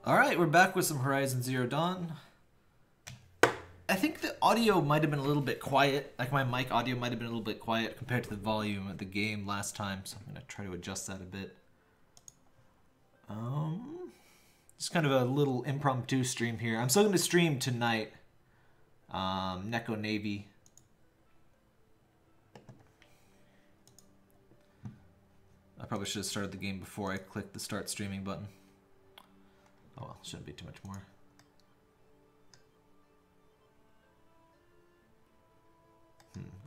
Alright, we're back with some Horizon Zero Dawn. I think the audio might have been a little bit quiet. Like my mic audio might have been a little bit quiet compared to the volume of the game last time, so I'm going to try to adjust that a bit. Just kind of a little impromptu stream here. I'm still going to stream tonight. Neko Navy. I probably should have started the game before I clicked the start streaming button. Oh well, shouldn't be too much more.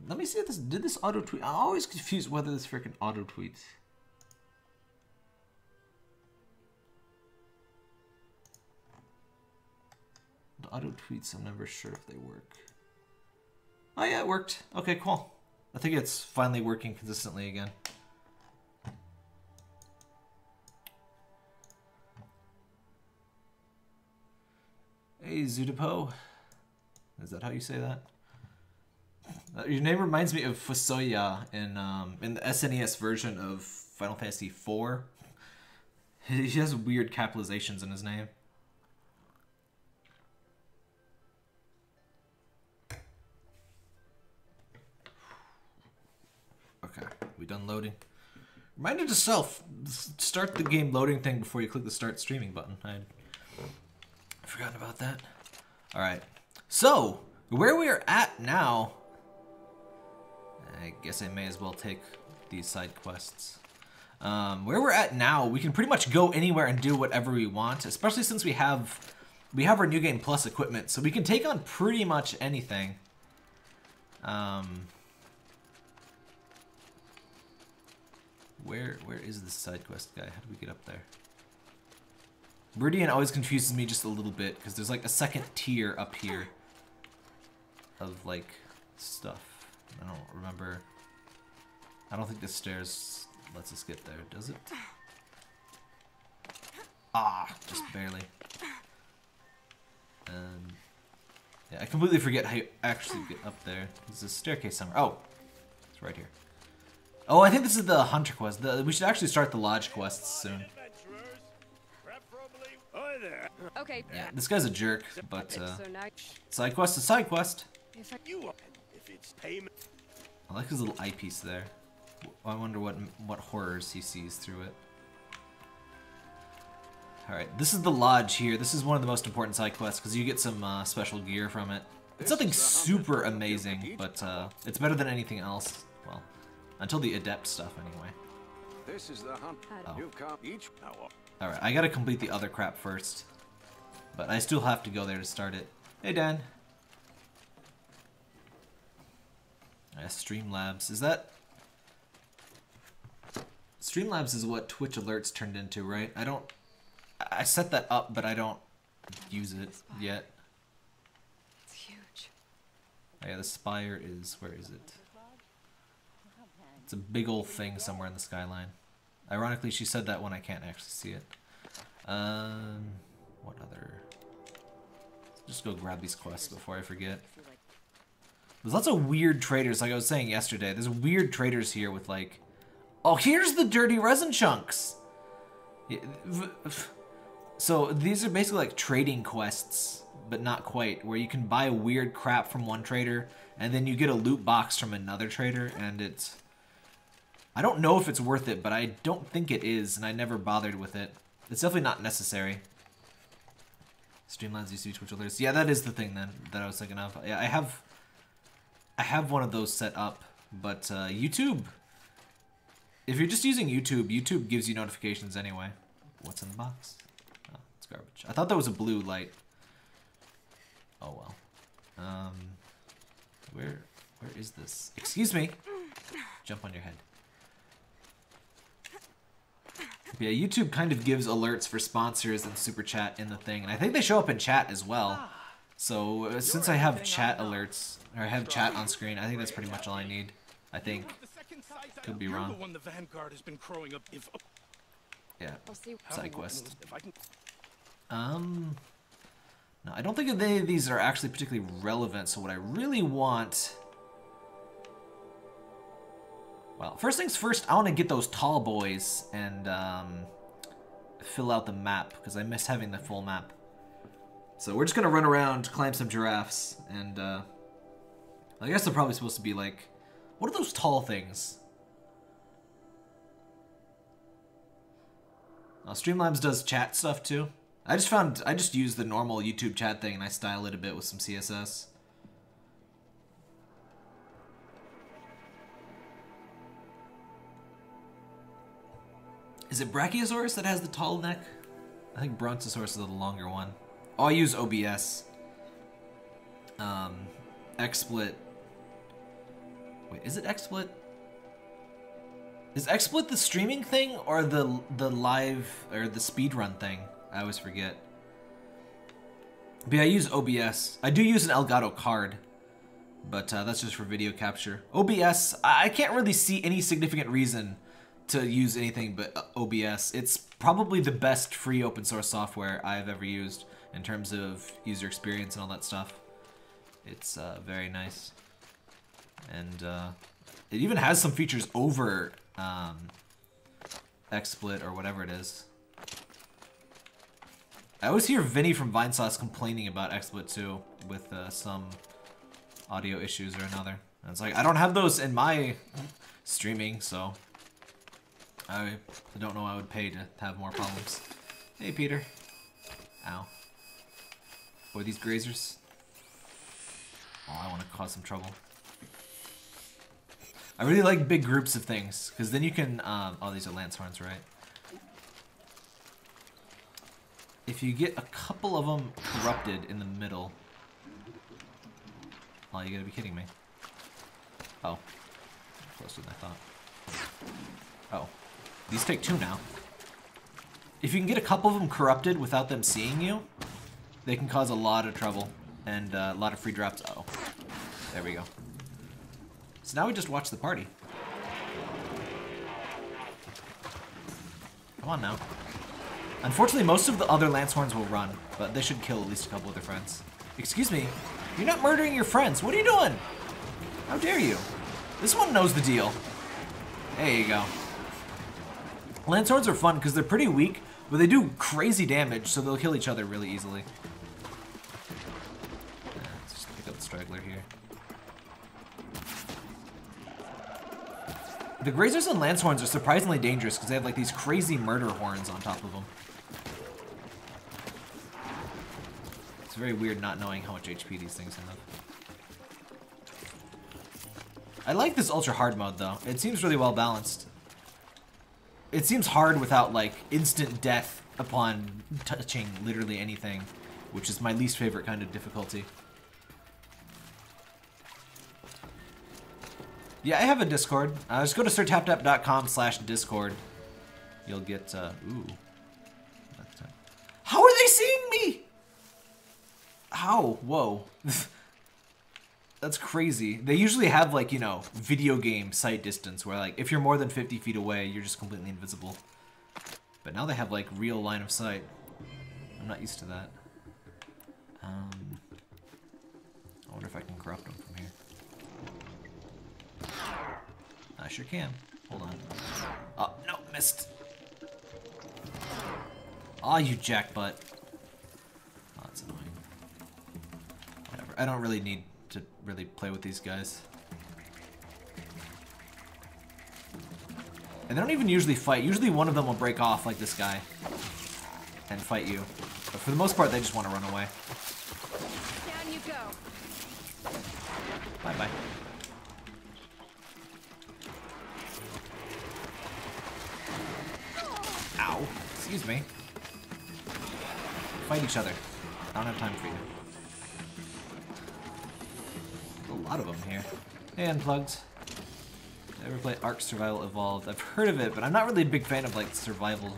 Let me see if this did this auto tweet. I'm always confused whether this freaking auto tweets. The auto tweets, I'm never sure if they work. Oh yeah, it worked. Okay, cool. I think it's finally working consistently again. Hey, Zudipo. Is that how you say that? Your name reminds me of Fusoya in the SNES version of Final Fantasy IV. He has weird capitalizations in his name. Okay, we done loading? Reminder to self, start the game loading thing before you click the start streaming button. I'd forgotten about that. Alright, so where we are at now, I guess I may as well take these side quests. Where we're at now, we can pretty much go anywhere and do whatever we want, especially since we have our New Game Plus equipment, so we can take on pretty much anything. Where is this side quest guy? How do we get up there? Meridian always confuses me just a little bit because there's like a second tier up here of like stuff. I don't remember. I don't think the stairs lets us get there, does it? Ah, just barely. Yeah, I completely forget how you actually get up there. There's a staircase somewhere. Oh, it's right here. Oh, I think this is the Hunter quest. We should actually start the Lodge quests soon. Okay. Yeah, this guy's a jerk, but side quest is side quest. I like his little eyepiece there. I wonder what horrors he sees through it. Alright, this is the Lodge here. This is one of the most important side quests because you get some special gear from it. It's nothing super amazing, but it's better than anything else. Well, until the Adept stuff anyway. This is the hunt. Oh. Alright, I gotta complete the other crap first. But I still have to go there to start it. Hey, Dan. Streamlabs. Is that... Streamlabs is what Twitch alerts turned into, right? I set that up, but I don't use it yet. It's huge. Oh, yeah, the spire is... Where is it? It's a big old thing somewhere in the skyline. Ironically, she said that when I can't actually see it. What other... Just go grab these quests before I forget. There's lots of weird traders, like I was saying yesterday. There's weird traders here with like... Oh, here's the dirty resin chunks! So these are basically like trading quests, but not quite, where you can buy weird crap from one trader, and then you get a loot box from another trader, and it's... I don't know if it's worth it, but I don't think it is, and I never bothered with it. It's definitely not necessary. Streamlabs used to be Twitch alerts. Yeah, that is the thing then that I was thinking of. Yeah, I have one of those set up, but YouTube, if you're just using YouTube, YouTube gives you notifications anyway. What's in the box? Oh, it's garbage. I thought that was a blue light. Oh well. Where is this? Excuse me. Jump on your head. Yeah, YouTube kind of gives alerts for sponsors and super chat in the thing, and I think they show up in chat as well. So since I have chat alerts, or I have chat on screen, I think that's pretty much all I need. I think. Could be wrong. Yeah, side quest. No, I don't think any of these are actually particularly relevant, so what I really want... Well, first things first, I want to get those tall boys and fill out the map because I miss having the full map. So we're just gonna run around, climb some giraffes, and I guess they're probably supposed to be like, what are those tall things? Streamlabs does chat stuff too. I just use the normal YouTube chat thing and I style it a bit with some CSS. Is it Brachiosaurus that has the tall neck? I think Brontosaurus is the longer one. Oh, I use OBS. XSplit. Wait, is it XSplit? Is XSplit the streaming thing or the live or the speedrun thing? I always forget. But yeah, I use OBS. I do use an Elgato card, but that's just for video capture. OBS, I can't really see any significant reason to use anything but OBS. It's probably the best free open source software I've ever used in terms of user experience and all that stuff. It's very nice. And it even has some features over XSplit or whatever it is. I always hear Vinny from Vinesauce complaining about XSplit too, with some audio issues or another. And it's like, I don't have those in my streaming, so I don't know I would pay to have more problems. Hey, Peter. Ow. Boy, these grazers. Oh, I want to cause some trouble. I really like big groups of things, because then you can, oh, these are lance horns, right? If you get a couple of them corrupted in the middle. Oh, you gotta be kidding me. Oh. Closer than I thought. Oh. These take 2 now. If you can get a couple of them corrupted without them seeing you, they can cause a lot of trouble and a lot of free drops. Uh-oh. There we go. So now we just watch the party. Come on now. Unfortunately, most of the other Lancehorns will run, but they should kill at least a couple of their friends. Excuse me, you're not murdering your friends. What are you doing? How dare you? This one knows the deal. There you go. Lancehorns are fun because they're pretty weak, but they do crazy damage, so they'll kill each other really easily. Let's just pick up the straggler here. The Grazers and Lancehorns are surprisingly dangerous because they have like these crazy murder horns on top of them. It's very weird not knowing how much HP these things have. I like this ultra hard mode though. It seems really well balanced. It seems hard without like instant death upon touching literally anything, which is my least favorite kind of difficulty. Yeah, I have a Discord. Just go to sirtaptap.com/Discord. You'll get, ooh. How are they seeing me? How? Whoa. That's crazy. They usually have, like, you know, video game sight distance where, like, if you're more than 50 feet away, you're just completely invisible. But now they have, like, real line of sight. I'm not used to that. I wonder if I can corrupt them from here. I sure can. Hold on. Oh, no, missed. Aw, you jackbutt. Oh, that's annoying. Whatever. I don't really need to really play with these guys. And they don't even usually fight. Usually one of them will break off like this guy and fight you. But for the most part, they just want to run away. Down you go. Bye-bye. Ow. Excuse me. Fight each other. I don't have time for you. There's a lot of them here. Hey, Unplugged. Ever play Ark Survival Evolved? I've heard of it, but I'm not really a big fan of like survival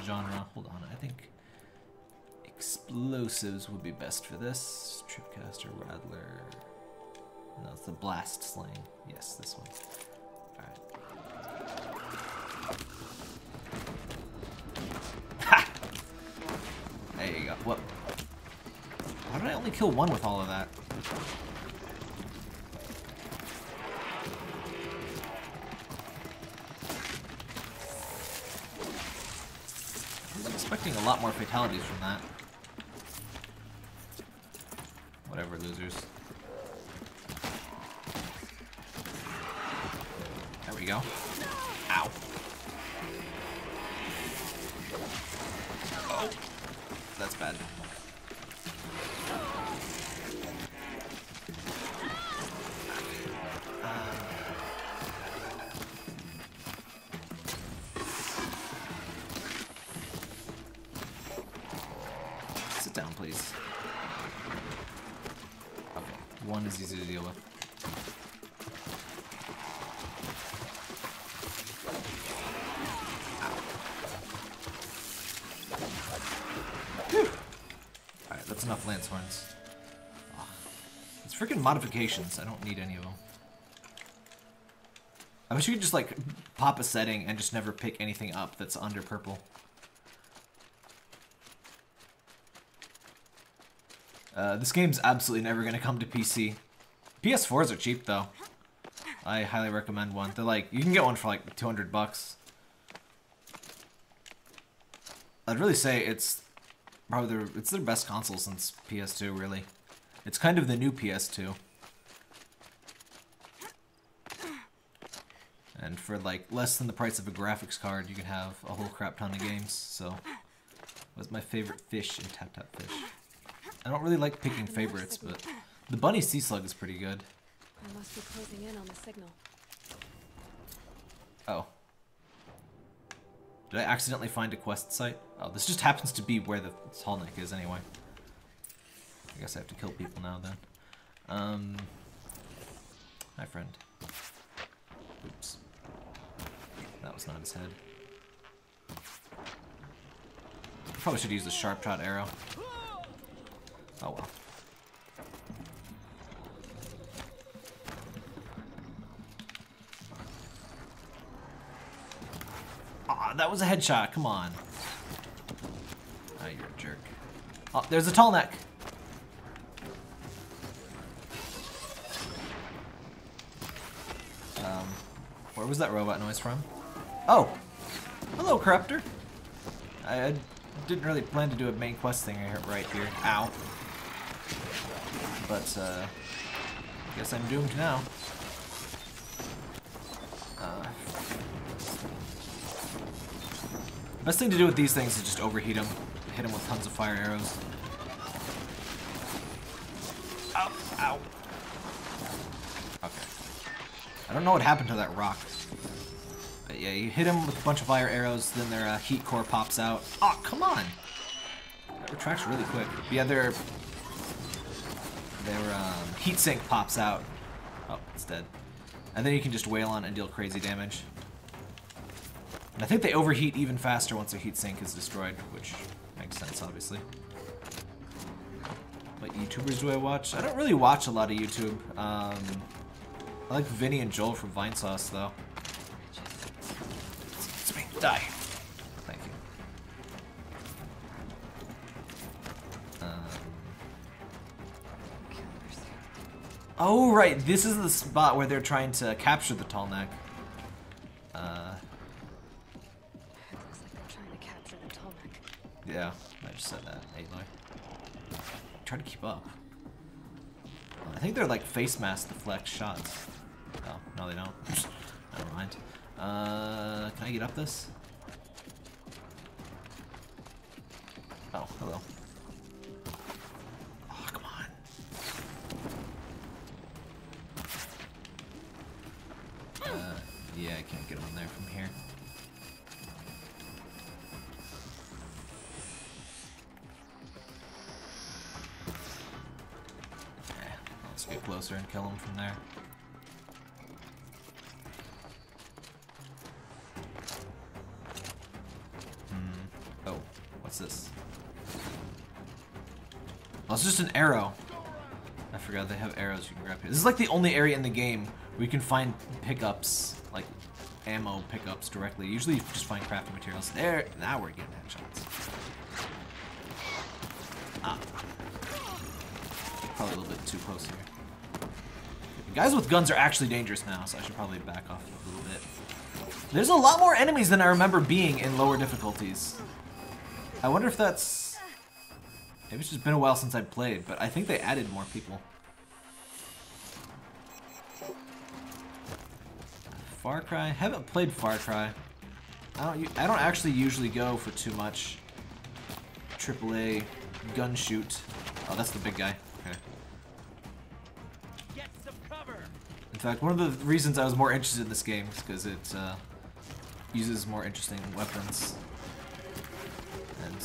genre. Hold on, I think explosives would be best for this. Tripcaster, Rattler. No, it's the Blast Sling. Yes, this one. Alright. Ha! There you go. Whoop. How did I only kill one with all of that? expecting a lot more fatalities from that. Whatever, losers. There we go. Ow. Oh. That's bad. Sit down, please. Okay, one is easy to deal with. Alright, that's enough lance horns. Oh, it's freaking modifications. I don't need any of them. I wish you could just like pop a setting and just never pick anything up that's under purple. This game's absolutely never going to come to PC. PS4s are cheap though. I highly recommend one. They're like, you can get one for like 200 bucks. I'd really say it's probably it's their best console since PS2, really. It's kind of the new PS2. And for like less than the price of a graphics card, you can have a whole crap ton of games. So, was my favorite fish in Tap Tap Fish. I don't really like picking favorites, but the bunny sea slug is pretty good. I must be closing in on the signal. Oh. Did I accidentally find a quest site? Oh, this just happens to be where the Tallneck is anyway. I guess I have to kill people now then. Hi, friend. Oops. That was not his head. Probably should use the sharp shot arrow. Oh well. Aw, that was a headshot. Come on. Oh, you're a jerk. Oh, there's a Tallneck. Where was that robot noise from? Oh! Hello, Corruptor! I didn't really plan to do a main quest thing right here. Ow. But, I guess I'm doomed now. Best thing to do with these things is just overheat them. Hit them with tons of fire arrows. Ow! Ow! Okay. I don't know what happened to that rock. But yeah, you hit them with a bunch of fire arrows, then their heat core pops out. Oh, come on! That retracts really quick. But yeah, their heat sink pops out. Oh, it's dead. And then you can just wail on and deal crazy damage. And I think they overheat even faster once their heat sink is destroyed, which makes sense, obviously. What YouTubers do I watch? I don't really watch a lot of YouTube. I like Vinny and Joel from Vinesauce, though. It's me. Die. Thank you. Oh, right. This is the spot where they're trying to capture the Tallneck. It looks like they're trying to capture the Tallneck. Yeah, I just said that. Aloy. Try to keep up. I think they're like face mask deflect shots. Oh, no they don't. Never mind. Can I get up this? Oh, hello. Oh, come on. Yeah, I can't get on there from here. Let's get closer and kill him from there. Oh, what's this? Oh, it's just an arrow. I forgot they have arrows you can grab here. This is like the only area in the game where you can find pickups, like ammo pickups directly. Usually you just find crafting materials. There, now we're getting headshots. Ah. Probably a little bit too close here. Guys with guns are actually dangerous now, so I should probably back off a little bit. There's a lot more enemies than I remember being in lower difficulties. I wonder if that's... Maybe it's just been a while since I've played, but I think they added more people. Far Cry? Haven't played Far Cry. I don't actually usually go for too much AAA gun shoot. Oh, that's the big guy. Okay. Get some cover. In fact, one of the reasons I was more interested in this game is because it uses more interesting weapons. And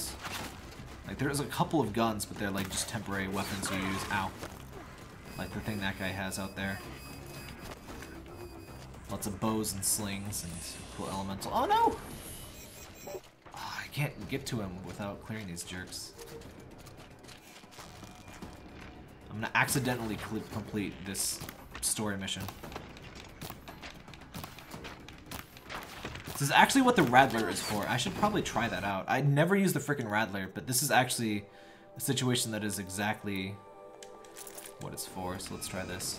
like there's a couple of guns, but they're like just temporary weapons you use. Ow. Like the thing that guy has out there. Lots of bows and slings and cool elemental. Oh no! Oh, I can't get to him without clearing these jerks. I'm gonna accidentally complete this story mission. This is actually what the Rattler is for. I should probably try that out. I never use the frickin' Rattler, but this is actually a situation that is exactly what it's for. So let's try this.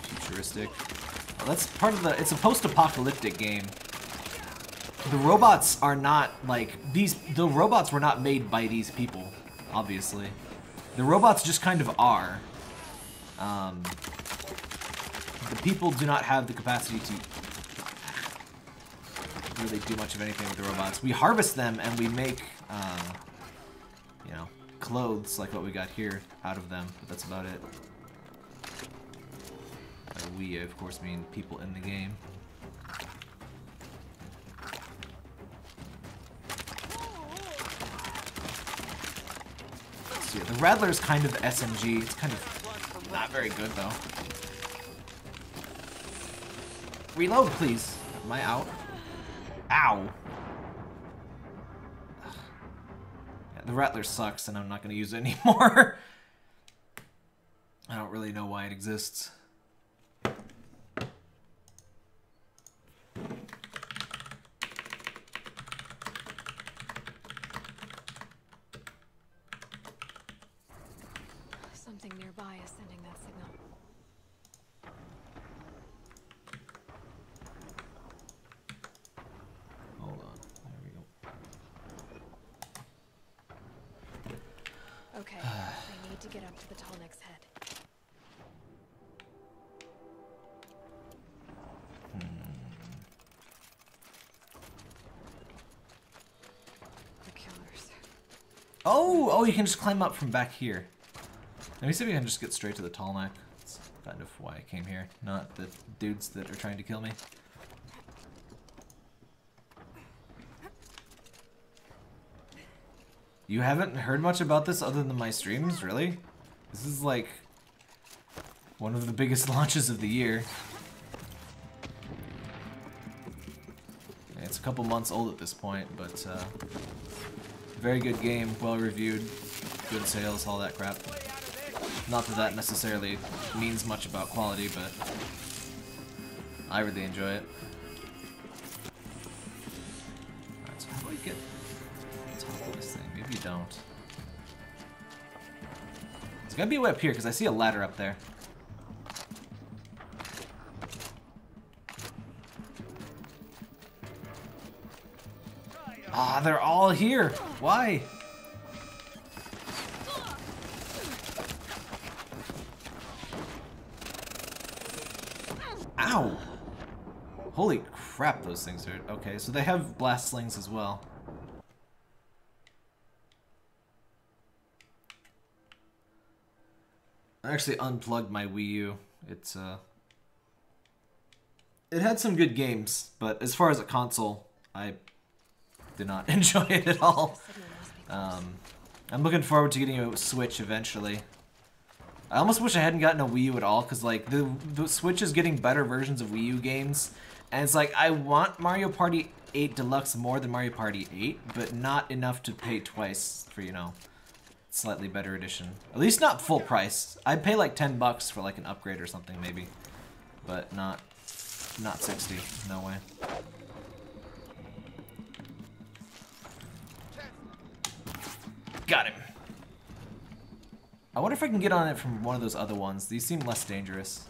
Futuristic. Well, that's part of the... It's a post-apocalyptic game. The robots are not like these. The robots were not made by these people, obviously. The robots just kind of are. The people do not have the capacity to really do much of anything with the robots. We harvest them and we make, you know, clothes like what we got here out of them, but that's about it. By we, of course, mean people in the game. So yeah, the Rattler is kind of SMG. It's kind of not very good, though. Reload, please. Am I out? Ow. Yeah, the Rattler sucks, and I'm not going to use it anymore. I don't really know why it exists. Something nearby is sending that signal. Hold on. There we go. Okay, I need to get up to the Tallneck's head. The killers. Oh, you can just climb up from back here. Let me see if we can just get straight to the Tallneck. That's kind of why I came here, not the dudes that are trying to kill me. You haven't heard much about this other than my streams, really? This is like one of the biggest launches of the year. It's a couple months old at this point, but very good game, well reviewed, good sales, all that crap. Not that that necessarily means much about quality, but I really enjoy it. Alright, so how do I get on top of this thing? Maybe you don't. There's gotta be a way up here, because I see a ladder up there. Ah, they're all here! Why? Ow! Holy crap, those things are... Okay, so they have blast slings as well. I actually unplugged my Wii U. It's, It had some good games, but as far as a console, I did not enjoy it at all. I'm looking forward to getting a Switch eventually. I almost wish I hadn't gotten a Wii U at all, because like the Switch is getting better versions of Wii U games, and it's like I want Mario Party 8 Deluxe more than Mario Party 8, but not enough to pay twice for, you know, slightly better edition. At least not full price. I'd pay like $10 for like an upgrade or something maybe, but not 60. No way. Got him. I wonder if I can get on it from one of those other ones. These seem less dangerous.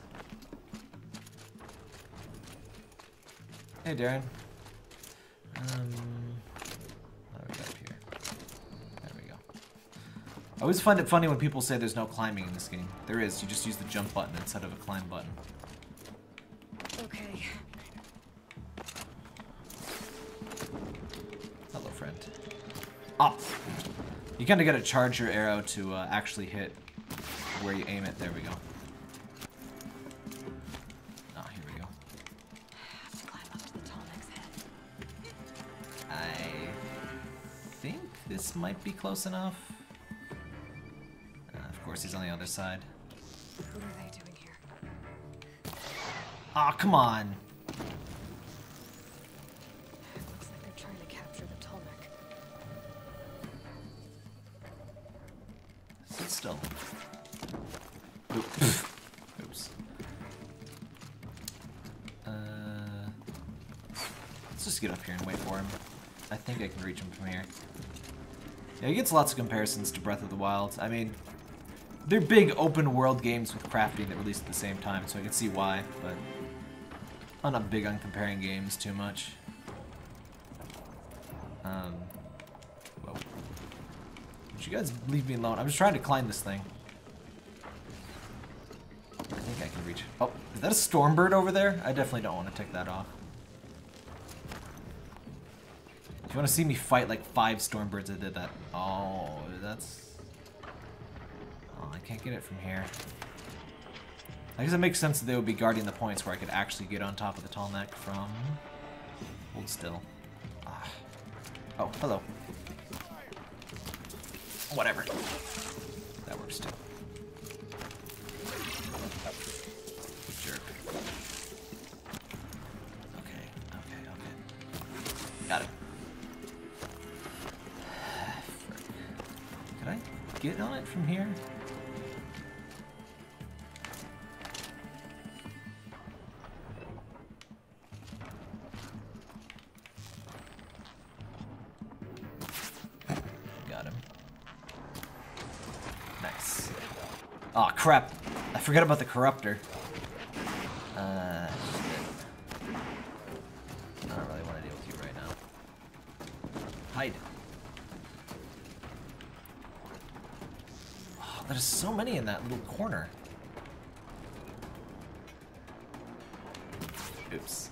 Hey, Darren. What do we got up here? There we go. I always find it funny when people say there's no climbing in this game. There is. You just use the jump button instead of a climb button. Okay. Hello, friend. Oh! You kind of got to charge your arrow to actually hit where you aim it. There we go. Oh, here we go. Have to climb up to the tall next head. I think this might be close enough. Of course, he's on the other side. What are they doing here? Aw, oh, come on. It looks like they're trying to capture the Tolmec. Sit still. Oops. Oops. Let's just get up here and wait for him. I think I can reach him from here. Yeah, he gets lots of comparisons to Breath of the Wild. I mean, they're big open world games with crafting that released at the same time, so I can see why, but I'm not big on comparing games too much. Whoa. Would you guys leave me alone? I'm just trying to climb this thing. I think I can reach it. Oh, is that a Stormbird over there? I definitely don't want to take that off. If you want to see me fight like 5 Stormbirds, I did that. Oh, that's... Oh, I can't get it from here. I guess it makes sense that they would be guarding the points where I could actually get on top of the tall neck from... Hold still. Ah. Oh, hello. Whatever. That works too. Jerk. Okay, okay, okay. Got it. Could I get on it from here? Got him. Nice. Aw, oh, crap. I forgot about the corruptor. Shit. I don't really want to deal with you right now. Hide. Oh, there's so many in that little corner. Oops.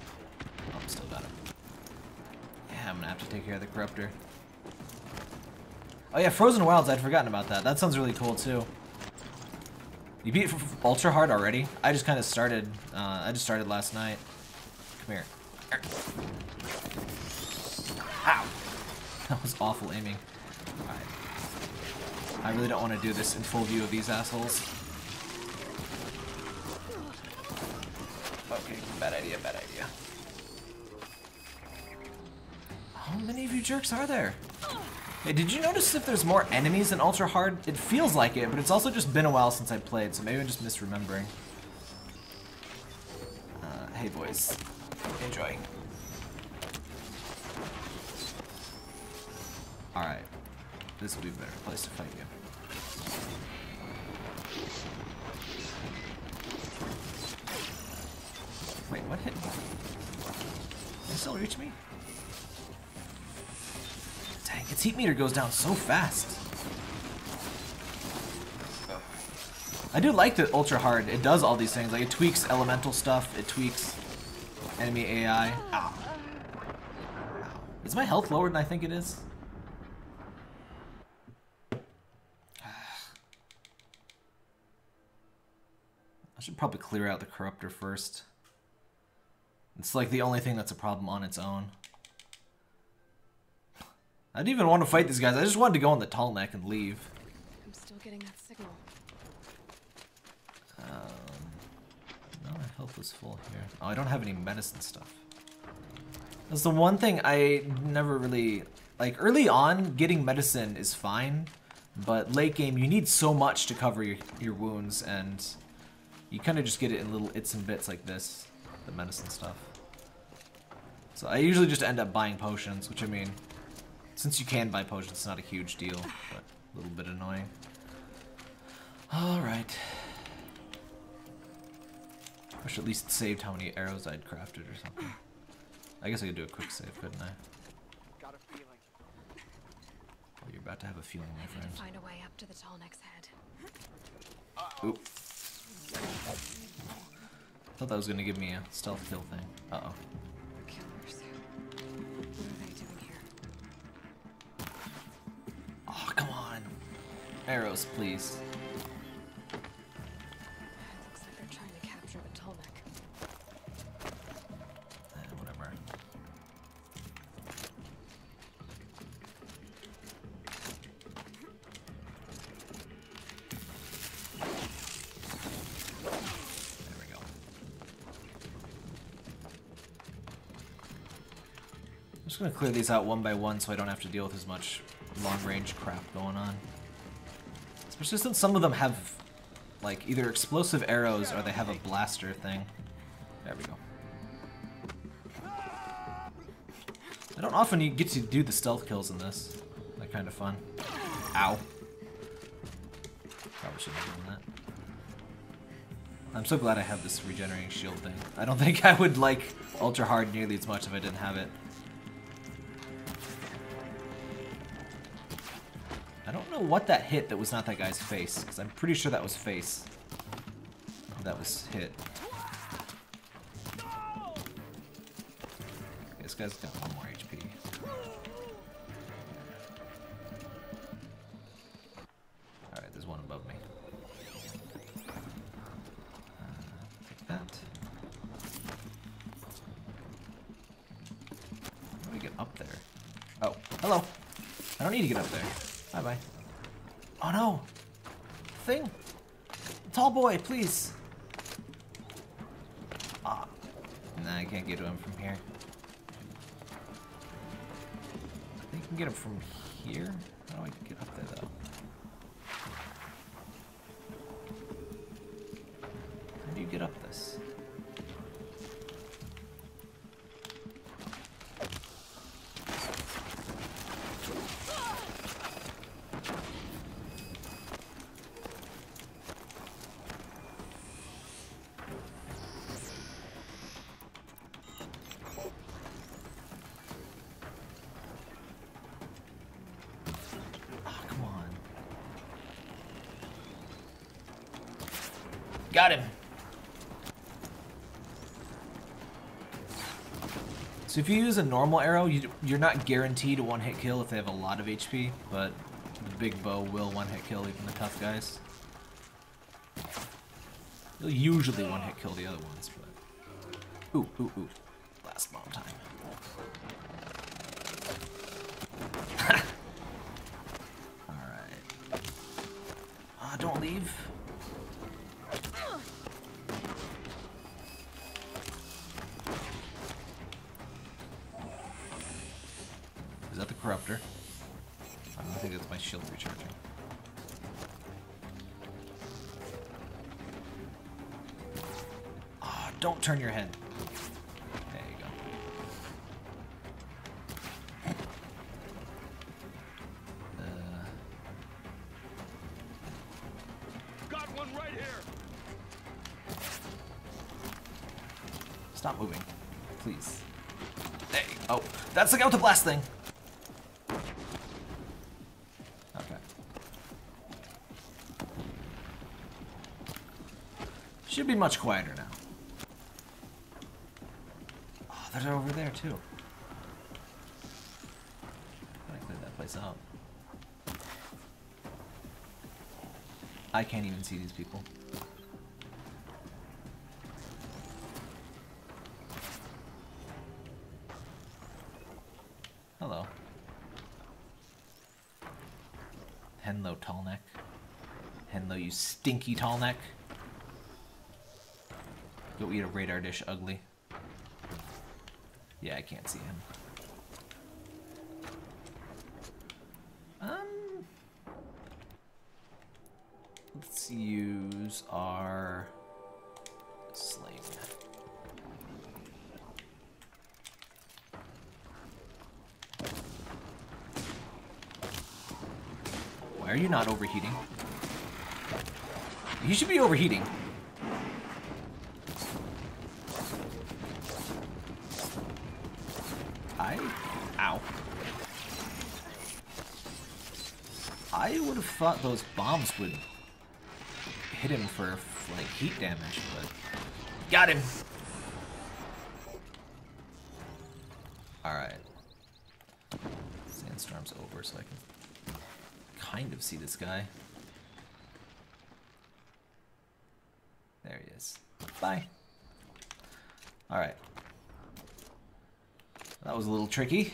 Oh, I'm still got him. Yeah, I'm gonna have to take care of the corruptor. Oh yeah, Frozen Wilds, I'd forgotten about that. That sounds really cool too. You beat Ultrahard already? I just kind of started, I just started last night. Come here. Ow! That was awful aiming. Alright. I really don't want to do this in full view of these assholes. Okay, bad idea, bad idea. How many of you jerks are there? Hey, did you notice if there's more enemies in Ultrahard? It feels like it, but it's also just been a while since I played, so maybe I'm just misremembering. Hey boys. Enjoy. Alright. This will be a better place to fight you. Wait, what hit me? Can you still reach me? Dang, its heat meter goes down so fast. I do like that Ultrahard. It does all these things. Like, it tweaks elemental stuff. It tweaks enemy AI. Ow. Is my health lower than I think it is? I should probably clear out the corruptor first. It's like the only thing that's a problem on its own. I didn't even want to fight these guys. I just wanted to go on the tall neck and leave. I'm still getting that signal. No, my health was full here. Oh, I don't have any medicine stuff. That's the one thing I never really... Like, early on, getting medicine is fine. But late game, you need so much to cover your wounds, and you kind of just get it in little its and bits like this. The medicine stuff. So I usually just end up buying potions, which I mean... Since you can buy potions, it's not a huge deal, but a little bit annoying. Alright. I should at least saved how many arrows I'd crafted or something. I guess I could do a quick save, couldn't I? Got a feeling. You're about to have a feeling, my I need friend. to find a way up to the tall neck's head. Oop. Thought that was gonna give me a stealth kill thing. Uh-oh. Killers. What are they doing here? Oh, come on. Arrows, please. It looks like they're trying to capture the tall neck. Whatever. There we go. I'm just gonna clear these out one by one so I don't have to deal with as much long-range crap going on. Especially since some of them have, like, either explosive arrows or they have a blaster thing. There we go. I don't often get to do the stealth kills in this. They're kind of fun. Ow. Probably shouldn't have done that. I'm so glad I have this regenerating shield thing. I don't think I would like Ultrahard nearly as much if I didn't have it. I don't know what that hit that was not that guy's face, because I'm pretty sure that was face. That was hit. Okay, this guy's got 1 more HP. Alright, there's one above me. Take that. How do we get up there? Oh, hello. I don't need to get up there. Bye-bye. Oh no! Thing! Tall boy, please! Ah. Nah, I can't get to him from here. I think you can get him from here? How do I get up there, though? How do you get up this? Got him. So if you use a normal arrow, you're not guaranteed a one-hit kill if they have a lot of HP, but the big bow will one-hit kill even the tough guys. You'll usually one-hit kill the other ones, but... Ooh, ooh, ooh. Last bomb time. Alright. Don't leave. Is that the corruptor? I don't think that's my shield recharging. Ah, don't turn your head. There you go. Got one right here. Stop moving, please. There you go. Oh, that's the guy with the blast thing. Okay. Should be much quieter now. Oh, they're over there too. Gotta clear that place out. I can't even see these people. Hello. Hello, tall neck. Hello, you stinky tall neck. Go eat a radar dish, ugly. Yeah, I can't see him. Let's use our slave. Why are you not overheating? He should be overheating. Ow. I would have thought those bombs would hit him for, like, heat damage, but... Got him! Alright. Sandstorm's over, so I can kind of see this guy. There he is. Bye. Alright. That was a little tricky.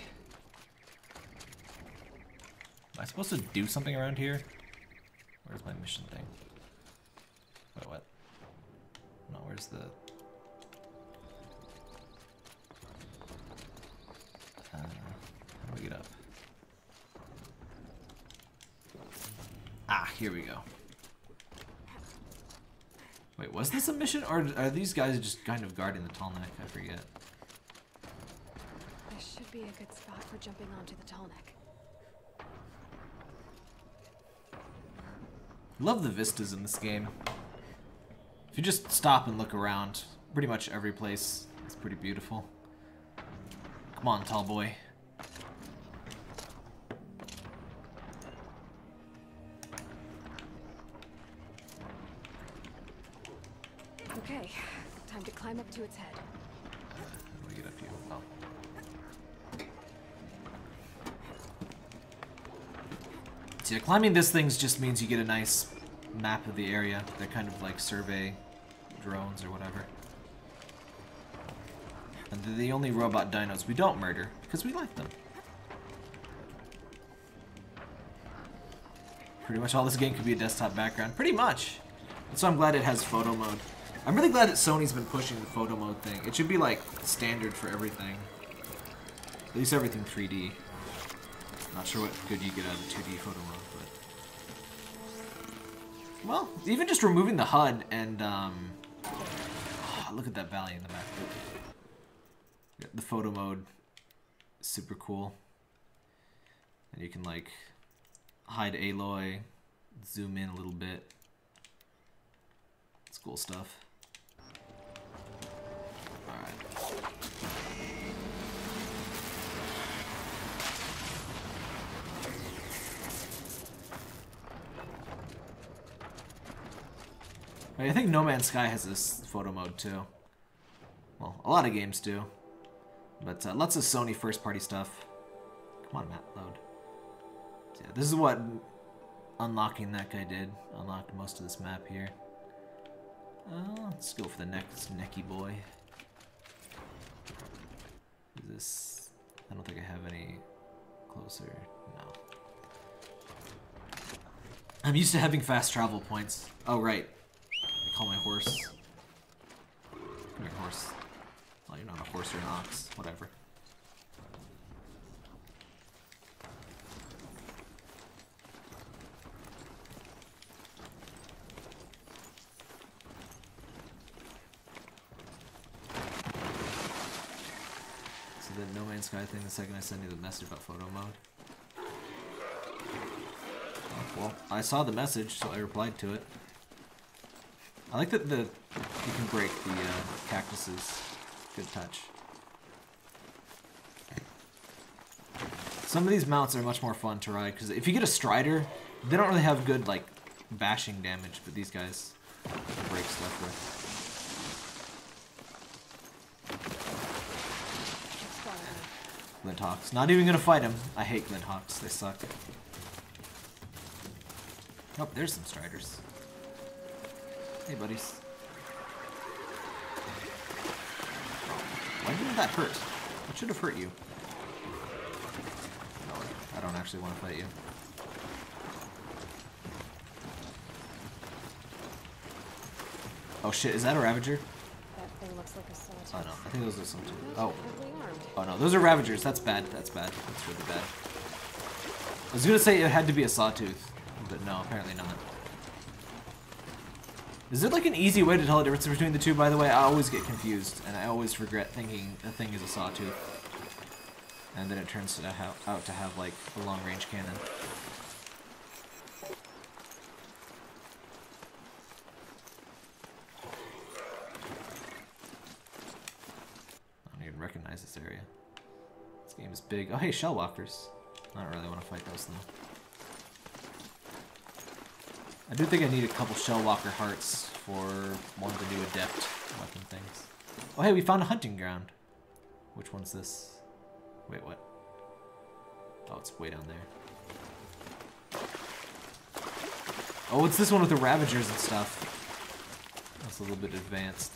Am I supposed to do something around here? Where's my mission thing? Wait, what? No, where's the... how do we get up? Ah, here we go. Wait, was this a mission? Or are these guys just kind of guarding the tall neck? I forget. This should be a good spot for jumping onto the tall neck. Love the vistas in this game. If you just stop and look around, pretty much every place is pretty beautiful. Come on, tall boy. Okay, time to climb up to its head. How do we get up here? Oh. So yeah, climbing this thing just means you get a nice map of the area. They're kind of like survey drones or whatever. And they're the only robot dinos we don't murder, because we like them. Pretty much all this game could be a desktop background. Pretty much! That's why I'm glad it has photo mode. I'm really glad that Sony's been pushing the photo mode thing. It should be like standard for everything. At least everything 3D. Not sure what good you get out of 2D photo mode, but... Well, even just removing the HUD and, oh, look at that valley in the back. The photo mode is super cool. And you can, like, hide Aloy, zoom in a little bit. It's cool stuff. Alright. I think No Man's Sky has this photo mode too. Well, a lot of games do. But lots of Sony first-party stuff. Come on, Matt, load. So, yeah, this is what unlocking that guy did. Unlocked most of this map here. Let's go for the next necky boy. Is this... I don't think I have any closer. No. I'm used to having fast travel points. Oh, right. I call my horse. Come here, horse. Oh, you're not a horse or an ox. Whatever. So the No Man's Sky thing, the second I send you the message about photo mode. Oh, well, I saw the message, so I replied to it. I like that you can break the cactuses. Good touch. Some of these mounts are much more fun to ride, because if you get a Strider, they don't really have good, like, bashing damage, but these guys break stuff with. Glinthawks. Not even gonna fight them. I hate Glinthawks. They suck. Oh, there's some Striders. Hey, buddies. Why didn't that hurt? It should have hurt you. No, I don't actually want to fight you. Oh shit, is that a Ravager? That thing looks like a sawtooth. Oh no, I think those are some... Oh. Heavily armed. Oh no, those are Ravagers. That's bad. That's bad. That's really bad. I was gonna say it had to be a Sawtooth, but no, apparently not. Is there like an easy way to tell the difference between the two, by the way? I always get confused, and I always regret thinking a thing is a Sawtooth. And then it turns out to have like a long-range cannon. I don't even recognize this area. Let's game is big. Oh, hey, shell walkers. I don't really want to fight those, though. I do think I need a couple shell walker hearts for one of the new adept weapon things. Oh, hey, we found a hunting ground. Which one's this? Wait, what? Oh, it's way down there. Oh, it's this one with the Ravagers and stuff. That's a little bit advanced.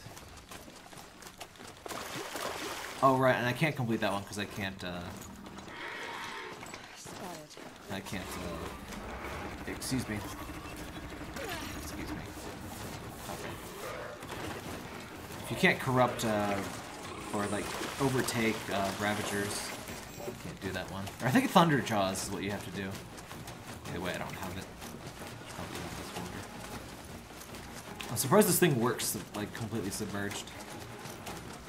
Oh, right, and I can't complete that one because I can't, excuse me. Excuse me. Okay. If you can't corrupt, or, like, overtake, Ravagers, you can't do that one. Or I think Thunder Jaws is what you have to do. Either way, I don't have it. I'm surprised this thing works, like, completely submerged.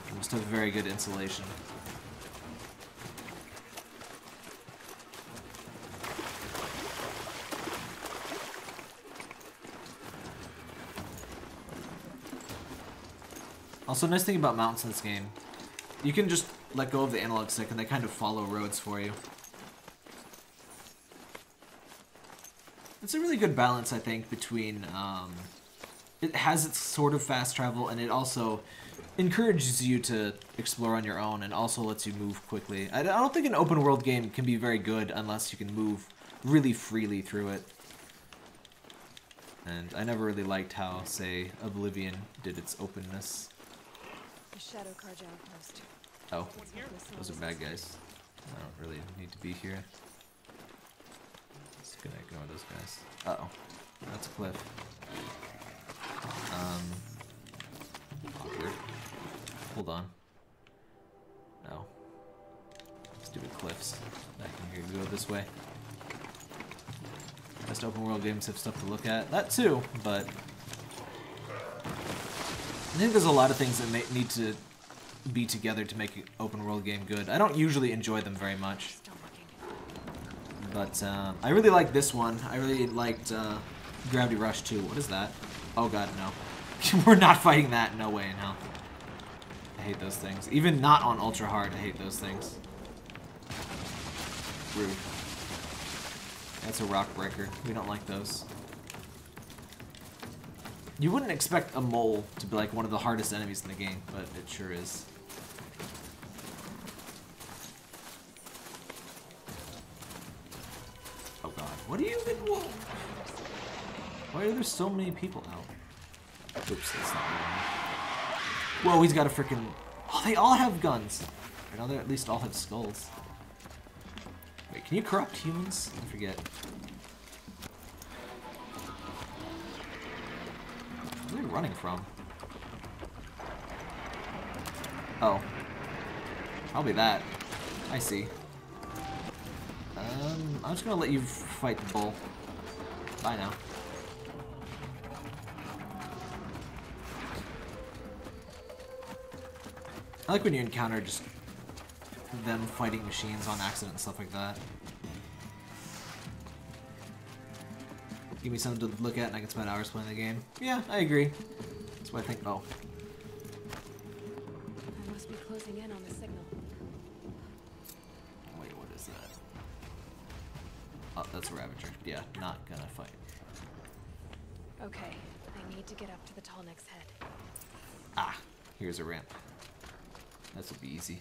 It must have very good insulation. Also, nice thing about mounts in this game, you can just let go of the analog stick and they kind of follow roads for you. It's a really good balance, I think, between, it has its sort of fast travel, and it also encourages you to explore on your own, and also lets you move quickly. I don't think an open world game can be very good unless you can move really freely through it. And I never really liked how, say, Oblivion did its openness. The Shadow Carja outpost. Oh, those are bad guys. I don't really need to be here. Just gonna ignore those guys. Uh-oh. That's a cliff. Awkward. Hold on. No. Stupid cliffs. I can go this way. Best open world games have stuff to look at. That too, but I think there's a lot of things that need to be together to make an open world game good. I don't usually enjoy them very much. But I really like this one. I really liked Gravity Rush 2. What is that? Oh god, no. We're not fighting that. No way in hell. I hate those things. Even not on Ultrahard, I hate those things. Rude. That's a rock breaker. We don't like those. You wouldn't expect a mole to be like one of the hardest enemies in the game, but it sure is. Oh god, what are you even? Whoa. Why are there so many people out? Oops, that's not the one. Whoa, he's got a freaking. Oh, they all have guns. Or now they at least all have skulls. Wait, can you corrupt humans? I forget. Where are they running from? Oh. Probably that. I see. I'm just gonna let you fight the bull. Bye now. I like when you encounter just them fighting machines on accident and stuff like that. Give me something to look at and I can spend hours playing the game. Yeah, I agree. That's why I think, oh. I must be closing in on the signal. Wait, what is that? Oh, that's a Ravager. Yeah, not gonna fight. Okay, I need to get up to the tall neck's head. Ah, here's a ramp. This will be easy.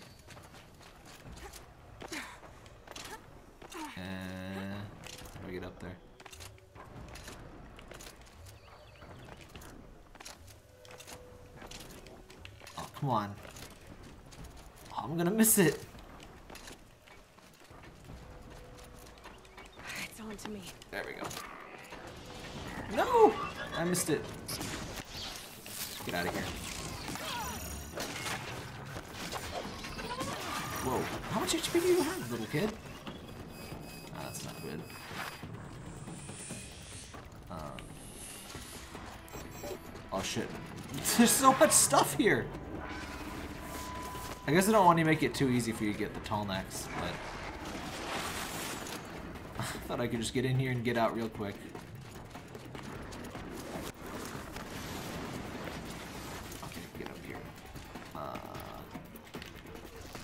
And how do we get up there? Oh, come on. Oh, I'm gonna miss it. It's on to me. There we go. No! I missed it. Get out of here. Whoa. How much HP do you have, little kid? Ah, that's not good. Oh shit. There's so much stuff here! I guess I don't want to make it too easy for you to get the tall necks, but I thought I could just get in here and get out real quick. Okay, get up here.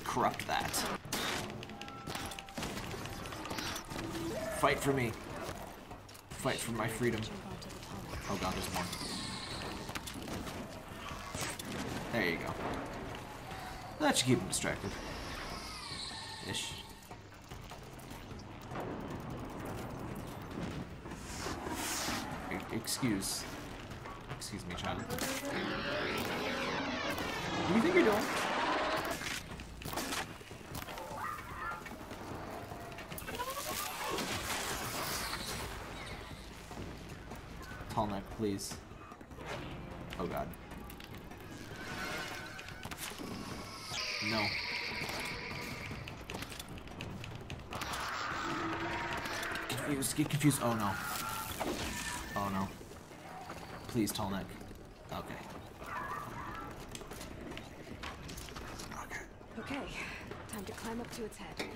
Corrupt that. Fight for me. Fight for my freedom. Jump onto the tunnel. Oh god, there's more. There you go. That should keep him distracted. Ish. Excuse me, child. What do you think you're doing? Tall neck, please. Oh god. No. Get confused. Oh no. Oh no. Please, tall neck. Okay. Okay, time to climb up to its head.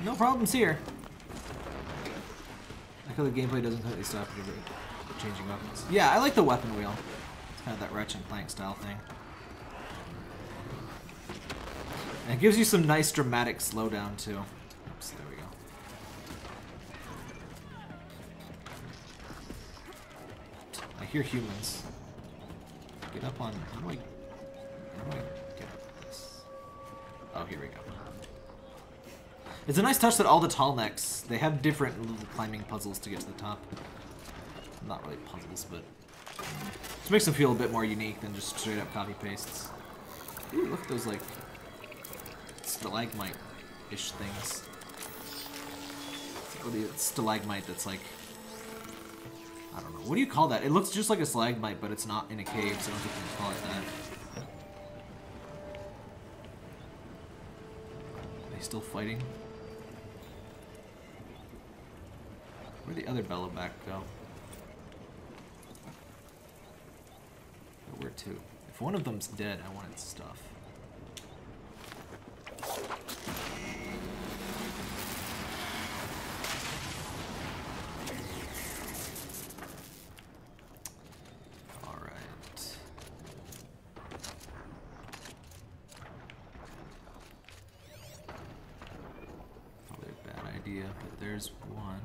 No problems here. I feel the gameplay doesn't completely stop you changing weapons. Yeah, I like the weapon wheel. It's kind of that Wretch and Clank style thing. And it gives you some nice dramatic slowdown too. Oops, there we go. I hear humans. Get up on. How do I get up this? Oh, here we go. It's a nice touch that all the tall necks, they have different little climbing puzzles to get to the top. Not really puzzles, but it makes them feel a bit more unique than just straight up copy pastes. Ooh, look at those like stalagmite-ish things. Or the stalagmite that's like, I don't know. What do you call that? It looks just like a stalagmite, but it's not in a cave, so I don't think you can call it that. Are they still fighting? Where'd the other bellow back go? Where to? If one of them's dead, I want its stuff. Alright. Probably a bad idea, but there's one.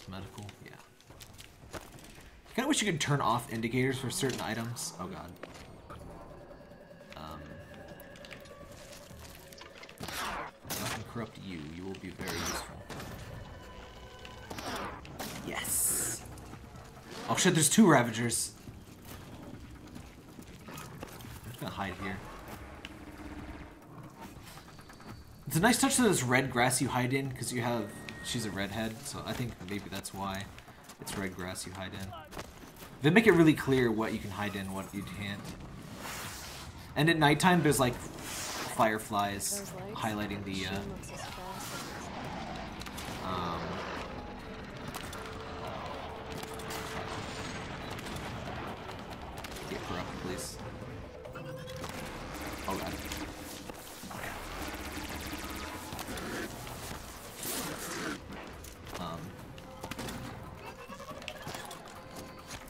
Medical, yeah. I kind of wish you could turn off indicators for certain items. Oh god. If I can corrupt you, you will be very useful. Yes. Oh shit, there's two Ravagers. I'm just gonna hide here. It's a nice touch to this red grass you hide in, because you have... She's a redhead, so I think maybe that's why it's red grass you hide in. They make it really clear what you can hide in, what you can't. And at nighttime, there's like fireflies highlighting the. Get corrupted, please. Oh god.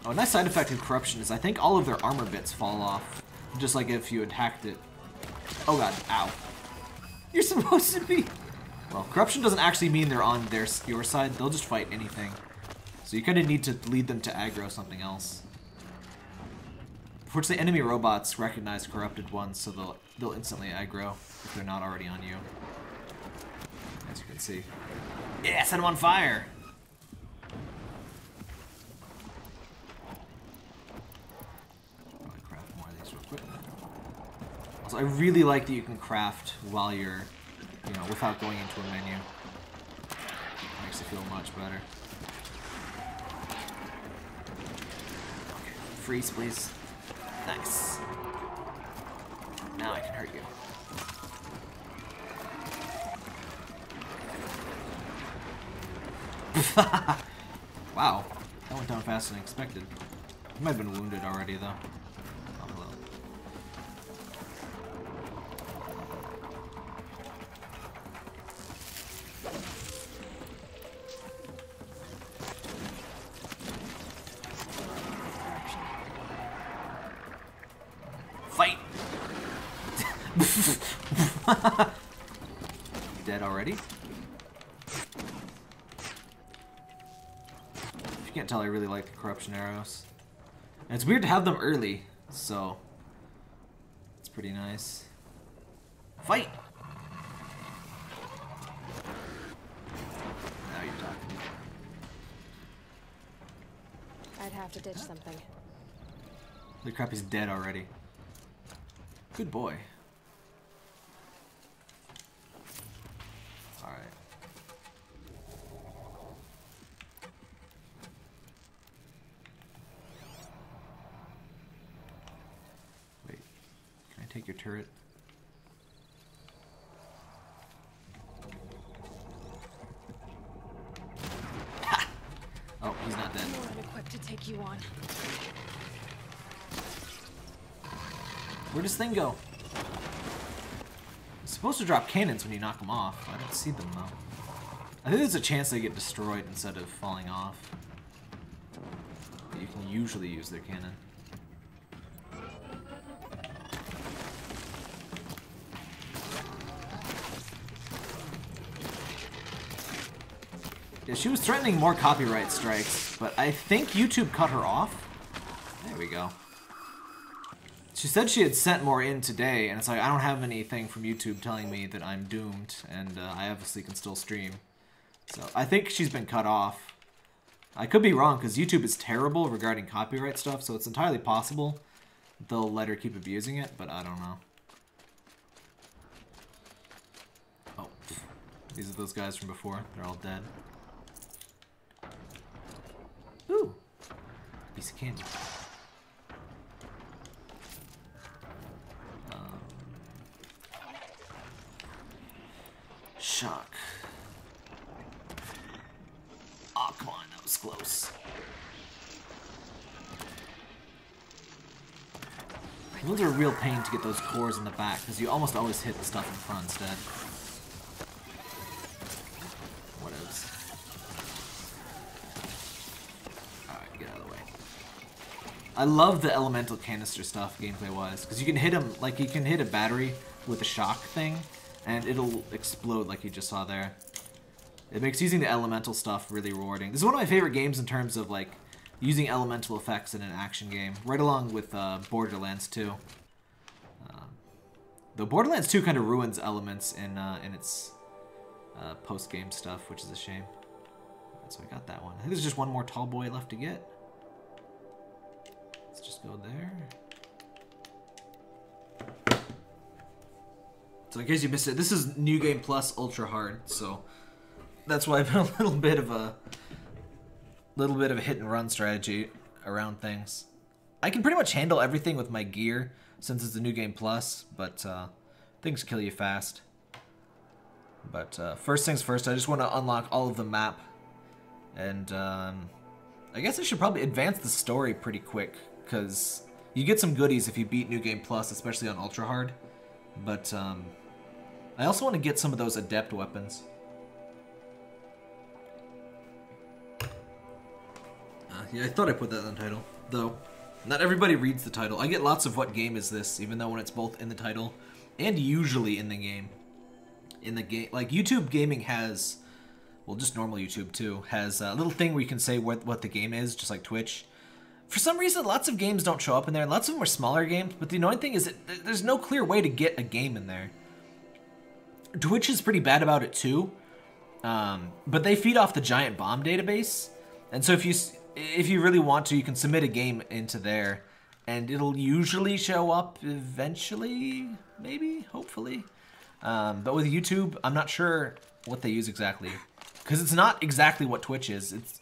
Oh, a nice side effect of corruption is I think all of their armor bits fall off. Just like if you had hacked it. Oh god, ow. You're supposed to be... Well, corruption doesn't actually mean they're on your side. They'll just fight anything. So you kind of need to lead them to aggro something else. Fortunately, enemy robots recognize corrupted ones, so they'll instantly aggro if they're not already on you. As you can see. Yeah, set them on fire! Also, I really like that you can craft while you're, you know, without going into a menu. Makes it feel much better. Okay, freeze, please. Nice. Now I can hurt you. Wow, that went down faster than expected. He might have been wounded already, though. Oh, hello. Fight! dead already. If you can't tell, I really like the corruption arrows. And it's weird to have them early, so it's pretty nice. Fight! Now you're talking. I'd have to ditch something. Holy crap, he's dead already. Good boy. Alright. Wait. Can I take your turret? Ha! Oh, he's not dead. More unequipped to take you on. Where'd this thing go? It's supposed to drop cannons when you knock them off. I don't see them though. I think there's a chance they get destroyed instead of falling off. But you can usually use their cannon. Yeah, she was threatening more copyright strikes, but I think YouTube cut her off. There we go. She said she had sent more in today, and it's like, I don't have anything from YouTube telling me that I'm doomed, and I obviously can still stream. So, I think she's been cut off. I could be wrong, because YouTube is terrible regarding copyright stuff, so it's entirely possible they'll let her keep abusing it, but I don't know. Oh, these are those guys from before. They're all dead. Ooh, piece of candy. Shock. Oh, come on, that was close. Those are a real pain to get those cores in the back, because you almost always hit the stuff in front instead. What else? Alright, get out of the way. I love the elemental canister stuff gameplay-wise, because you can hit them, like you can hit a battery with a shock thing, and it'll explode like you just saw there. It makes using the elemental stuff really rewarding. This is one of my favorite games in terms of like using elemental effects in an action game, right along with Borderlands 2. Though Borderlands 2 kind of ruins elements in its post-game stuff, which is a shame. So I got that one. I think there's just one more tall boy left to get. Let's just go there. So in case you missed it, this is New Game Plus Ultrahard, so that's why I've been a little bit of a hit and run strategy around things. I can pretty much handle everything with my gear since it's a New Game Plus, but things kill you fast. But first things first, I just want to unlock all of the map, and I guess I should probably advance the story pretty quick because you get some goodies if you beat New Game Plus, especially on Ultrahard. But I also want to get some of those adept weapons. Yeah, I thought I put that in the title, though not everybody reads the title. I get lots of what game is this, even though when it's both in the title and usually in the game. Like YouTube gaming has, well, just normal YouTube too, has a little thing where you can say what the game is, just like Twitch. For some reason, lots of games don't show up in there, and lots of them are smaller games, but the annoying thing is that there's no clear way to get a game in there. Twitch is pretty bad about it too, but they feed off the giant bomb database, and so if you really want to, you can submit a game into there, and it'll usually show up eventually, maybe, hopefully. But with YouTube, I'm not sure what they use exactly, because it's not exactly what Twitch is. It's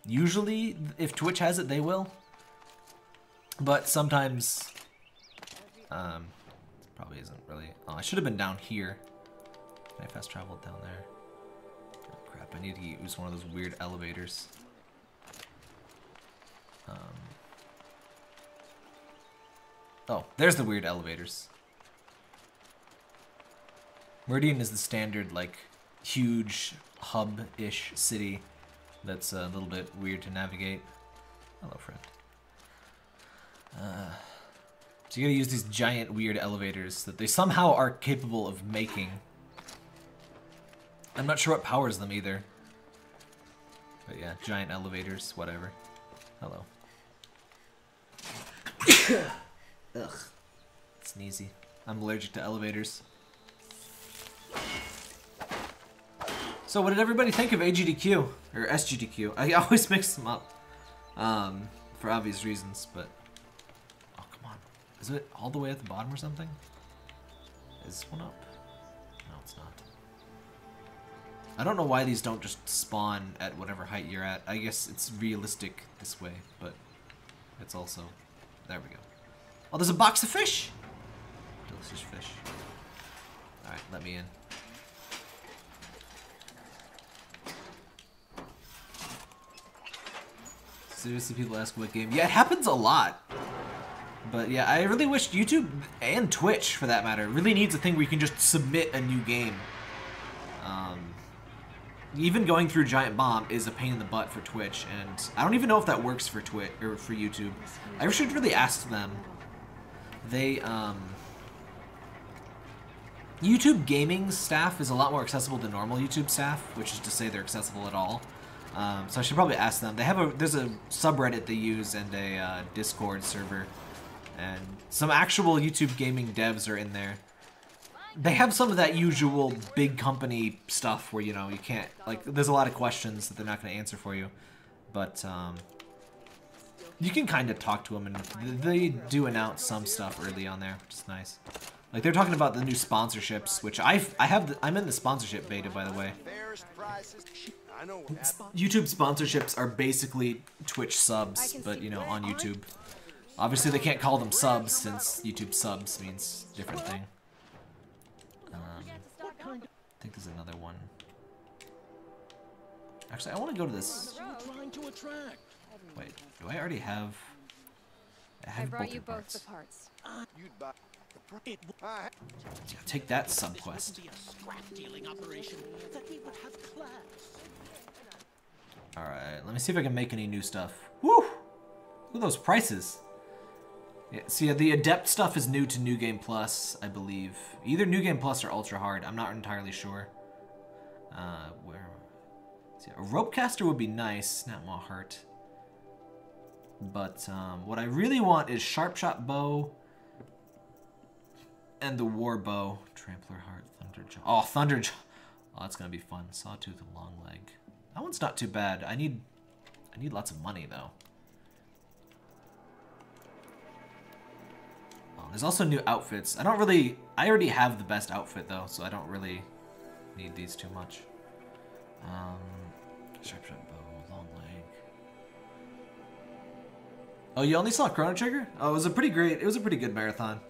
usually, if Twitch has it, they will. But sometimes, probably isn't really. Oh, I should have been down here. I fast traveled down there. Oh, crap, I need to use one of those weird elevators. Oh, there's the weird elevators. Meridian is the standard, like, huge hub-ish city that's a little bit weird to navigate. Hello, friend. So you gotta use these giant weird elevators that they somehow are capable of making. I'm not sure what powers them either. But yeah, giant elevators, whatever. Hello. Ugh. Sneezy. I'm allergic to elevators. So what did everybody think of AGDQ? Or SGDQ? I always mix them up. For obvious reasons, but... Oh, come on. Is it all the way at the bottom or something? Is this one up? No, it's not. I don't know why these don't just spawn at whatever height you're at. I guess it's realistic this way, but it's also... There we go. Oh, there's a box of fish! Delicious fish. Alright, let me in. Seriously, people ask what game. Yeah, it happens a lot. But yeah, I really wish YouTube and Twitch, for that matter, really needs a thing where you can just submit a new game. Even going through Giant Bomb is a pain in the butt for Twitch, and I don't even know if that works for Twitch or for YouTube. I should really ask them. They YouTube gaming staff is a lot more accessible than normal YouTube staff, which is to say they're accessible at all. So I should probably ask them. They have there's a subreddit they use and a Discord server, and some actual YouTube gaming devs are in there. They have some of that usual big company stuff where, you know, you can't, like, there's a lot of questions that they're not going to answer for you, but you can kind of talk to them, and they do announce some stuff early on there, which is nice. Like, they're talking about the new sponsorships, which I'm in the sponsorship beta, by the way. YouTube sponsorships are basically Twitch subs, but, you know, on YouTube. Obviously, they can't call them subs, since YouTube subs means different thing. I think there's another one. Actually, I want to go to this. Wait, do I already have... I brought you both the parts. Yeah, take that subquest. Alright, let me see if I can make any new stuff. Woo! Look at those prices. Yeah, see, the Adept stuff is new to New Game Plus, I believe. Either New Game Plus or Ultrahard. I'm not entirely sure. Where? See, a Ropecaster would be nice. Snap Maw Heart. But what I really want is Sharpshot Bow and the War Bow. Trampler Heart, Thunderjaw. Oh, Thunderjaw. Oh, that's gonna be fun. Sawtooth and Long Leg. That one's not too bad. I need lots of money though. There's also new outfits. I already have the best outfit though, so I don't really need these too much. Sharpshot Bow, Long Leg. Oh, you only saw Chrono Trigger? Oh, it was a pretty good marathon.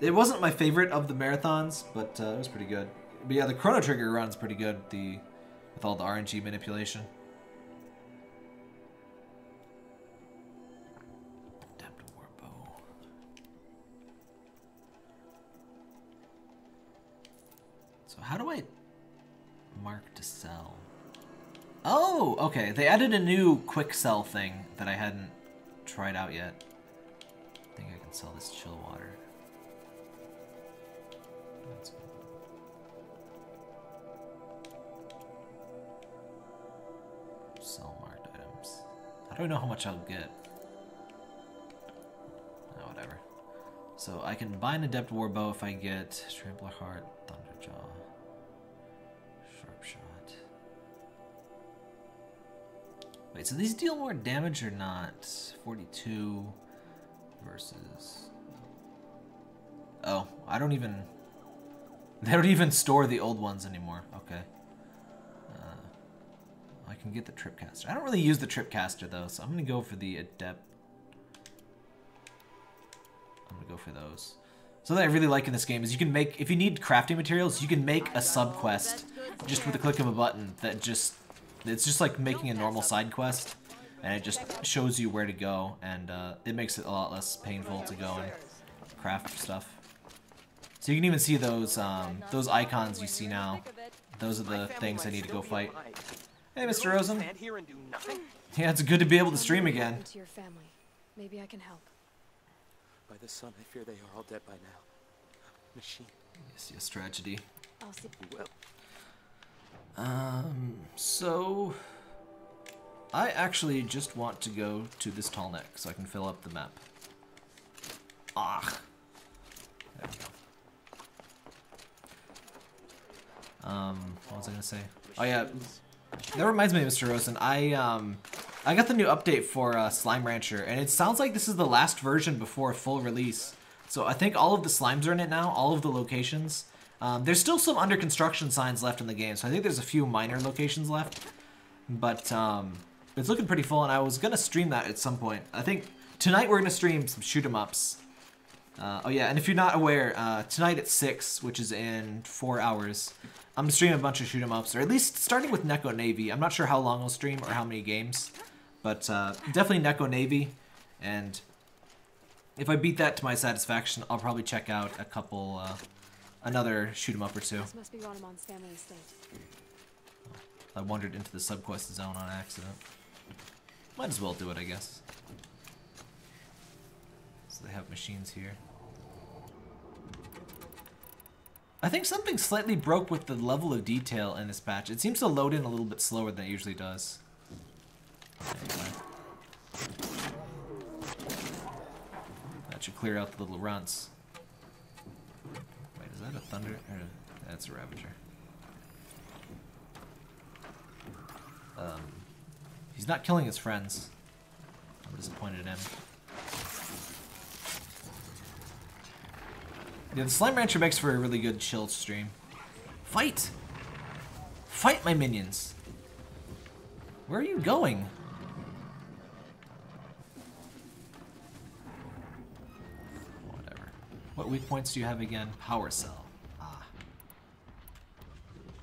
It wasn't my favorite of the marathons, but it was pretty good. But yeah, the Chrono Trigger run's pretty good, with all the RNG manipulation. How do I mark to sell? Oh, okay. They added a new quick sell thing that I hadn't tried out yet. I think I can sell this chill water. Sell marked items. How do I know how much I'll get? Oh, whatever. So I can buy an Adept Warbow if I get Trampler Heart, Thunderjaw. Sharpshot. Wait, so these deal more damage or not? 42 versus... Oh, they don't even store the old ones anymore. Okay. I can get the Tripcaster. I don't really use the Tripcaster though, so I'm gonna go for the Adept. I'm gonna go for those. Something I really like in this game is you can make, if you need crafting materials, you can make a sub-quest just with the click of a button that just, it's just like making a normal side quest, and it just shows you where to go, and it makes it a lot less painful to go and craft stuff. So you can even see those icons you see now. Those are the things I need to go fight. Hey, Mr. Rosen. Yeah, it's good to be able to stream again. To your family. Maybe I can help. By the sun, I fear they are all dead by now. Machine. Yes, tragedy. I'll see. Well. So I actually just want to go to this tall neck so I can fill up the map. Ah. There we go. What was I gonna say? Oh yeah, that reminds me, Mr. Rosen. I got the new update for Slime Rancher, and it sounds like this is the last version before full release. So I think all of the slimes are in it now, all of the locations. There's still some under construction signs left in the game, so I think there's a few minor locations left. But it's looking pretty full, and I was gonna stream that at some point. I think tonight we're gonna stream some shoot 'em ups. Oh yeah, and if you're not aware, tonight at 6, which is in 4 hours, I'm gonna stream a bunch of shoot 'em ups, or at least starting with Neko Navy. I'm not sure how long I'll stream or how many games, but definitely Neko Navy. And if I beat that to my satisfaction, I'll probably check out a couple, another shoot 'em up or two. This must be Ronamon's family estate. I wandered into the subquest zone on accident. Might as well do it, I guess. So they have machines here. I think something slightly broke with the level of detail in this patch. It seems to load in a little bit slower than it usually does. Anyway. That should clear out the little runts. Wait, is that a thunder? Or that's a Ravager. He's not killing his friends. I'm disappointed in him. Yeah, the Slime Rancher makes for a really good chill stream. Fight! Fight, my minions! Where are you going? Whatever. What weak points do you have again? Power cell. Ah.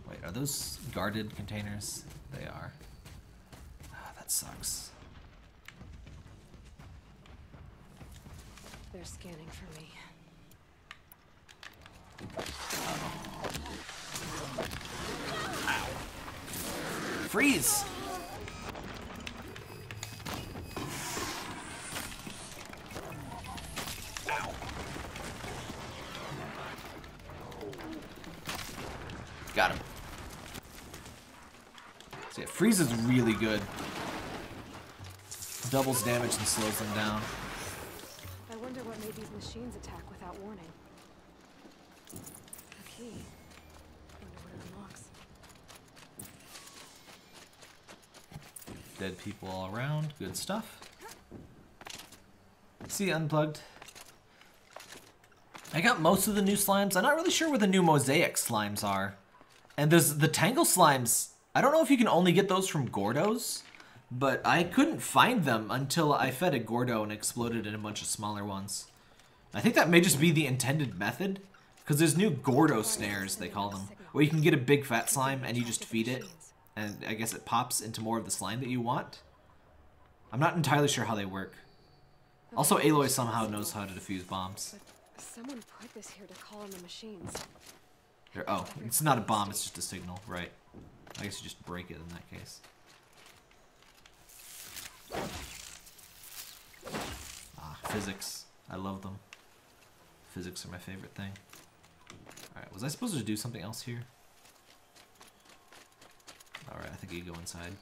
Wait, are those guarded containers? They are. Ah, that sucks. They're scanning for me. Ow. Freeze! Ow. Got him. So yeah, freeze is really good. Doubles damage and slows them down. I wonder what made these machines attack without warning. A key. Wonder what it unlocks. Dead people all around. Good stuff. See, unplugged. I got most of the new slimes. I'm not really sure where the new mosaic slimes are. And there's the tangle slimes. I don't know if you can only get those from Gordos, but I couldn't find them until I fed a Gordo and exploded in a bunch of smaller ones. I think that may just be the intended method, because there's new Gordo snares, they call them, where you can get a big fat slime and you just feed it, and I guess it pops into more of the slime that you want. I'm not entirely sure how they work. Also, Aloy somehow knows how to defuse bombs. But someone put this here to call on the machines. Oh, it's not a bomb, it's just a signal, right. I guess you just break it in that case. Ah, physics. I love them. Physics are my favorite thing. Alright, was I supposed to do something else here? Alright, I think you go inside.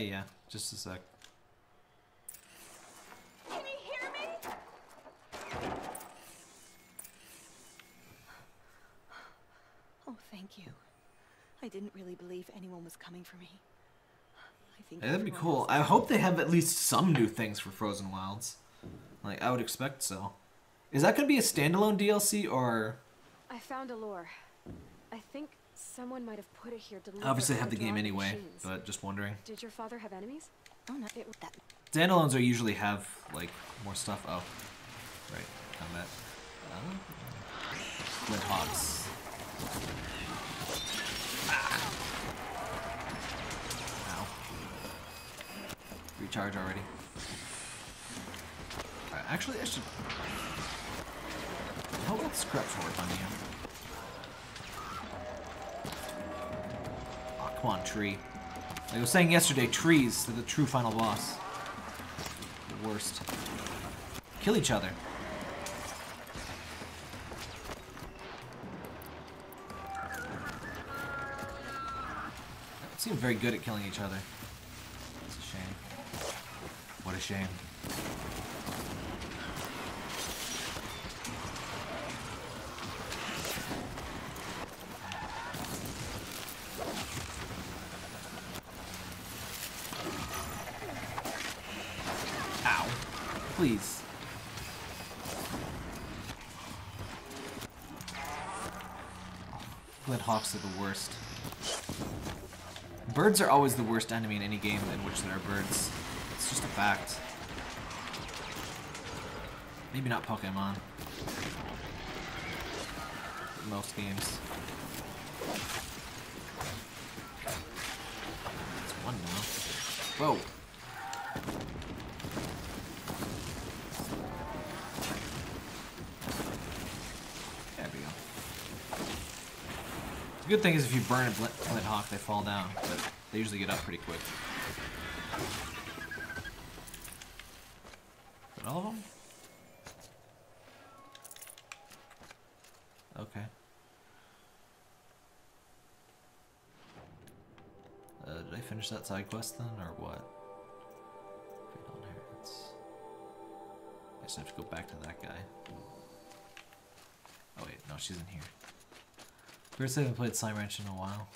Yeah. Just a sec. Can you hear me? Oh, thank you. I didn't really believe anyone was coming for me. I think Hey, that'd be cool. I hope they have at least some new things for Frozen Wilds. Like, I would expect so. Is that going to be a standalone DLC, or...? I found a lure. I think someone might have put it here to Obviously I have the game anyway, but just wondering. Did your father have enemies? Oh, no, that. Standalones are usually have, like, more stuff. Oh. Right. Combat. Flint Hogs. Ah. Ow. Recharge already. Alright, actually, I should... How about scraps work on you? Oh, come on, tree. Like I was saying yesterday, trees are the true final boss. The worst. Kill each other. They seem very good at killing each other. It's a shame. What a shame. Ow. Please. Hawks are the worst. Birds are always the worst enemy in any game in which there are birds. It's just a fact. Maybe not Pokemon. But most games. It's one now. Whoa. The good thing is if you burn a Flint Hawk, they fall down, but they usually get up pretty quick. Is that all of them? Okay. Did I finish that side quest then, or what? Fatal Inheritance. I just have to go back to that guy. Oh wait, no, she's in here. First, I haven't played Slime Ranch in a while.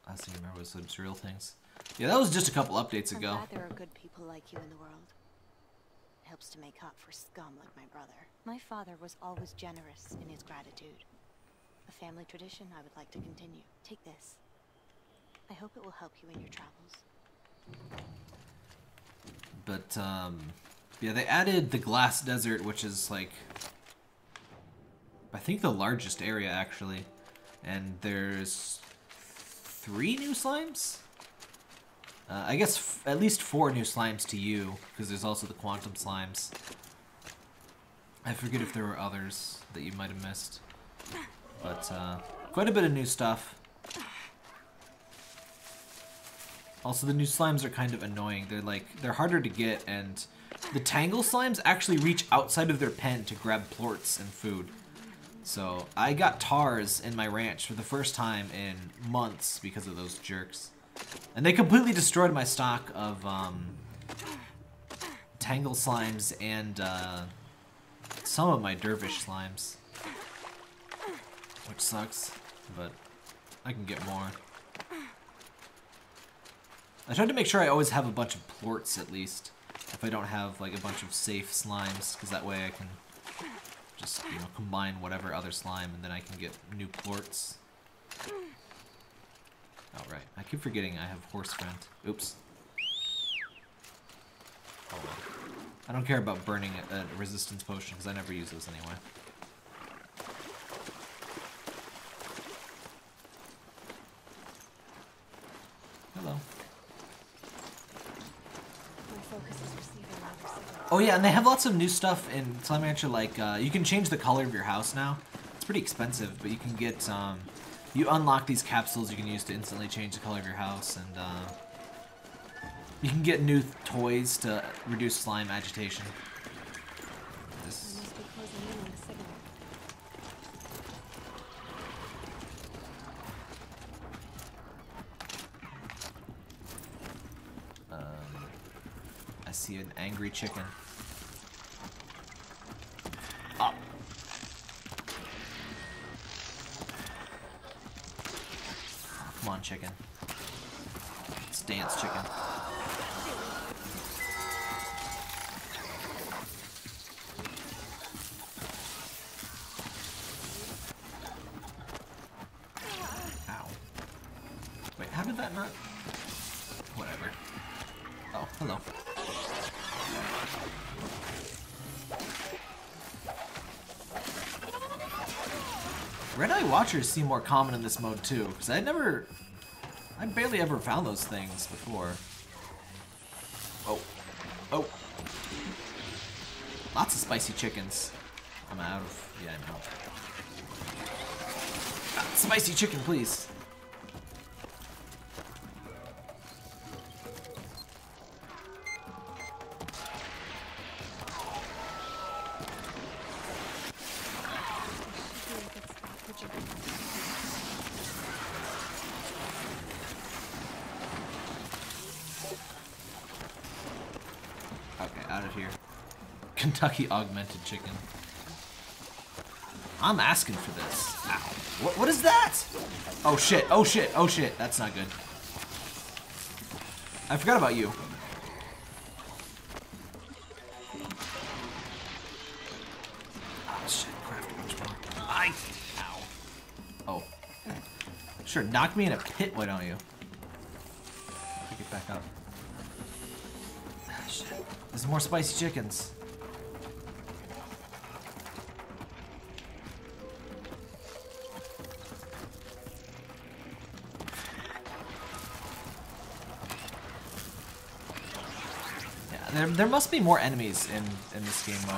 Last thing I remember was those drill things. Yeah, that was just a couple updates ago. I'm glad there are good people like you in the world. It helps to make up for scum like my brother. My father was always generous in his gratitude. A family tradition I would like to continue. Take this. I hope it will help you in your travels. But, yeah, they added the Glass Desert, which is, like, I think the largest area, actually. And there's 3 new slimes? I guess at least 4 new slimes to you, because there's also the quantum slimes. I forget if there were others that you might have missed. But, quite a bit of new stuff. Also, the new slimes are kind of annoying. They're harder to get, and the Tangle slimes actually reach outside of their pen to grab plorts and food. So, I got Tars in my ranch for the first time in months because of those jerks. And they completely destroyed my stock of, Tangle slimes and, some of my Dervish slimes. Which sucks, but I can get more. I tried to make sure I always have a bunch of plorts, at least. If I don't have, like, a bunch of safe slimes, because that way I can just, you know, combine whatever other slime, and then I can get new plorts. Oh, right. I keep forgetting I have Horse Friend. Oops. Oh, well. I don't care about burning a resistance potion, because I never use those anyway. Hello. Oh yeah, and they have lots of new stuff in Slime Rancher, like, you can change the color of your house now. It's pretty expensive, but you can get, you unlock these capsules you can use to instantly change the color of your house, and, you can get new toys to reduce slime agitation. This... I see an angry chicken. Up. Come on, chicken. Let's dance, chicken. Ow. Wait, how did that not... Whatever. Oh, hello. Red-Eye Watchers seem more common in this mode too, because I barely ever found those things before. Oh. Oh. Lots of spicy chickens. I'm out of... Yeah, I'm out. Spicy chicken, please. Kentucky augmented chicken. I'm asking for this. Ow. What is that? Oh shit, oh shit, oh shit. That's not good. I forgot about you. Oh shit, craft a bunch more. Ow. Oh. Sure, knock me in a pit, why don't you? Pick it back up. Ah, shit. There's more spicy chickens. There must be more enemies in this game mode.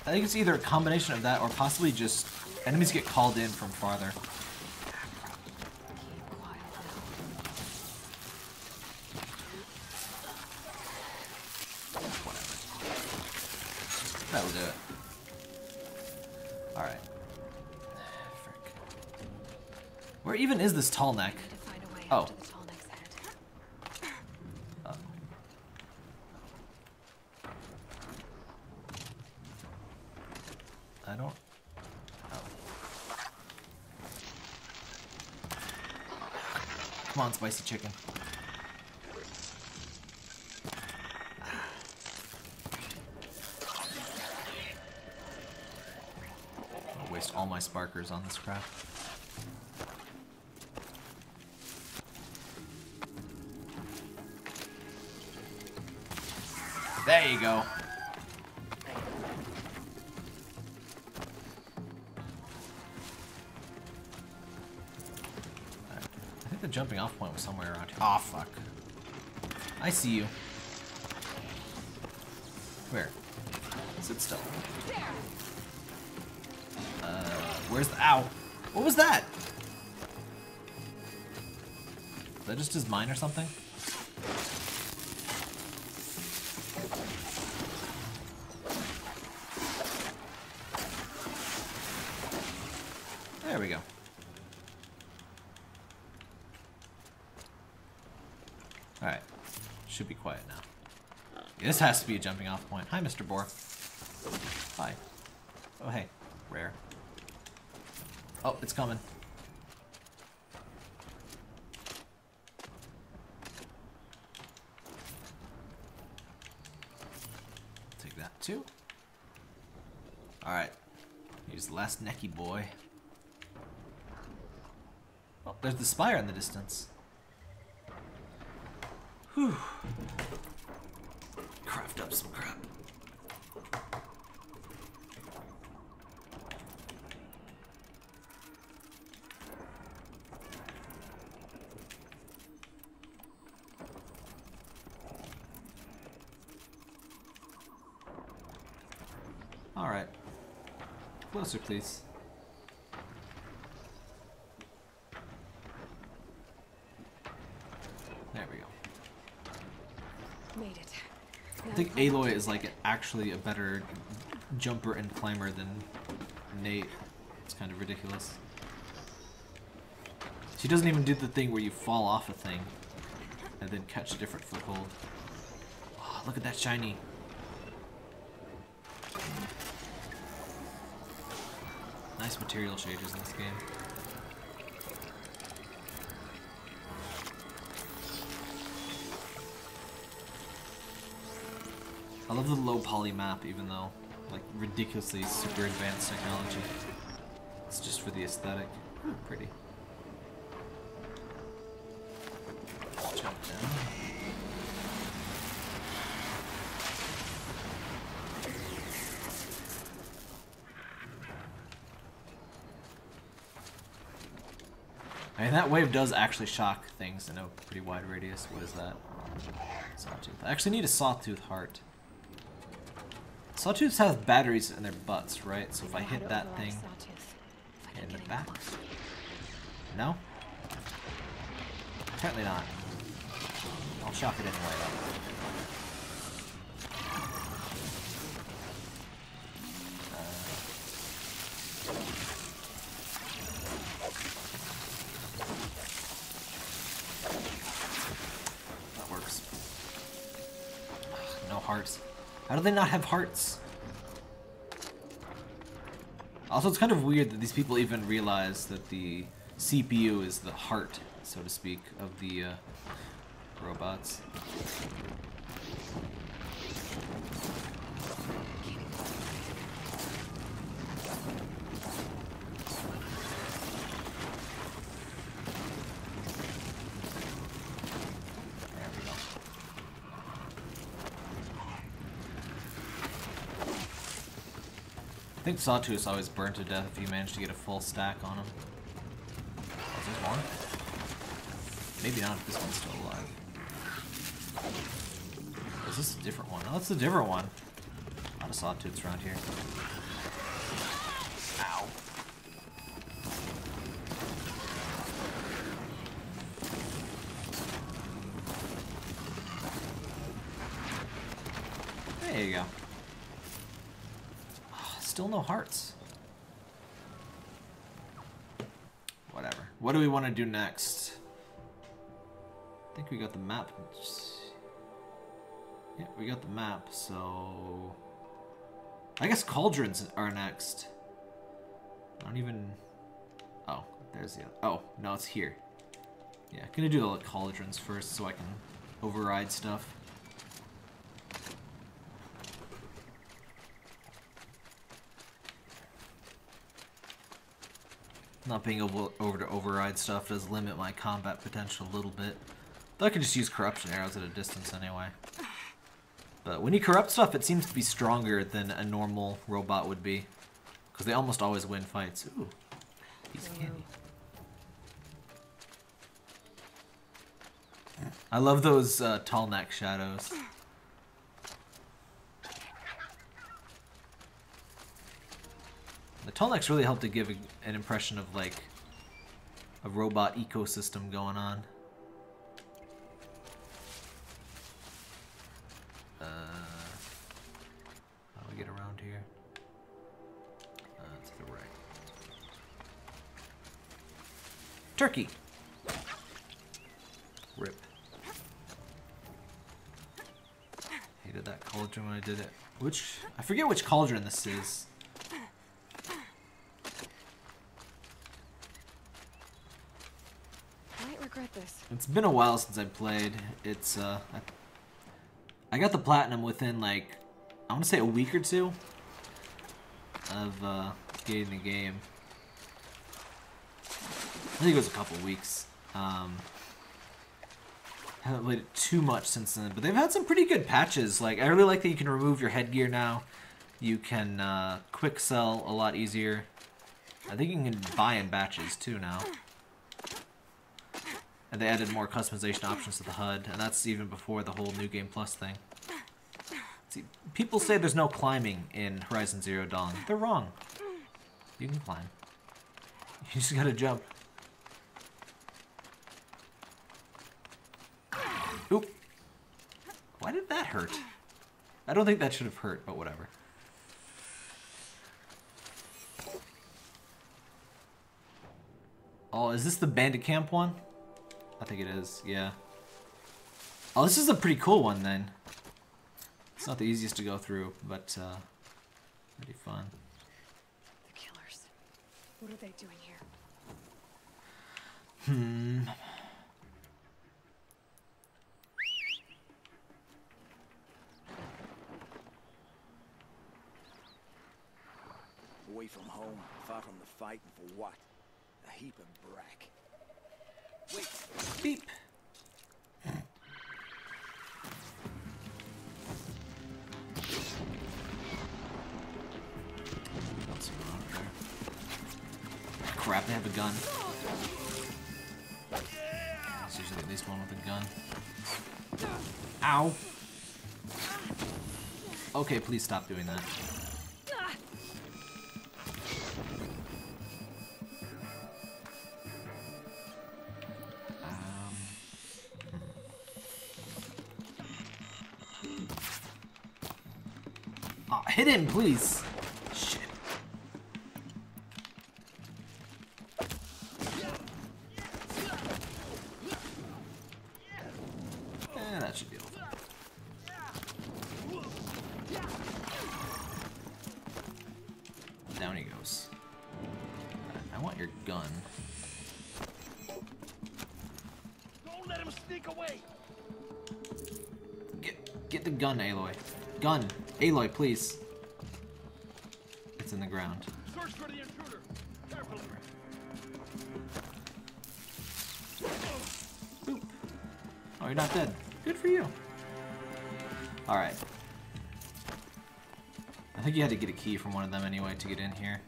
I think it's either a combination of that or possibly just enemies get called in from farther. Whatever. That'll do it. Alright. Frick. Where even is this tall neck? Oh. I don't... Oh. Come on, spicy chicken. I'll waste all my sparkers on this crap. There you go. The jumping off point was somewhere around here. Aw, fuck. I see you. Where? Sit still. Where's the... Ow! What was that? Is that just his mine or something? There we go. Alright. Should be quiet now. This has to be a jumping off point. Hi, Mr. Boar. Hi. Oh, hey. Rare. Oh, it's coming. Take that too. Alright. Here's the last necky boy. Oh, there's the spire in the distance. Whew. Craft up some crap. Alright. Closer, please. There we go. Made it. I think Aloy is like actually a better jumper and climber than Nate. It's kind of ridiculous. She doesn't even do the thing where you fall off a thing and then catch a different foothold. Oh, look at that shiny. Nice material shaders in this game. I love the low poly map, even though, like, ridiculously super advanced technology. It's just for the aesthetic. Ooh, pretty. Jump down. I mean, that wave does actually shock things in a pretty wide radius. What is that? Sawtooth. I actually need a sawtooth heart. Sawtooths have batteries in their butts, right? So if I hit that thing in the back... No? Apparently not. I'll shock it anyway, though. That works. hearts. How do they not have hearts? Also, it's kind of weird that these people even realize that the CPU is the heart, so to speak, of the robots. I think Sawtooth's always burned to death if you manage to get a full stack on him. Oh, is there more? Maybe not if this one's still alive. Or is this a different one? Oh, it's a different one. A lot of Sawtooths around here. Ow. There you go. Still no hearts. Whatever. What do we want to do next? I think we got the map. Yeah, we got the map, so... I guess cauldrons are next. I don't even... Oh, there's the other... Oh, no, it's here. Yeah, I'm gonna do the cauldrons first so I can override stuff. Not being able to override stuff does limit my combat potential a little bit. Though I can just use corruption arrows at a distance anyway. But when you corrupt stuff, it seems to be stronger than a normal robot would be. Because they almost always win fights. Ooh, piece of candy. I love those tall neck shadows. The tall necks really help to give an impression of like a robot ecosystem going on. How do we get around here? To the right. Turkey! Rip. Hated that cauldron when I did it. I forget which cauldron this is. This. It's been a while since I played. It's I got the platinum within like I want to say a week or two of getting the game. I think it was a couple weeks. Haven't played it too much since then, but they've had some pretty good patches. Like I really like that you can remove your headgear now. You can quick sell a lot easier. I think you can buy in batches too now. And they added more customization options to the HUD, and that's even before the whole New Game Plus thing. See, people say there's no climbing in Horizon Zero Dawn. They're wrong. You can climb. You just gotta jump. Oop. Why did that hurt? I don't think that should have hurt, but whatever. Oh, is this the Bandit Camp one? I think it is, yeah. Oh, this is a pretty cool one then. It's not the easiest to go through, but pretty fun. The killers. What are they doing here? Away from home, far from the fight, and for what? A heap of brack. Wait. Beep. Crap, they have a gun. There's usually at least one with a gun. Ow. Okay, please stop doing that. Hit him, please. Shit. That should be over. Down he goes. I want your gun. Don't let him sneak away. Get the gun, Aloy. Gun! Aloy, please. It's in the ground. Search for the intruder. Carefully. Boop. Oh, you're not dead. Good for you. Alright. I think you had to get a key from one of them anyway to get in here.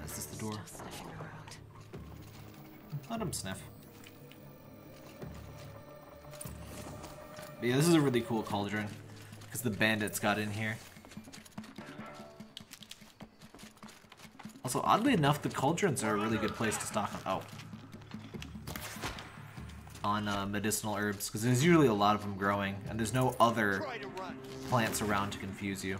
Is this the door? Let him sniff. But yeah, this is a really cool cauldron because the bandits got in here. Also, oddly enough, the cauldrons are a really good place to stock on medicinal herbs because there's usually a lot of them growing, and there's no other plants around to confuse you.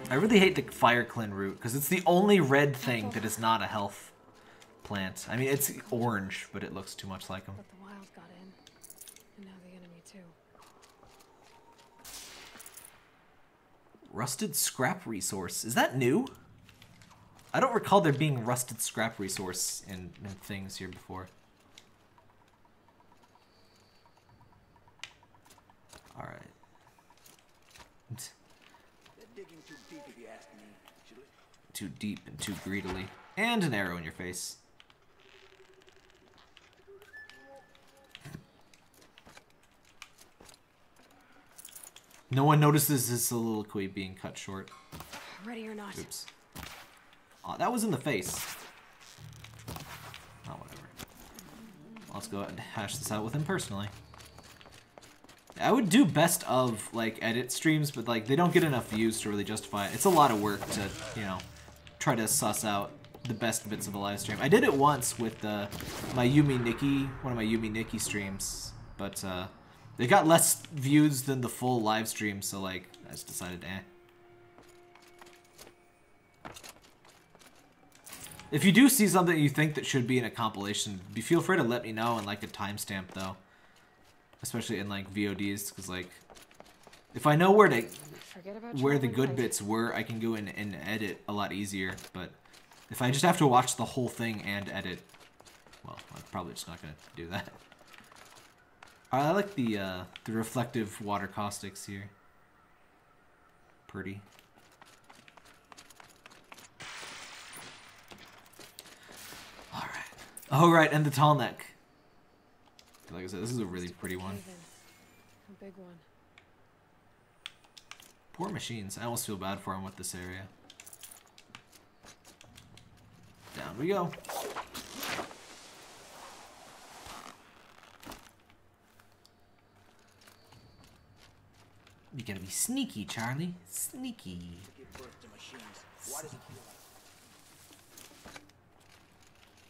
I really hate the Fireclin root because it's the only red thing that is not a health plant. I mean, it's orange, but it looks too much like them. But the Wild got in, and now the enemy too. Rusted scrap resource. Is that new? I don't recall there being rusted scrap resource in things here before. Alright. Digging too deep, if you ask me. Too deep and too greedily. And an arrow in your face. No one notices his soliloquy being cut short. Ready or not. Oops. Oh, that was in the face. Oh, whatever. Let's go ahead and hash this out with him personally. I would do best of, like, edit streams, but, like, they don't get enough views to really justify it. It's a lot of work to, you know, try to suss out the best bits of a live stream. I did it once with one of my Yumi Nikki streams, but they got less views than the full live stream, so, like, I just decided, eh. If you do see something you think that should be in a compilation, feel free to let me know and, like, a timestamp, though. Especially in, like, VODs, because, like, if I know where the good bits were, I can go in and edit a lot easier. But if I just have to watch the whole thing and edit, well, I'm probably just not going to do that. I like the reflective water caustics here. Pretty. Alright. Oh, right, and the tall neck. Like I said, this is a really pretty one. A big one. Poor machines. I almost feel bad for them with this area. Down we go. You gotta be sneaky, Charlie. Sneaky.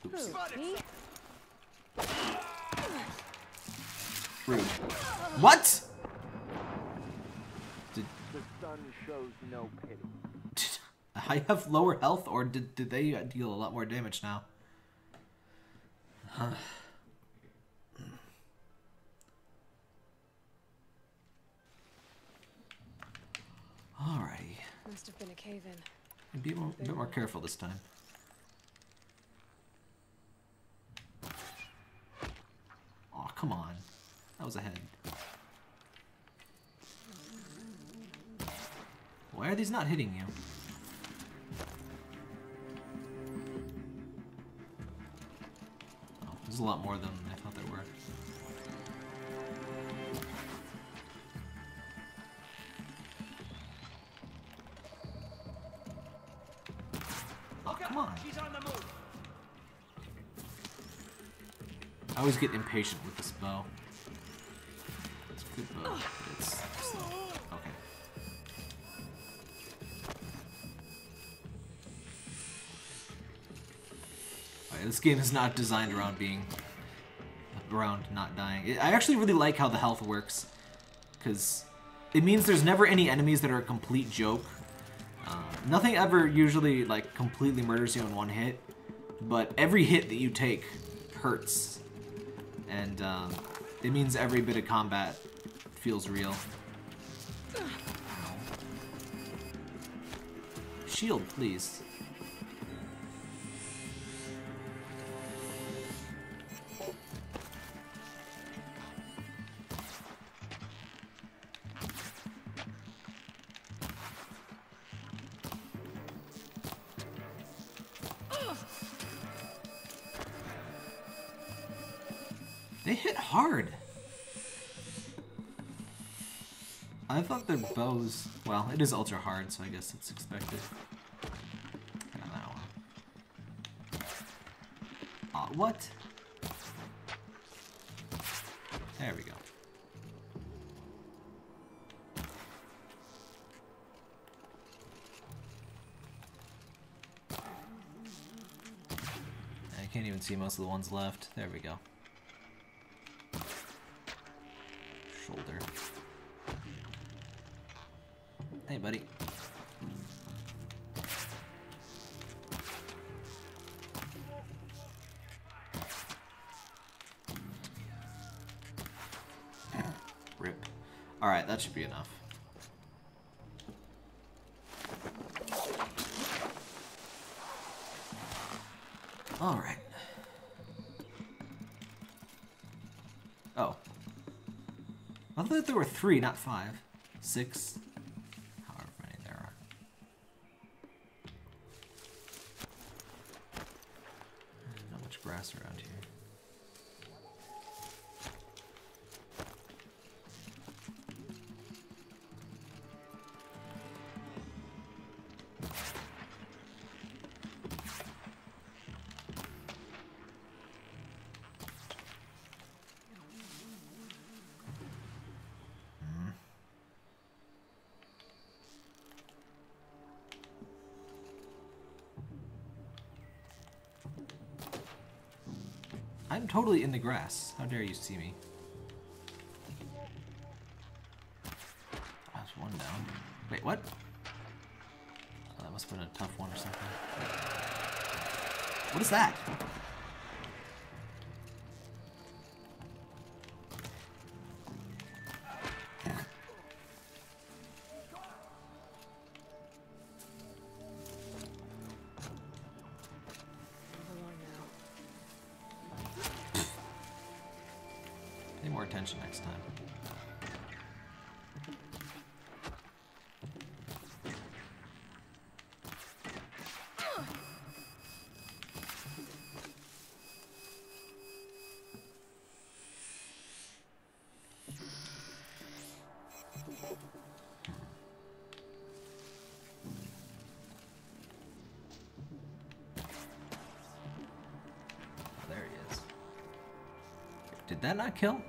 Oops. Me? Rude. What? The sun shows no pity. I have lower health, or did they deal a lot more damage now? Alrighty. Must have been a cave-in. Be a bit more careful this time. Oh, come on. That was a head. Why are these not hitting you? Oh, there's a lot more than I thought there were. Oh, come on. She's on the move. I always get impatient with this bow. It's a good bow, but it's slow. Okay. Alright, this game is not designed around not dying. I actually really like how the health works, because it means there's never any enemies that are a complete joke. Nothing ever usually, like, completely murders you in one hit, but every hit that you take hurts. And it means every bit of combat feels real. Shield, please. They hit hard. I thought their bows... Well, it is ultra hard, so I guess it's expected. I don't know. What? There we go. I can't even see most of the ones left. There we go. Shoulder. Hey, buddy. Rip. Alright, that should be enough. Alright. Oh. I thought there were 3, not 5. 6. However many there are. There's not much grass around here. I'm totally in the grass. How dare you see me? That's one down. Wait, what? Oh, that must have been a tough one or something. What is that? Next time. Oh, there he is. Did that not kill?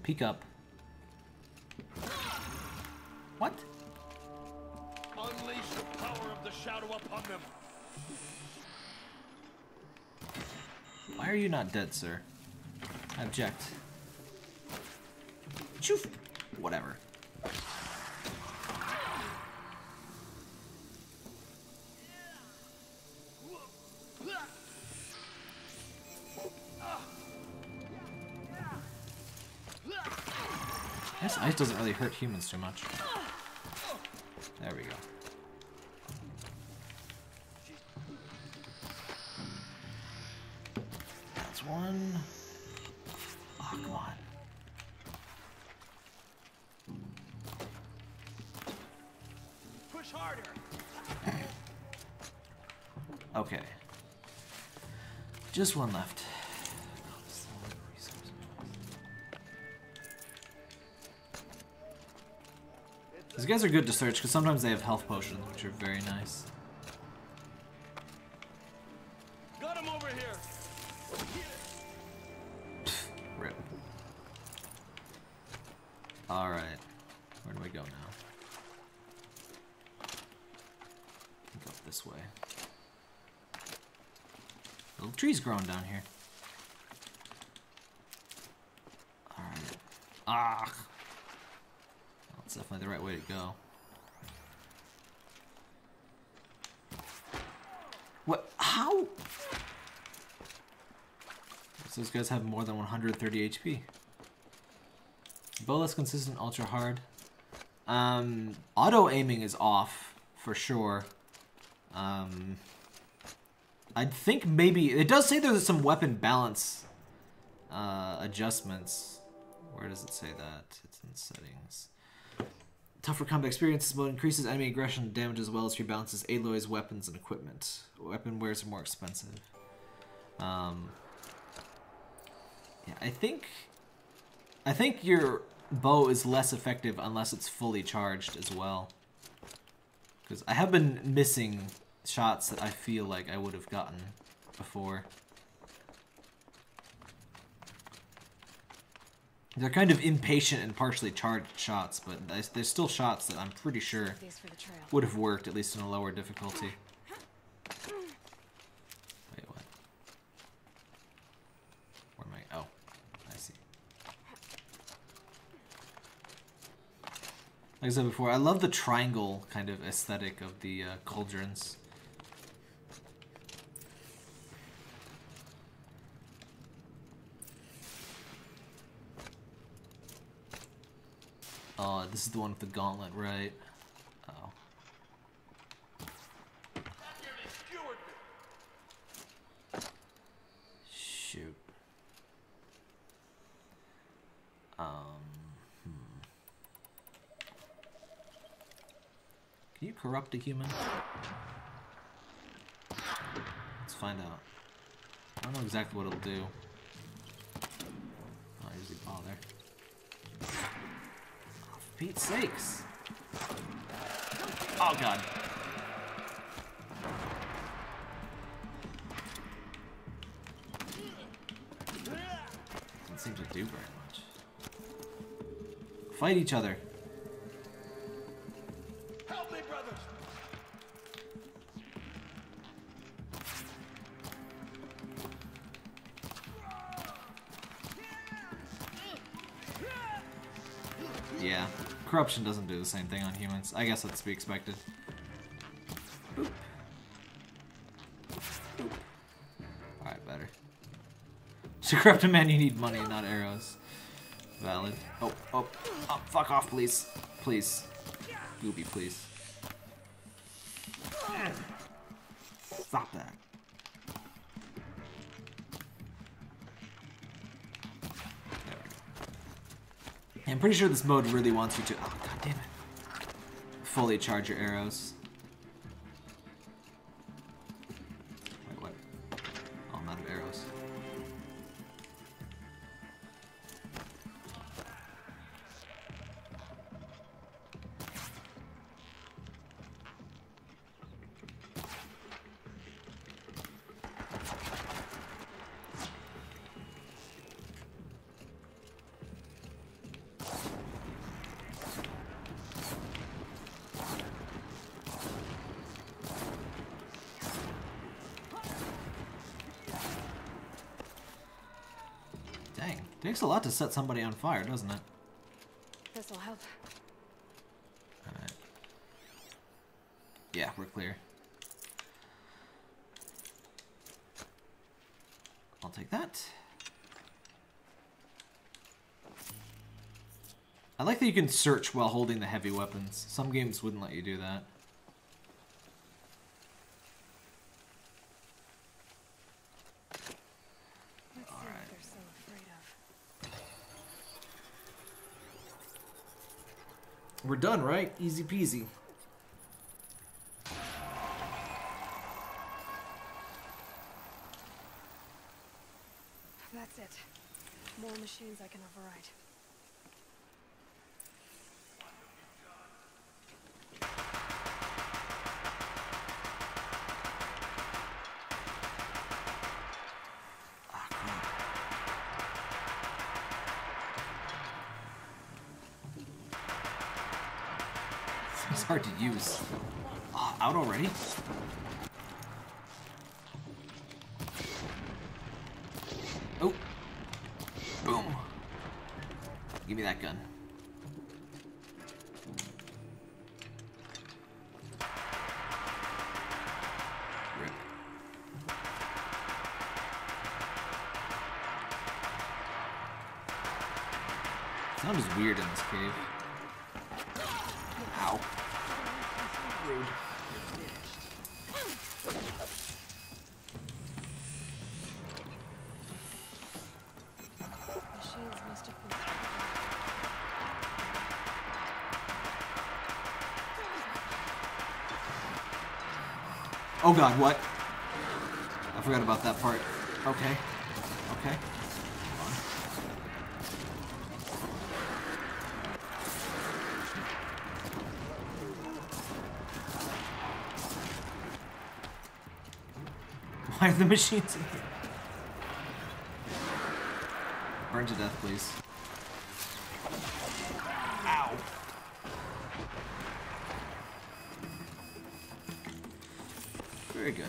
Peek up. What? Unleash the power of the shadow upon them. Why are you not dead, sir? I object. Choof. Whatever. I guess ice doesn't really hurt humans too much. There we go. That's one. Oh, come on. Push harder. Okay. Just one left. These guys are good to search because sometimes they have health potions, which are very nice. Got him over here. Rip. Alright. Where do we go now? Go up this way. Little trees growing down here. Alright. Ah! That's definitely the right way to go. What? How? So those guys have more than 130 HP. Bow less consistent, ultra hard. Auto aiming is off for sure. I think maybe it does say there's some weapon balance adjustments. Where does it say that? It's in settings. Tougher combat experience mode increases enemy aggression and damage as well as rebalances Aloy's weapons and equipment. Weapon wares are more expensive. Yeah, I think your bow is less effective unless it's fully charged as well. Because I have been missing shots that I feel like I would have gotten before. They're kind of impatient and partially charged shots, but there's still shots that I'm pretty sure would have worked, at least in a lower difficulty. Wait, what? Where am I? Oh, I see. Like I said before, I love the triangle kind of aesthetic of the cauldrons. Oh, this is the one with the gauntlet, right? Oh. Shoot. Can you corrupt a human? Let's find out. I don't know exactly what it'll do. I don't usually bother. For Pete's sakes. Oh god. Doesn't seem to do very much. Fight each other. Help me, brothers. Yeah, corruption doesn't do the same thing on humans. I guess that's to be expected. Boop. Boop. Alright, better. To corrupt a man, you need money, not arrows. Valid. Oh, oh, oh, fuck off, please. Please. Gooby, please. Stop that. I'm pretty sure this mode really wants you to, oh god damn it, fully charge your arrows. Wait, what? Oh, I'm out of arrows. Takes a lot to set somebody on fire, doesn't it? This'll help. Alright. Yeah, we're clear. I'll take that. I like that you can search while holding the heavy weapons. Some games wouldn't let you do that. We're done, right? Easy peasy. That's it. More machines I can override. It's hard to use. Oh, out already? Oh. Boom. Give me that gun. Rip. Sound is weird in this cave. Ow. Rude. Machines must have been. Oh god, what? I forgot about that part. Okay. Okay. Why are the machines in here? Burn to death, please. Ow. Very good.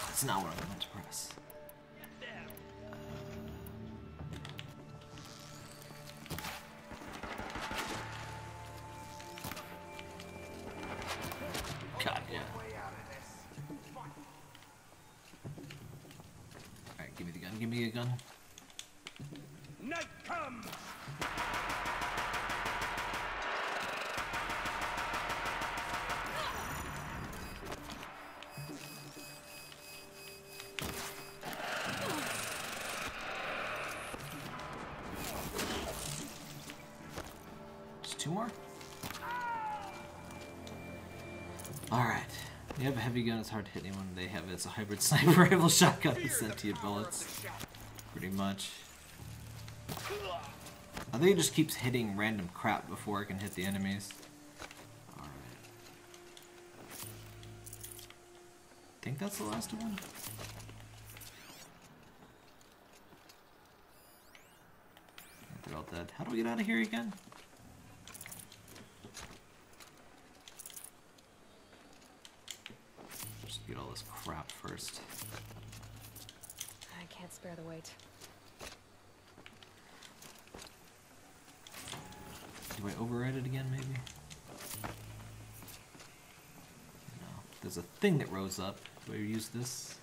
That's not what I meant to press. God, yeah. Alright, give me the gun, give me a gun. Night comes! Two more? Alright. You have a heavy gun, it's hard to hit anyone they have it. It's a hybrid sniper rifle shotgun with sentient bullets. Pretty much. I think it just keeps hitting random crap before it can hit the enemies. Alright. I think that's the last one. They're all dead. How do we get out of here again? Get all this crap first. I can't spare the weight. Do I override it again, maybe? No. There's a thing that rose up. Do I use this?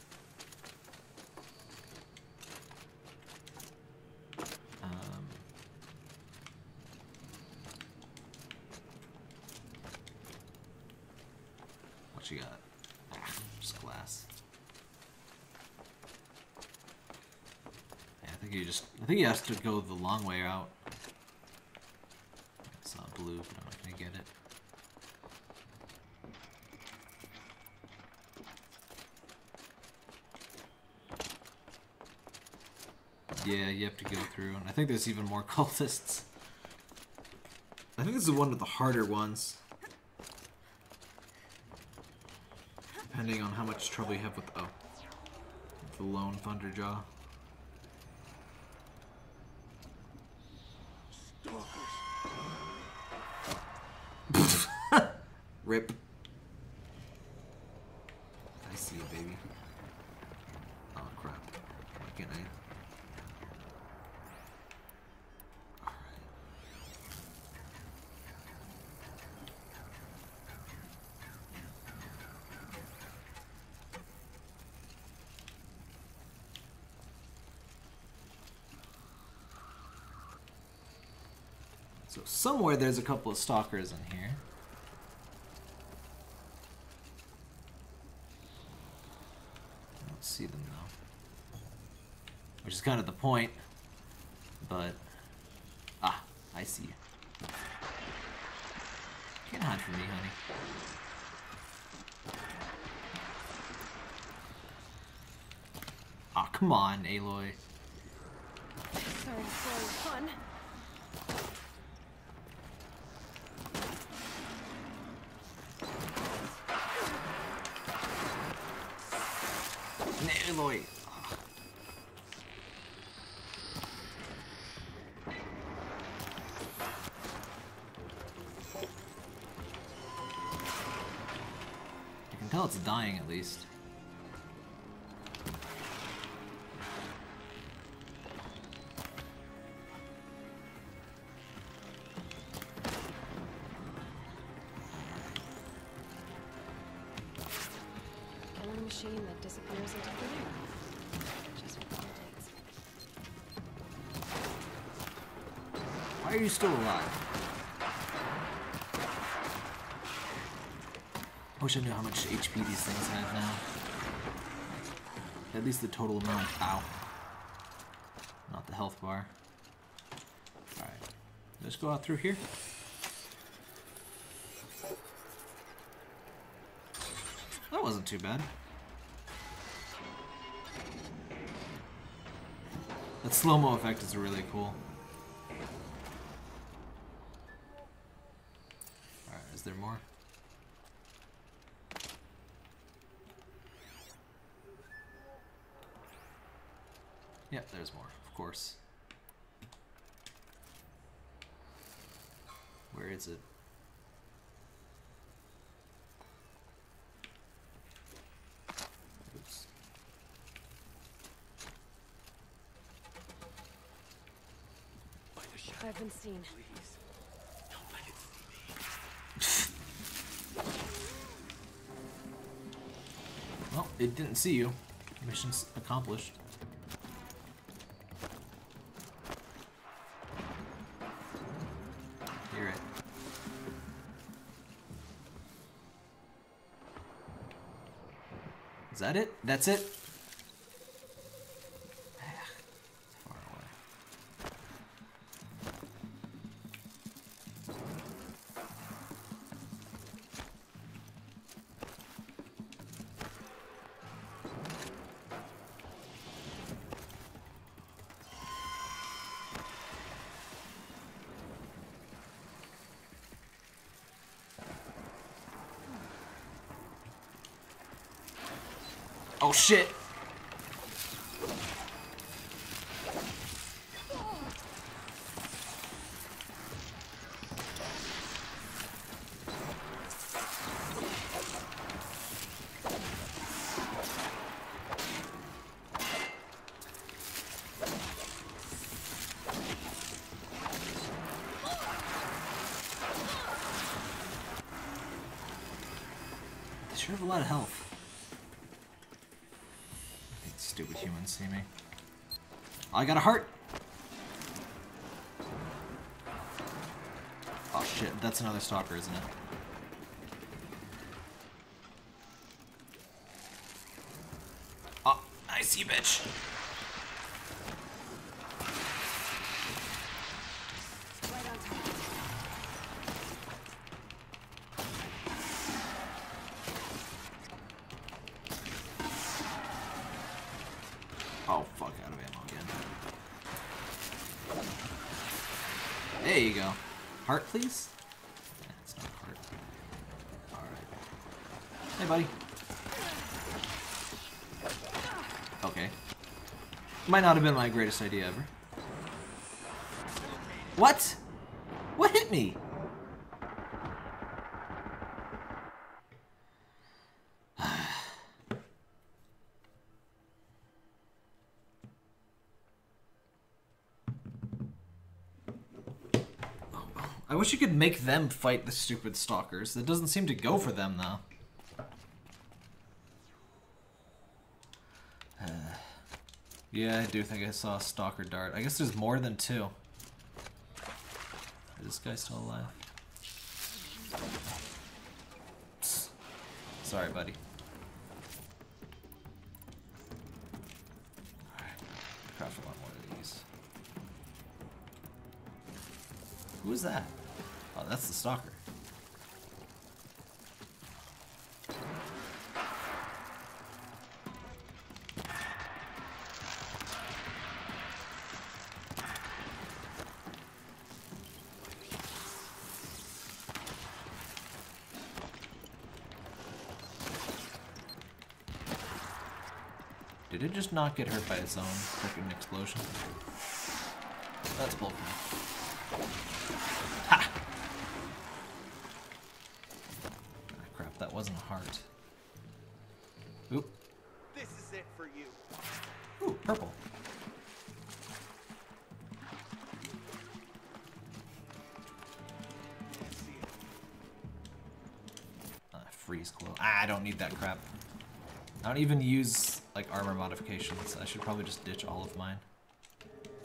What you got? Just glass. Yeah, I think you have to go the long way out. It's not blue, but I'm not gonna get it. Yeah, you have to go through, and I think there's even more cultists. I think this is one of the harder ones. Depending on how much trouble you have with the lone Thunderjaw. Rip. I see you, baby. Oh crap. Why can't I? So somewhere there's a couple of stalkers in here. which is kind of the point. But I see you. Can't hide from me, honey. Aw, come on, Aloy. Sorry to spoil your fun. Aloy. I can tell it's dying at least. Killing machine that disappears into thin air. Just what it takes. Why are you still alive? I wish I knew how much HP these things have now. At least the total amount. Ow. Not the health bar. Alright. Let's go out through here. That wasn't too bad. That slow-mo effect is really cool. Alright, is there more? Yep, there's more, of course. Where is it? Oops. I've been seen. Well, it didn't see you. Mission's accomplished. Hear it. Is that it? That's it? Far away. Oh shit! They sure have a lot of health. Stupid humans see me. Oh, I got a heart! Oh shit, that's another stalker, isn't it? Oh, I see you, bitch! Right on top. Oh, fuck, out of ammo again. There you go. Heart, please? Yeah, it's not a heart. Alright. Hey, buddy. Okay. Might not have been my greatest idea ever. What? What hit me? I wish you could make them fight the stupid stalkers. That doesn't seem to go for them, though. Yeah, I do think I saw a stalker dart. I guess there's more than two. Is this guy still alive? Psst. Sorry, buddy. Alright. Craft a lot more of these. Who is that? Oh, that's the stalker. Did it just not get hurt by its own freaking explosion? That's bullcrap. Ha! Ah, crap, that wasn't a heart. Oop. This is it for you. Ooh, purple. Can't see it. Freeze glow. Ah, I don't need that crap. I don't even use like armor modifications. I should probably just ditch all of mine.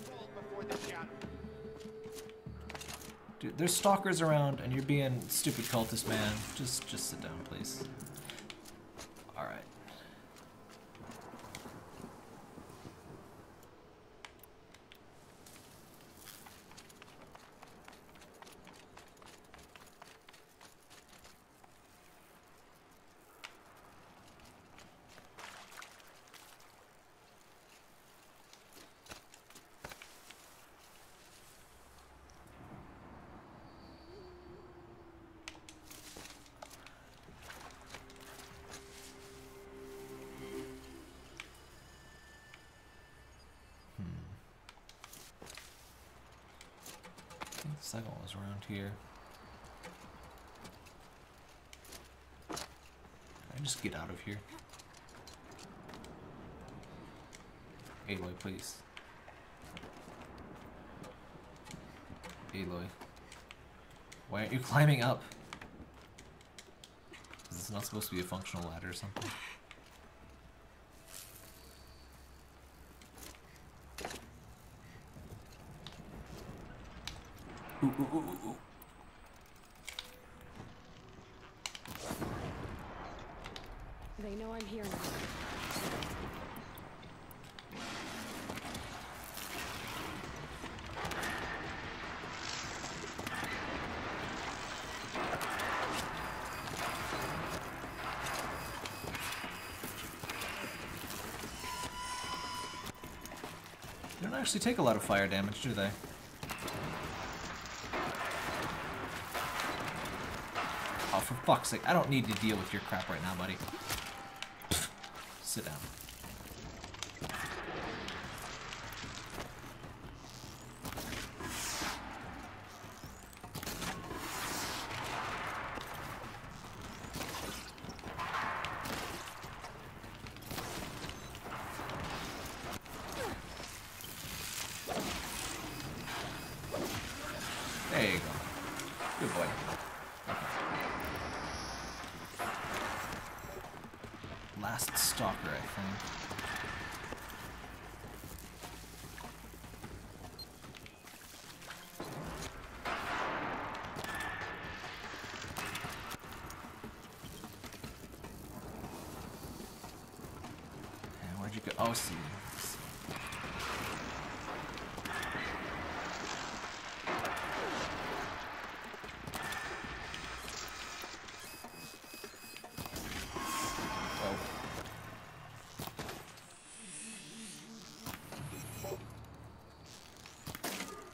Fall before the shadow. Dude, there's stalkers around and you're being stupid cultist, man. Just sit down, please. Alright. The second one was around here. Can I just get out of here? Aloy, please. Aloy. Why aren't you climbing up? Is this not supposed to be a functional ladder or something? Ooh, ooh, ooh, ooh, ooh. They know I'm here now. They don't actually take a lot of fire damage, do they? Oh, for fuck's sake, I don't need to deal with your crap right now, buddy. Sit down. There you go. Good boy. Last stalker, I think. And where'd you go? Oh, see.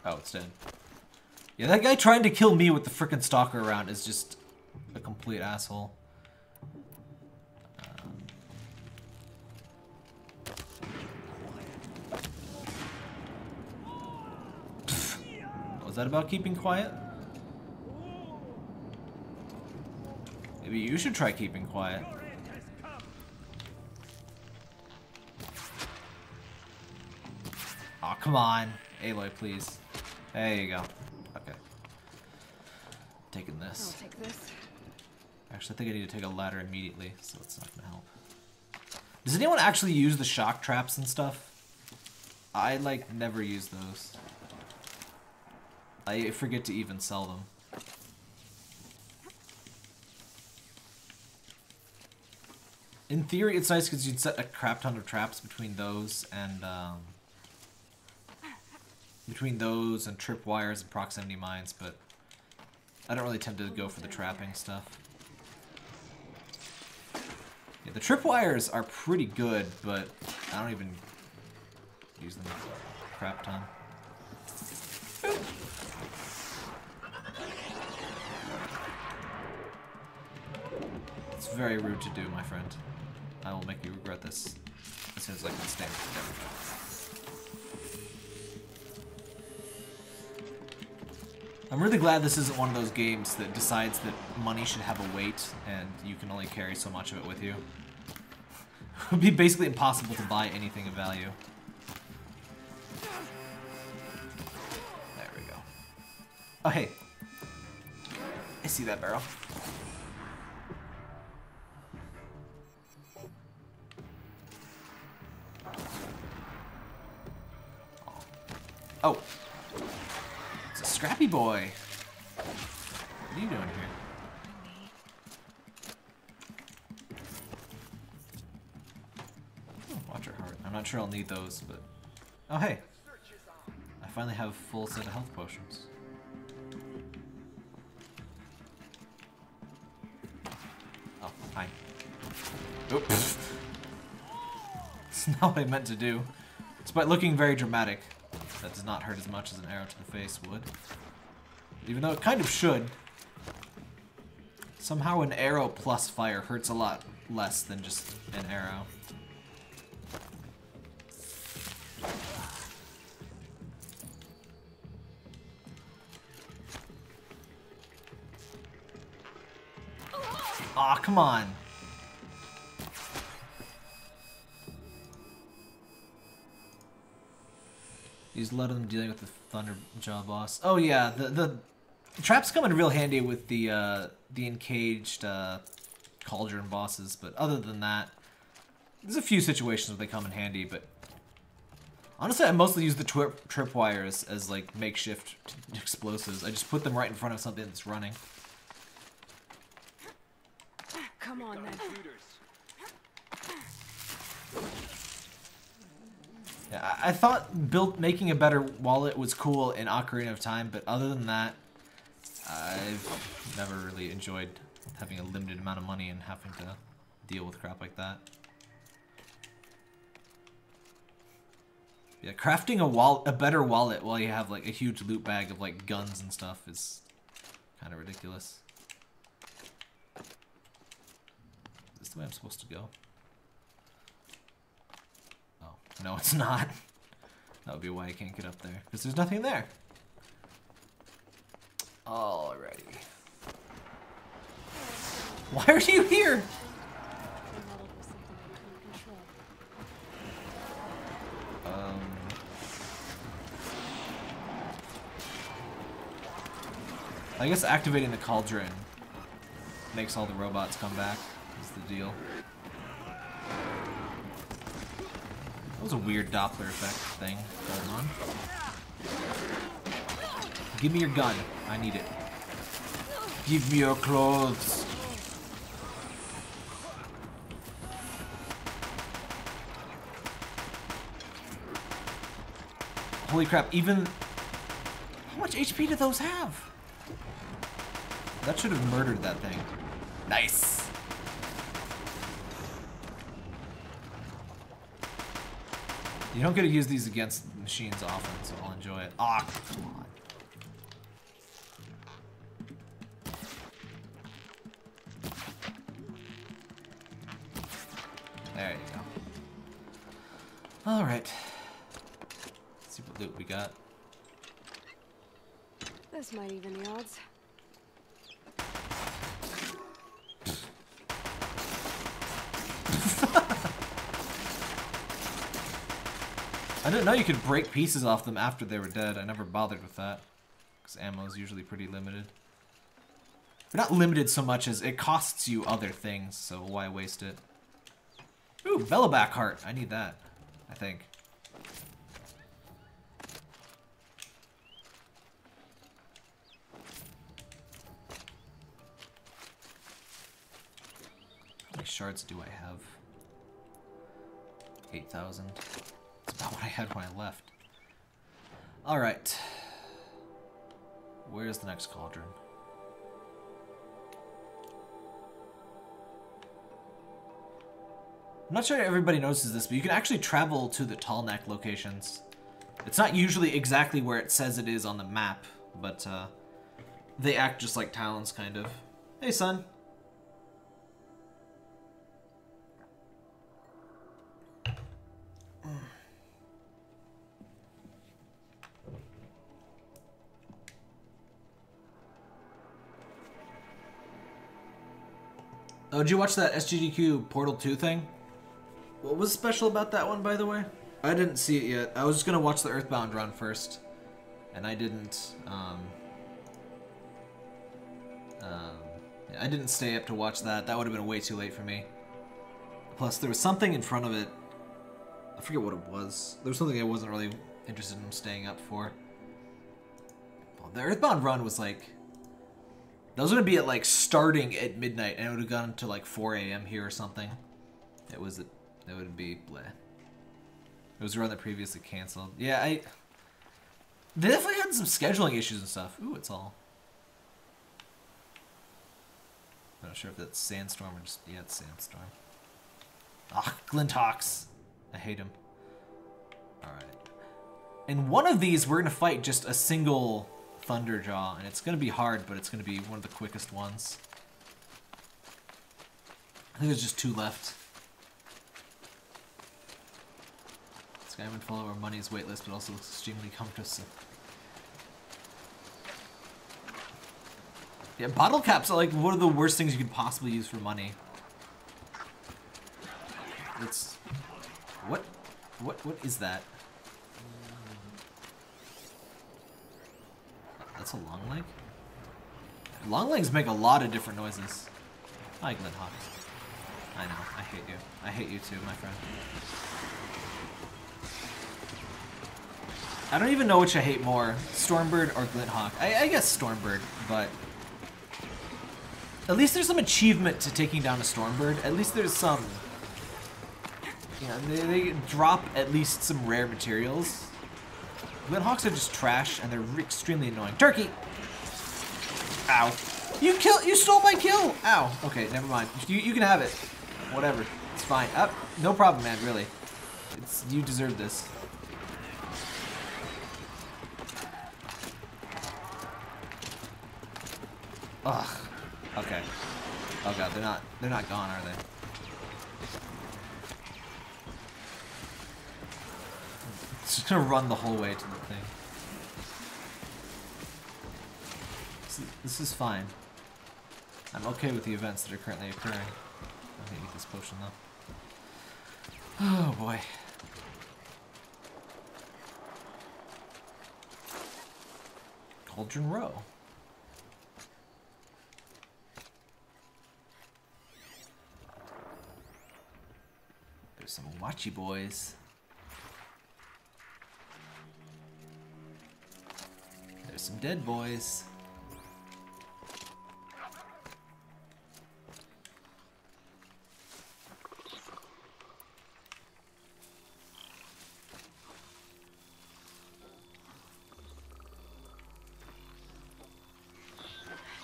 Oh, it's dead. Yeah, that guy trying to kill me with the frickin' stalker around is just a complete asshole. Was that about keeping quiet? Maybe you should try keeping quiet. Aw, come on. Aloy, please. There you go. Okay. Taking this. I'll take this. Actually, I think I need to take a ladder immediately, so it's not gonna help. Does anyone actually use the shock traps and stuff? I, like, never use those. I forget to even sell them. In theory, it's nice because you'd set a crap ton of traps between those and between those and tripwires and proximity mines, but I don't really tend to go for the trapping stuff. Yeah, the tripwires are pretty good, but I don't even use them a crap ton. It's very rude to do, my friend. I will make you regret this as soon as I can stand it. I'm really glad this isn't one of those games that decides that money should have a weight and you can only carry so much of it with you. It would be basically impossible to buy anything of value. There we go. Oh, hey. I see that barrel. Oh. It's a scrappy boy. What are you doing here? Oh, watch your heart. I'm not sure I'll need those, but... Oh, hey. I finally have a full set of health potions. Oh, hi. Oops. That's not what I meant to do. Despite looking very dramatic, that does not hurt as much as an arrow to the face would. Even though it kind of should. Somehow an arrow plus fire hurts a lot less than just an arrow. Aw, come on. Use a lot of them dealing with the Thunderjaw boss. Oh yeah, the traps come in real handy with the encaged cauldron bosses, but other than that, there's a few situations where they come in handy, but honestly I mostly use the tripwires as like makeshift explosives. I just put them right in front of something that's running. Come on, then. Yeah, I thought making a better wallet was cool in Ocarina of Time, but other than that, I've never really enjoyed having a limited amount of money and having to deal with crap like that. Yeah, crafting a better wallet while you have like a huge loot bag of like guns and stuff is kind of ridiculous. Is this the way I'm supposed to go? Oh, no, it's not. That would be why I can't get up there, because there's nothing there. Alrighty. Why are you here? I guess activating the cauldron makes all the robots come back, is the deal. That was a weird Doppler effect thing going on. Give me your gun. I need it. Give me your clothes. Holy crap, even... How much HP do those have? That should have murdered that thing. Nice. You don't get to use these against machines often, so I'll enjoy it. Ah, come on. There you go. Alright. Let's see what loot we got. This might even the odds. I didn't know you could break pieces off them after they were dead. I never bothered with that, because ammo is usually pretty limited. But not limited so much as it costs you other things, so why waste it? Ooh, Bellaback heart. I need that, I think. How many shards do I have? 8,000. That's about what I had when I left. Alright. Where's the next cauldron? I'm not sure everybody notices this, but you can actually travel to the tall neck locations. It's not usually exactly where it says it is on the map, but they act just like towns, kind of. Hey, son. Oh, did you watch that SGDQ Portal 2 thing? What was special about that one, by the way? I didn't see it yet. I was just gonna watch the Earthbound run first, and I didn't. I didn't stay up to watch that. That would have been way too late for me. Plus, there was something in front of it. I forget what it was. There was something I wasn't really interested in staying up for. Well, the Earthbound run was like. That was gonna be at like starting at midnight, and it would have gone to like 4 a.m. here or something. It would be bleh. It was a run that previously canceled. Yeah, they definitely had some scheduling issues and stuff. Ooh, it's all. I'm not sure if that's Sandstorm or just yeah, it's Sandstorm. Ah, Glinthawks. I hate him. All right. In one of these, we're gonna fight just a single Thunderjaw, and it's gonna be hard, but it's gonna be one of the quickest ones. I think there's just 2 left. Skywind follow where money is weightless, but also looks extremely comfortable. Yeah, bottle caps are like one of the worst things you could possibly use for money. It's what is that? That's a long leg? Long legs make a lot of different noises. Hi, Glinthawks. I know, I hate you. I hate you too, my friend. I don't even know which I hate more, Stormbird or Glinthawk. I guess Stormbird, but at least there's some achievement to taking down a Stormbird. At least there's some, you know, they drop at least some rare materials. Glinthawks are just trash, and they're extremely annoying. Turkey! Ow. You stole my kill! Ow. Okay, never mind. You can have it. Whatever. It's fine. No problem, man, really. You deserve this. Ugh. Okay. Oh god, they're not gone, are they? It's just gonna run the whole way to the thing. This is fine. I'm okay with the events that are currently occurring. I'm gonna eat this potion though. Oh boy. Cauldron Row. There's some watchy boys. There's some dead boys.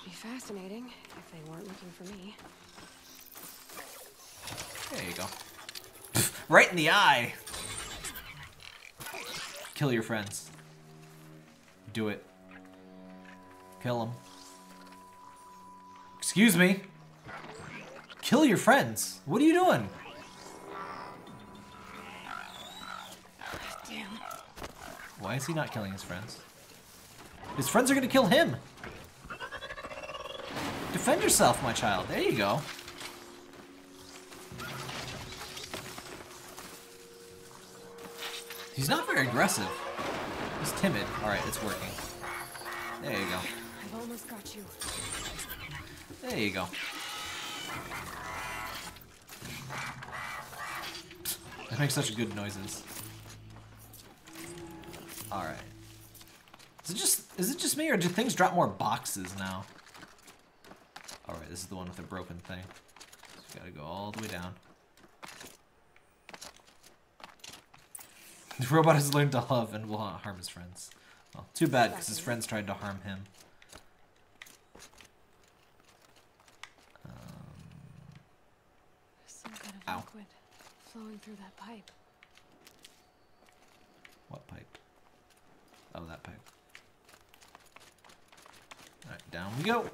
Be fascinating if they weren't looking for me. There you go. Right in the eye. Kill your friends. Do it. Kill them. Excuse me. Kill your friends. What are you doing? Damn. Why is he not killing his friends? His friends are gonna kill him. Defend yourself, my child. There you go. He's not very aggressive. He's timid. Alright, it's working. There you go. I've almost got you. There you go. That makes such good noises. Alright. Is it just me, or do things drop more boxes now? Alright, this is the one with the broken thing. So gotta go all the way down. The robot has learned to love and will not harm his friends. Well, too bad, because his friends tried to harm him. Some kind of Ow. liquid flowing through that pipe. What pipe? Oh, that pipe. Alright, down we go.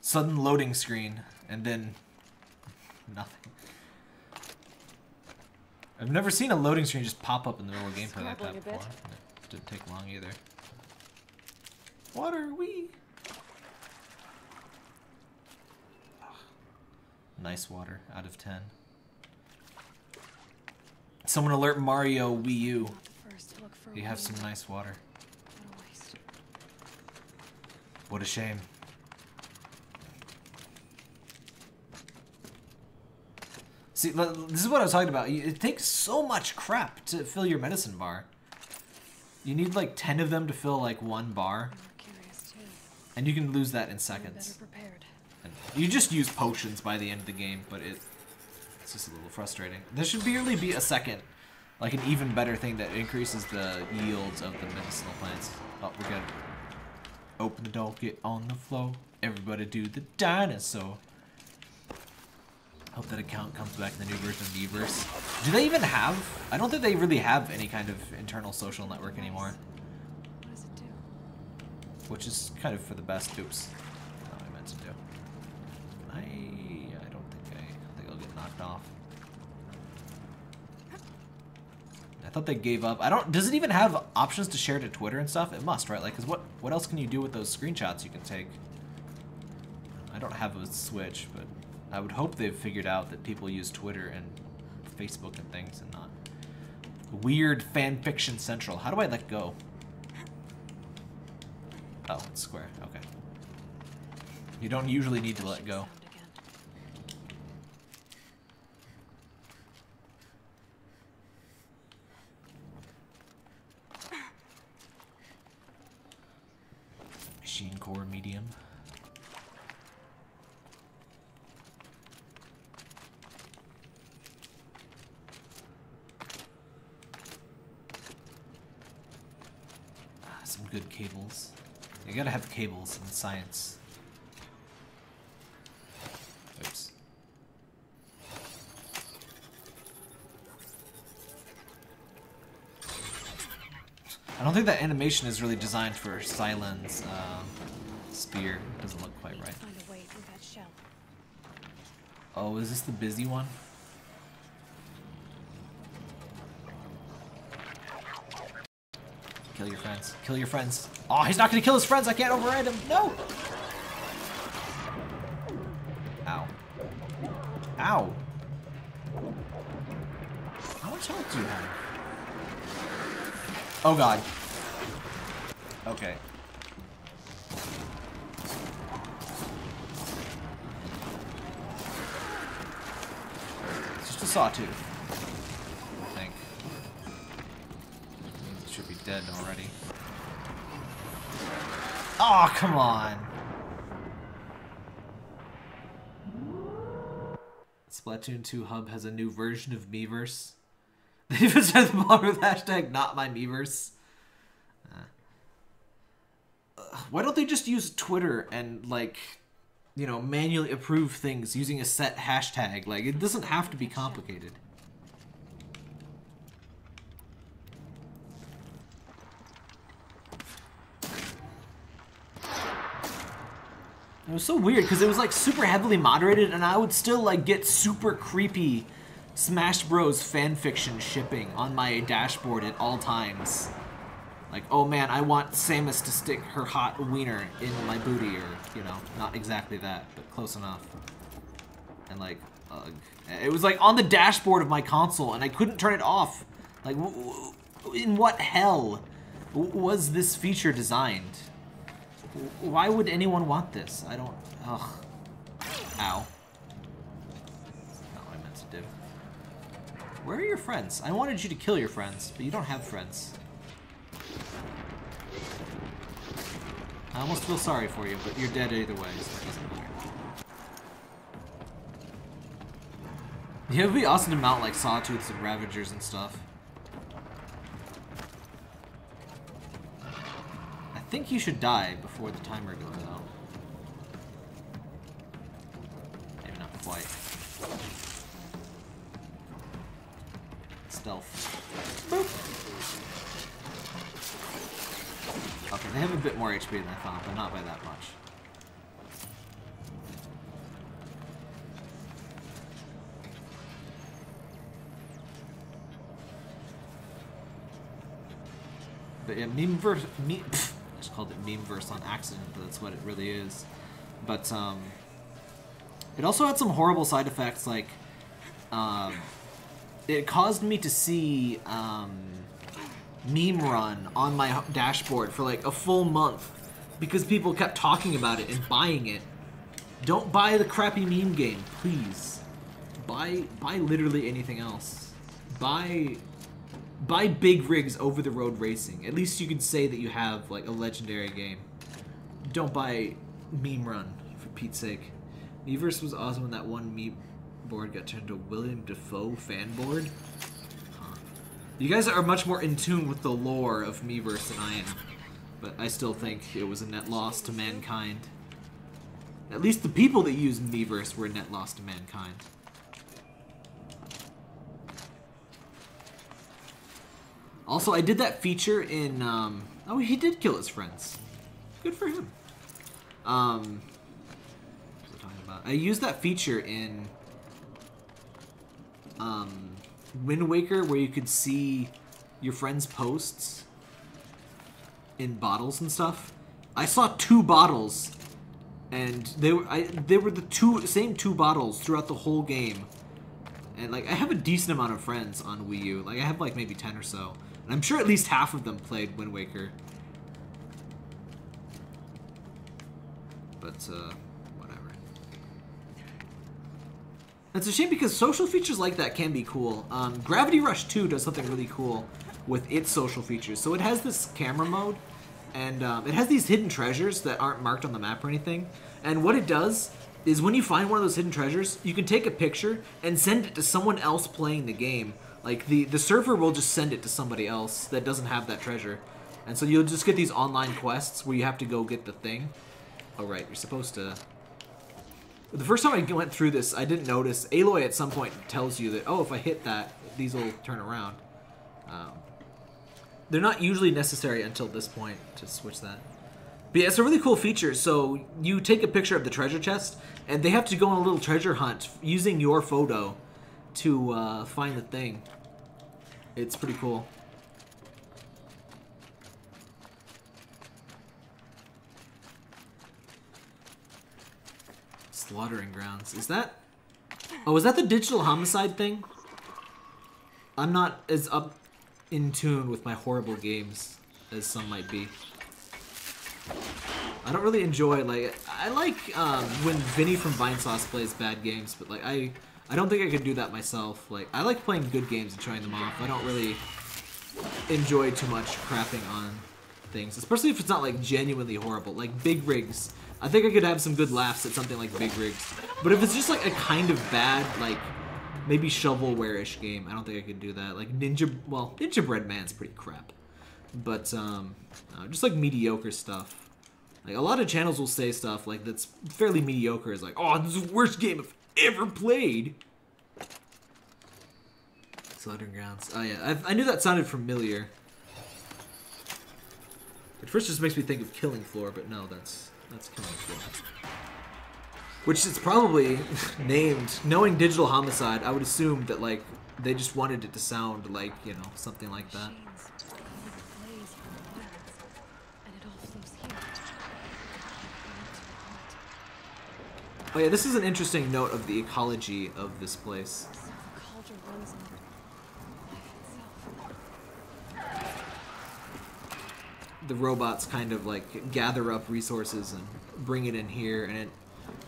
Sudden loading screen, and then nothing. I've never seen a loading screen just pop up in the middle of gameplay like that before. It didn't take long either. What are we? Nice water, out of 10. Someone alert Mario Wii U. You have some nice water. What a waste. What a shame. See, this is what I was talking about. It takes so much crap to fill your medicine bar. You need like 10 of them to fill like one bar. And you can lose that in seconds. And you just use potions by the end of the game, but it's just a little frustrating. There should barely be a second, like an even better thing that increases the yields of the medicinal plants. Oh, we're good. Open the door, get on the floor. Everybody do the dinosaur. Hope that account comes back in the new version of Miiverse. Do they even have? I don't think they really have any kind of internal social network anymore. What does it do? Which is kind of for the best. Oops. Not what I meant to do. I don't think I'll get knocked off. I thought they gave up. I don't. Does it even have options to share to Twitter and stuff? It must, right? Like, cause what else can you do with those screenshots you can take? I don't have a Switch, but I would hope they've figured out that people use Twitter and Facebook and things, and not weird fanfiction central. How do I let go? Oh, it's square. Okay. You don't usually need to let go. Machine core medium. Some good cables. You gotta have cables in science. Oops. I don't think that animation is really designed for Silen's spear. It doesn't look quite right. Find a way through that shell. Oh, is this the busy one? Kill your friends. Kill your friends. Oh, he's not gonna kill his friends. I can't override him. No! Ow. Ow. How much health do you have? Oh god. Okay. It's just a sawtooth, I think. It should be dead already. Oh, come on. Splatoon 2 Hub has a new version of Miiverse. They even said the bottom with hashtag not my Miiverse. Why don't they just use Twitter and, like, you know, manually approve things using a set hashtag? Like, it doesn't have to be complicated. It was so weird because it was like super heavily moderated, and I would still like get super creepy Smash Bros fanfiction shipping on my dashboard at all times. Like, oh man, I want Samus to stick her hot wiener in my booty, or, you know, not exactly that, but close enough. And like, it was like on the dashboard of my console, and I couldn't turn it off. Like, in what hell was this feature designed? Why would anyone want this? I don't... Ugh. Ow. That's not what I meant to do. Where are your friends? I wanted you to kill your friends, but you don't have friends. I almost feel sorry for you, but you're dead either way, so it doesn't matter. Yeah, it would be awesome to mount like sawtooths and ravagers and stuff. I think you should die before the timer goes out. Maybe not quite. Stealth. Boop. Okay, they have a bit more HP than I thought, but not by that much. But yeah, memeverse. I just called it memeverse on accident, but that's what it really is. But it also had some horrible side effects, like it caused me to see meme run on my dashboard for like a full month because people kept talking about it and buying it. Don't buy the crappy meme game, please. Buy literally anything else. Buy big rigs over the road racing. At least you can say that you have like a legendary game. Don't buy meme run, for Pete's sake. Miiverse was awesome when that one meme board got turned into a William Dafoe fan board. Huh. You guys are much more in tune with the lore of Miiverse than I am. But I still think it was a net loss to mankind. At least the people that used Miiverse were a net loss to mankind. Also, I did that feature in, oh, he did kill his friends. Good for him. What was I talking about? I used that feature in, Wind Waker where you could see your friends' posts in bottles and stuff. I saw 2 bottles, and they were the same 2 bottles throughout the whole game. And, like, I have a decent amount of friends on Wii U. Like, I have, like, maybe 10 or so. And I'm sure at least half of them played Wind Waker. But, whatever. It's a shame because social features like that can be cool. Gravity Rush 2 does something really cool with its social features. So it has this camera mode, and it has these hidden treasures that aren't marked on the map or anything. And what it does is when you find one of those hidden treasures, you can take a picture and send it to someone else playing the game. Like, the server will just send it to somebody else that doesn't have that treasure. And so you'll just get these online quests where you have to go get the thing. Oh, right, you're supposed to... The first time I went through this, I didn't notice. Aloy at some point tells you that, oh, if I hit that, these will turn around. They're not usually necessary until this point to switch that. But yeah, it's a really cool feature. So you take a picture of the treasure chest, and they have to go on a little treasure hunt using your photo to find the thing. It's pretty cool. Slaughtering Grounds. Is that... Oh, is that the digital homicide thing? I'm not as up in tune with my horrible games as some might be. I don't really enjoy, like... I like when Vinny from Vinesauce plays bad games, but, like, I don't think I could do that myself. Like, I like playing good games and showing them off. I don't really enjoy too much crapping on things, especially if it's not, like, genuinely horrible. Like, Big Rigs. I think I could have some good laughs at something like Big Rigs. But if it's just, like, a kind of bad, like, maybe shovelware-ish game, I don't think I could do that. Like, Ninja Bread Man's pretty crap. But, just, like, mediocre stuff. Like, a lot of channels will say stuff, like, that's fairly mediocre. It's like, oh, this is the worst game I've ever played. Slaughtering Grounds. Oh yeah, I knew that sounded familiar. At first, it just makes me think of Killing Floor, but no, that's Killing Floor. Which is probably named. Knowing Digital Homicide, I would assume that like they just wanted it to sound like, you know, something like that. Oh yeah, this is an interesting note of the ecology of this place. The robots kind of like gather up resources and bring it in here, and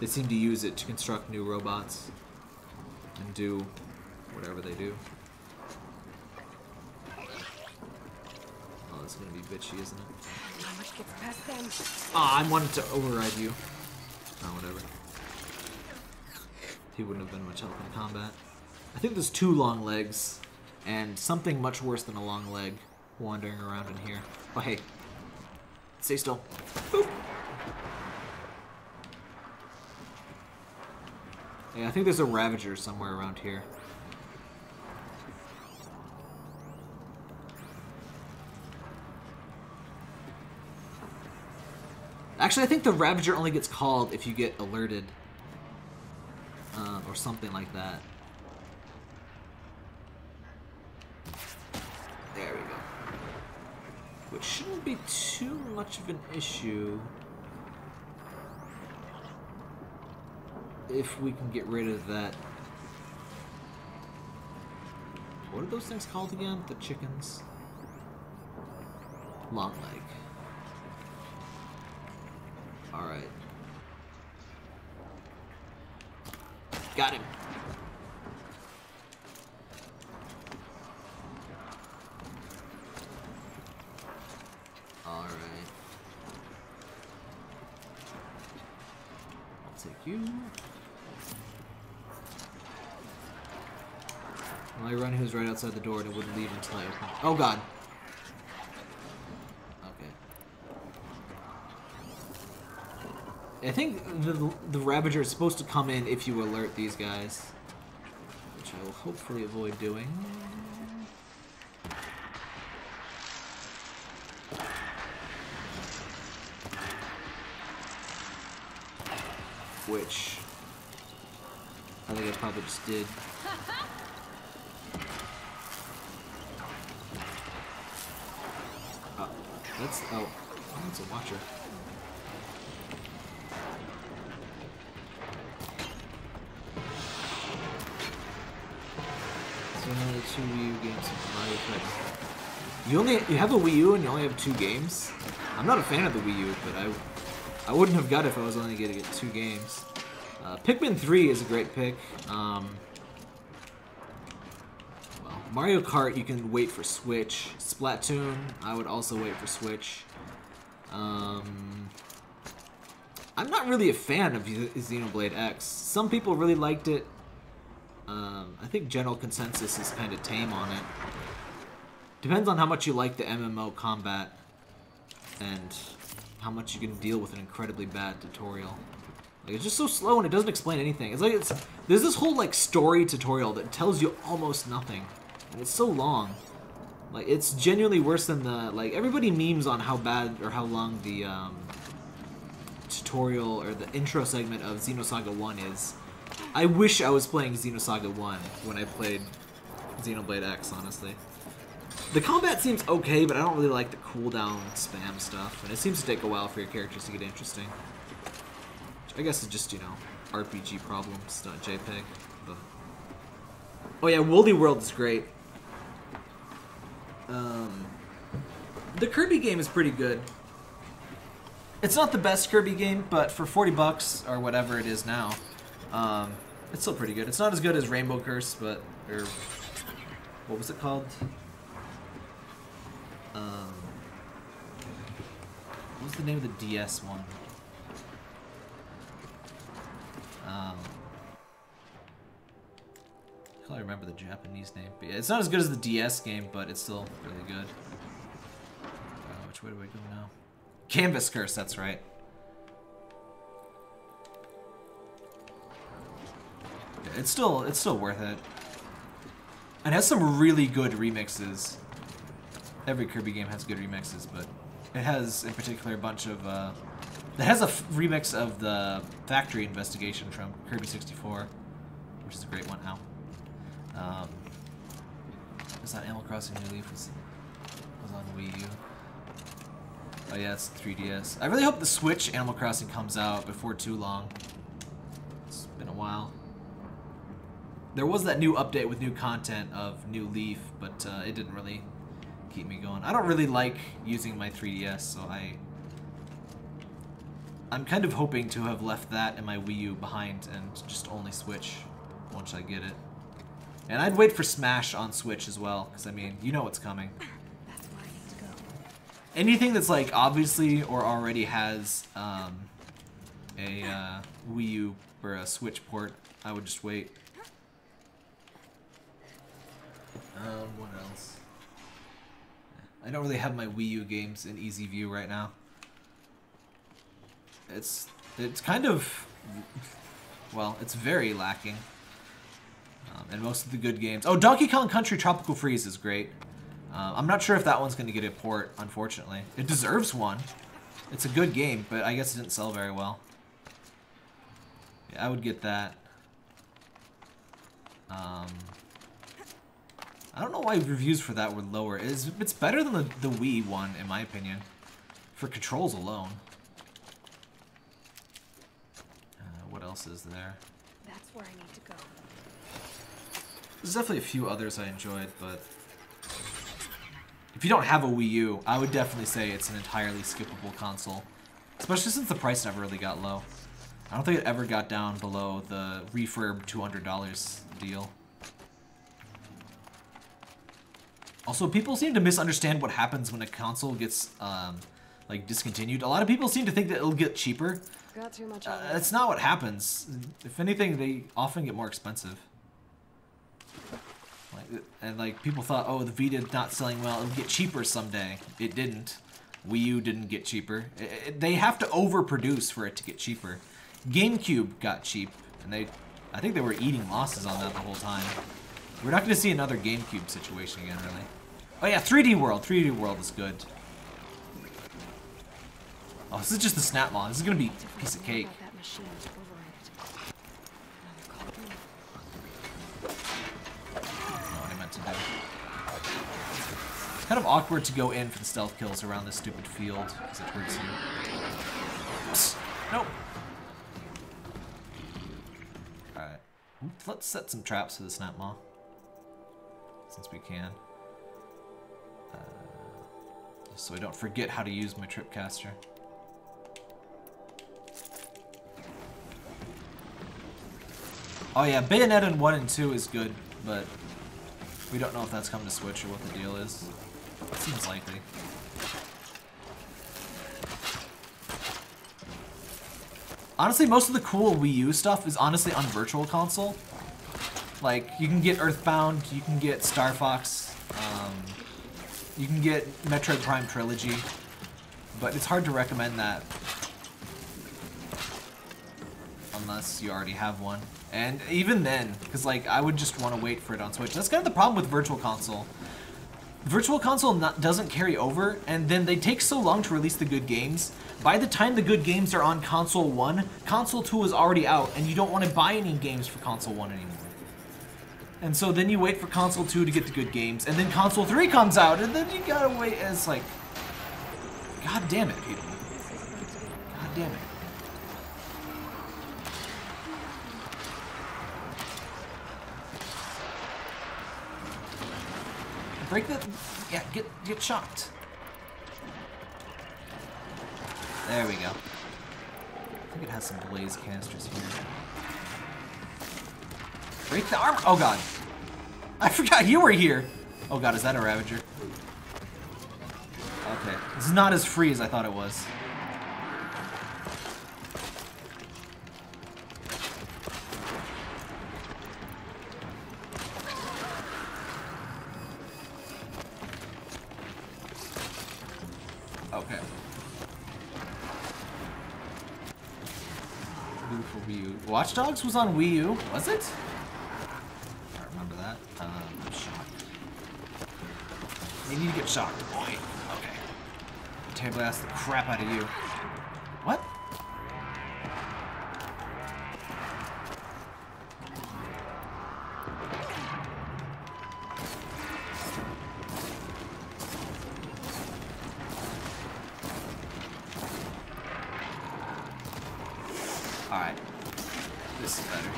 they seem to use it to construct new robots and do whatever they do. Oh, this is gonna be bitchy, isn't it? Ah, I wanted to override you. Oh, whatever. He wouldn't have been much help in combat. I think there's 2 long legs and something much worse than a long leg wandering around in here. Oh, hey. Stay still. Boop. Yeah, I think there's a Ravager somewhere around here. Actually, I think the Ravager only gets called if you get alerted. Or something like that. There we go. Which shouldn't be too much of an issue. If we can get rid of that. What are those things called again? The chickens? Long leg. Alright. Got him. Alright. I'll take you. Well, I run who's right outside the door and it wouldn't leave until I open. Oh god. I think the Ravager is supposed to come in if you alert these guys, which I will hopefully avoid doing. Which I think I probably just did. That's a watcher. Only 2 Wii U games you have a Wii U and you only have 2 games? I'm not a fan of the Wii U, but I wouldn't have got it if I was only going to get 2 games. Pikmin 3 is a great pick. Well, Mario Kart you can wait for Switch. Splatoon, I would also wait for Switch. I'm not really a fan of Xenoblade X. Some people really liked it. I think general consensus is kind of tame on it. Depends on how much you like the MMO combat and how much you can deal with an incredibly bad tutorial. Like, it's just so slow and it doesn't explain anything. It's like there's this whole like story tutorial that tells you almost nothing, and it's so long. Like, it's genuinely worse than the everybody memes on how bad or how long the tutorial or the intro segment of Xenosaga 1 is. I wish I was playing Xenosaga 1 when I played Xenoblade X, honestly. The combat seems okay, but I don't really like the cooldown spam stuff, and it seems to take a while for your characters to get interesting. Which I guess is just, you know, RPG problems, not JPEG. But... oh yeah, Woolly World is great. The Kirby game is pretty good. It's not the best Kirby game, but for 40 bucks, or whatever it is now, it's still pretty good. It's not as good as Rainbow Curse, but... or... what was it called? What was the name of the DS one? I can't remember the Japanese name. But yeah, it's not as good as the DS game, but it's still really good. Which way do I go now? Canvas Curse, that's right. Yeah, it's still worth it. It has some really good remixes. Every Kirby game has good remixes, but it has in particular a bunch of it has a remix of the Factory Investigation from Kirby 64, which is a great one. Ow. Is that Animal Crossing New Leaf was on Wii U? Oh yeah, it's 3DS. I really hope the Switch Animal Crossing comes out before too long. It's been a while. There was that new update with new content of New Leaf, but it didn't really keep me going. I don't really like using my 3DS, so I'm kind of hoping to have left that and my Wii U behind and just only Switch once I get it. And I'd wait for Smash on Switch as well, because I mean, you know what's coming. That's where I need to go. Anything that's like obviously or already has a Wii U or a Switch port, I would just wait. What else? I don't really have my Wii U games in easy view right now. It's kind of, well, it's very lacking. And most of the good games. Oh, Donkey Kong Country Tropical Freeze is great. I'm not sure if that one's going to get a port, unfortunately. It deserves one. It's a good game, but I guess it didn't sell very well. Yeah, I would get that. I don't know why reviews for that were lower. It's better than the Wii one, in my opinion, for controls alone. What else is there? That's where I need to go. There's definitely a few others I enjoyed, but if you don't have a Wii U, I would definitely say it's an entirely skippable console, especially since the price never really got low. I don't think it ever got down below the refurb $200 deal. Also, people seem to misunderstand what happens when a console gets like discontinued. A lot of people seem to think that it'll get cheaper. Got too much That's not what happens. If anything, they often get more expensive. Like people thought, oh, the Vita not selling well, it'll get cheaper someday. It didn't. Wii U didn't get cheaper. They have to overproduce for it to get cheaper. GameCube got cheap, and I think they were eating losses on that the whole time. We're not going to see another GameCube situation again, really. Oh yeah, 3D World. 3D World is good. Oh, this is just the snap mod. This is going to be a piece of cake. It's kind of awkward to go in for the stealth kills around this stupid field because it hurts you. Psst. Nope. Alright. Let's set some traps for the snap maw. Since we can. Just so I don't forget how to use my tripcaster. Oh yeah, Bayonetta in 1 and 2 is good, but we don't know if that's coming to Switch or what the deal is. It seems likely. Honestly, most of the cool Wii U stuff is honestly on Virtual Console. Like, you can get Earthbound, you can get Star Fox, you can get Metroid Prime Trilogy, but it's hard to recommend that unless you already have one. And even then, because like I would just want to wait for it on Switch. That's kind of the problem with Virtual Console. Virtual Console doesn't carry over, and then they take so long to release the good games. By the time the good games are on Console 1, Console 2 is already out, and you don't want to buy any games for Console 1 anymore. And so then you wait for Console 2 to get the good games, and then Console 3 comes out, and then you gotta wait, and it's like, God damn it, people. God damn it. Break the... Yeah, get shocked. There we go. I think it has some blaze canisters here. Break the armor! Oh god. I forgot you were here! Oh god, is that a Ravager? Okay. This is not as free as I thought it was. Okay. Beautiful Wii U. Watch Dogs was on Wii U, was it? I don't remember that. I'm shocked. You need to get shocked, boy. Okay. Table ass the crap out of you. What? Alright. This is better.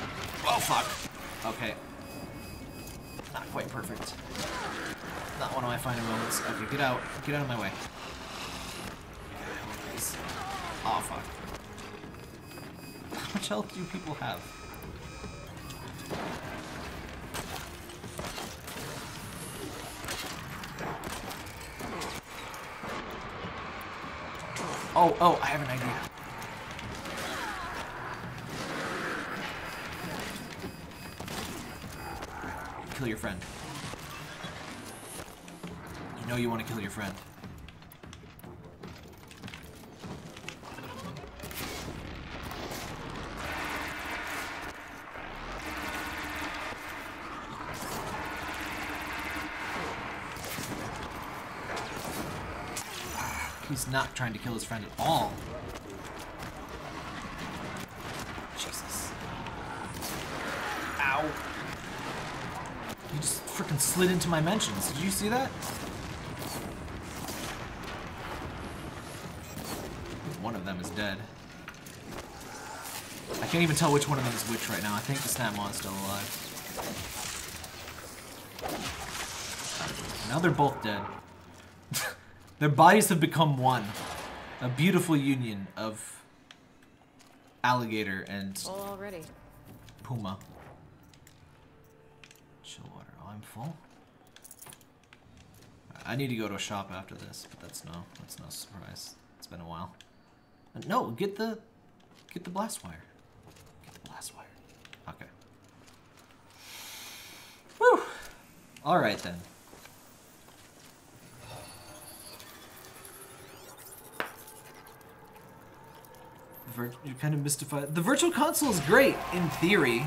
Oh, fuck. Okay. Not quite perfect. Not one of my finer moments. Okay, get out. Get out of my way. Oh, fuck. How much health do people have? Oh, I have an idea. Kill your friend. know you want to kill your friend. He's not trying to kill his friend at all. Jesus. Ow. He just freaking slid into my mentions. Did you see that? One of them is dead. I can't even tell which one of them is which right now. I think the Snapmon's still alive. Now they're both dead. Their bodies have become one. A beautiful union of alligator and Full already. puma. Chill water. Oh, I'm full. I need to go to a shop after this, but that's no surprise. It's been a while. No, get the blast wire. Get the blast wire. Okay. Whew. All right then. You're kind of mystified. The virtual console is great in theory.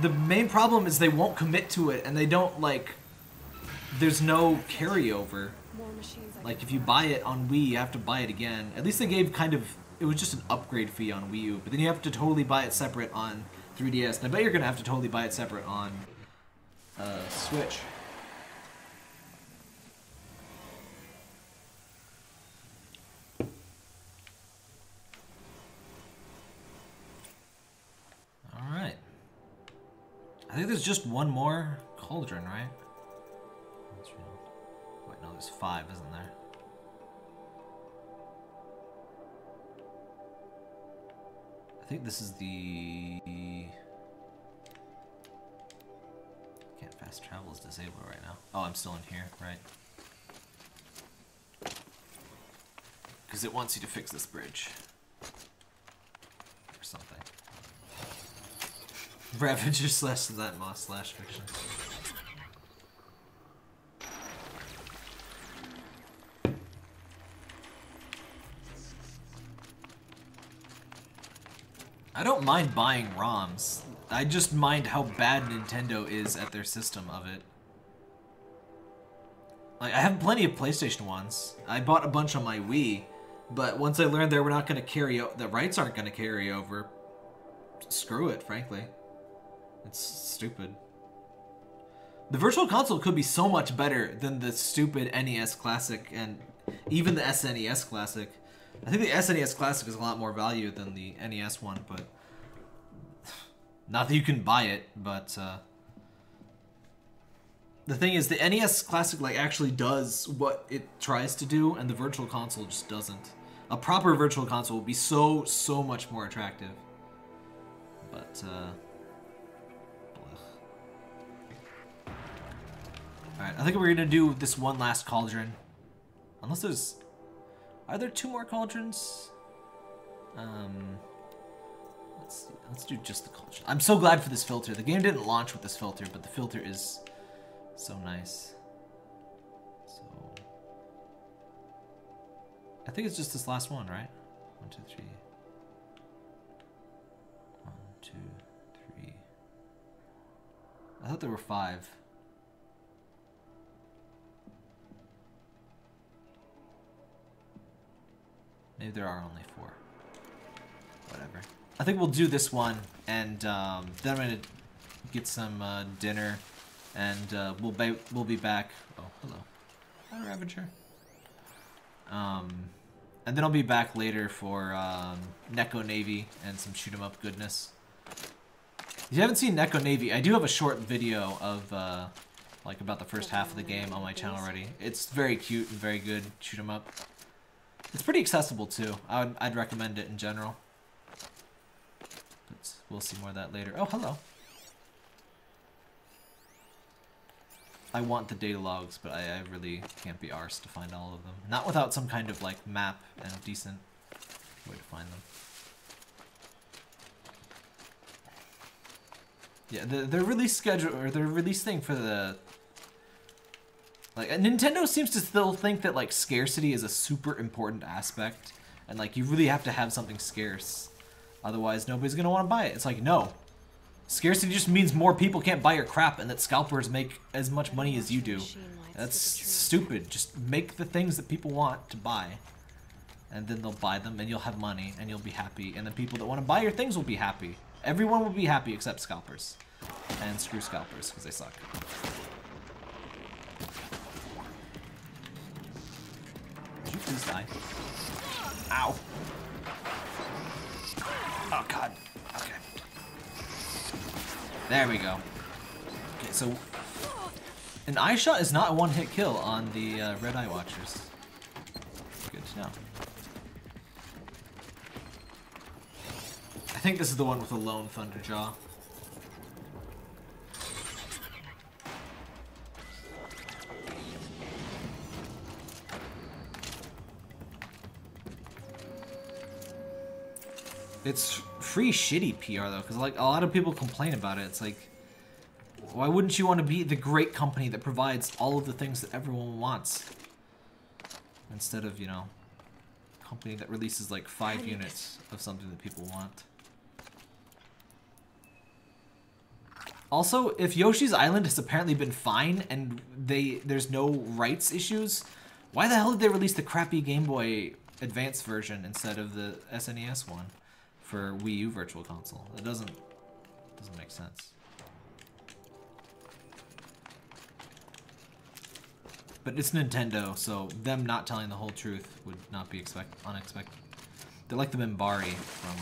The main problem is they won't commit to it, and they don't like. There's no carryover. More machines. Like if you buy it on Wii, you have to buy it again. At least they gave kind of. It was just an upgrade fee on Wii U, but then you have to totally buy it separate on 3DS. And I bet you're gonna have to totally buy it separate on Switch. Alright. I think there's just one more cauldron, right? Wait, no, there's 5, isn't there? I think this is the... Can't fast travel is disabled right now. Oh, I'm still in here, right. Because it wants you to fix this bridge. Or something. Ravager slash that moss slash fiction. I don't mind buying ROMs. I just mind how bad Nintendo is at their system of it. Like, I have plenty of PlayStation ones. I bought a bunch on my Wii, but once I learned they were not going to carry over, the rights aren't going to carry over, screw it, frankly. It's stupid. The Virtual Console could be so much better than the stupid NES Classic and even the SNES Classic. I think the SNES Classic is a lot more value than the NES one, but not that you can buy it, but the thing is the NES Classic like actually does what it tries to do, and the Virtual Console just doesn't. A proper Virtual Console would be so much more attractive. But alright, I think we're gonna do this one last cauldron. Unless there's... Are there 2 more cauldrons? Let's see. Let's do just the cauldron. I'm so glad for this filter. The game didn't launch with this filter, but the filter is so nice. So... I think it's just this last one, right? 1, 2, 3. 1, 2, 3. I thought there were 5. Maybe there are only 4. Whatever. I think we'll do this one, and then I'm gonna get some dinner, and we'll be back. Oh, hello. Hi, Ravager. And then I'll be back later for Neko Navy and some shoot 'em up goodness. If you haven't seen Neko Navy, I do have a short video of like about the first half of the game on my channel already. It's very cute and very good shoot 'em up. It's pretty accessible too. I'd recommend it in general. But we'll see more of that later. Oh, hello. I want the data logs, but I really can't be arsed to find all of them. Not without some kind of like map and a decent way to find them. Yeah, their release schedule or their release thing for the Like, Nintendo seems to still think that, like, scarcity is a super important aspect. And, like, you really have to have something scarce. Otherwise, nobody's gonna want to buy it. It's like, no. Scarcity just means more people can't buy your crap and that scalpers make as much money as you do. That's stupid. Just make the things that people want to buy. And then they'll buy them and you'll have money and you'll be happy. And the people that want to buy your things will be happy. Everyone will be happy except scalpers. And screw scalpers because they suck. Did you please die? Ow. Oh god. Okay. There we go. Okay, so an eye shot is not a one-hit kill on the Red Eye Watchers. Good to know. I think this is the one with the lone Thunderjaw. It's free shitty PR though, because like a lot of people complain about it. It's like, why wouldn't you want to be the great company that provides all of the things that everyone wants? Instead of, you know, a company that releases like 5 units of something that people want. Also, if Yoshi's Island has apparently been fine and there's no rights issues, why the hell did they release the crappy Game Boy Advance version instead of the SNES one for Wii U Virtual Console? It doesn't make sense. But it's Nintendo, so them not telling the whole truth would not be unexpected. They're like the Minbari from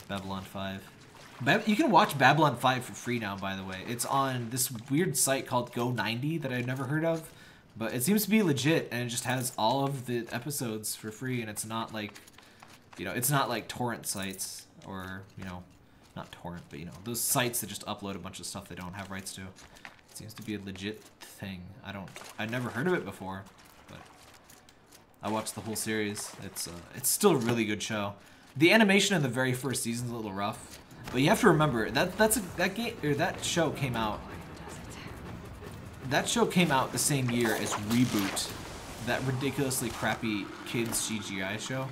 Babylon 5. You can watch Babylon 5 for free now, by the way. It's on this weird site called Go90 that I've never heard of. But it seems to be legit, and it just has all of the episodes for free, and it's not like, you know, it's not like torrent sites, or, you know, not torrent, but, you know, those sites that just upload a bunch of stuff they don't have rights to. It seems to be a legit thing. I'd never heard of it before, but I watched the whole series. It's still a really good show. The animation in the very first season is a little rough. But you have to remember that show came out. That show came out the same year as Reboot, that ridiculously crappy kids CGI show.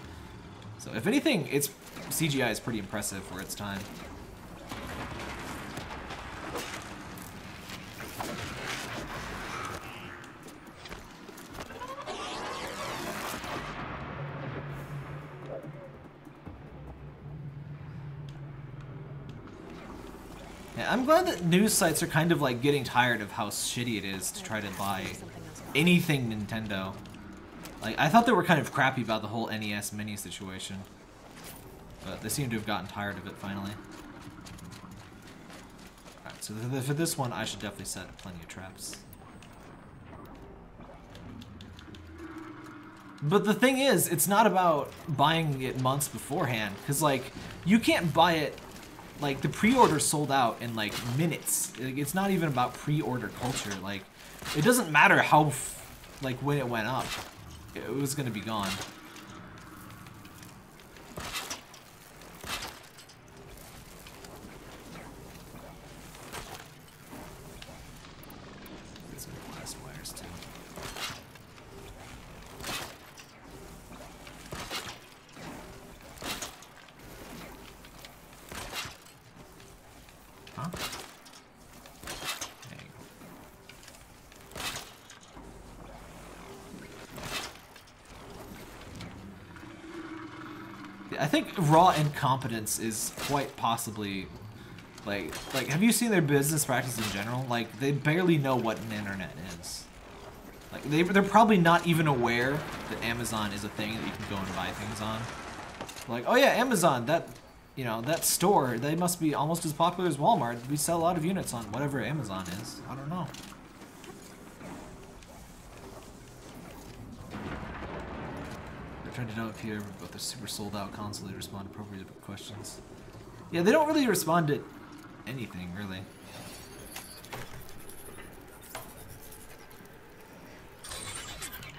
So if anything, its CGI is pretty impressive for its time. I'm glad that news sites are kind of like getting tired of how shitty it is to try to buy anything Nintendo. Like, I thought they were kind of crappy about the whole NES Mini situation, but they seem to have gotten tired of it finally. Alright, so for this one, I should definitely set plenty of traps. But the thing is, it's not about buying it months beforehand, because like, you can't buy it. Like, the pre-order sold out in, like, minutes. It's not even about pre-order culture. Like, it doesn't matter how, like, when it went up. It was gonna be gone. Get some glass wires, too. Huh? There you go. I think raw incompetence is quite possibly, like have you seen their business practice in general? Like, they barely know what an internet is. Like, they're probably not even aware that Amazon is a thing that you can go and buy things on. Like, oh yeah, Amazon, that, you know, that store, they must be almost as popular as Walmart. We sell a lot of units on whatever Amazon is. I don't know. They're trying to know if you ever about the super sold out console, they respond appropriately to questions. Yeah, they don't really respond to anything, really.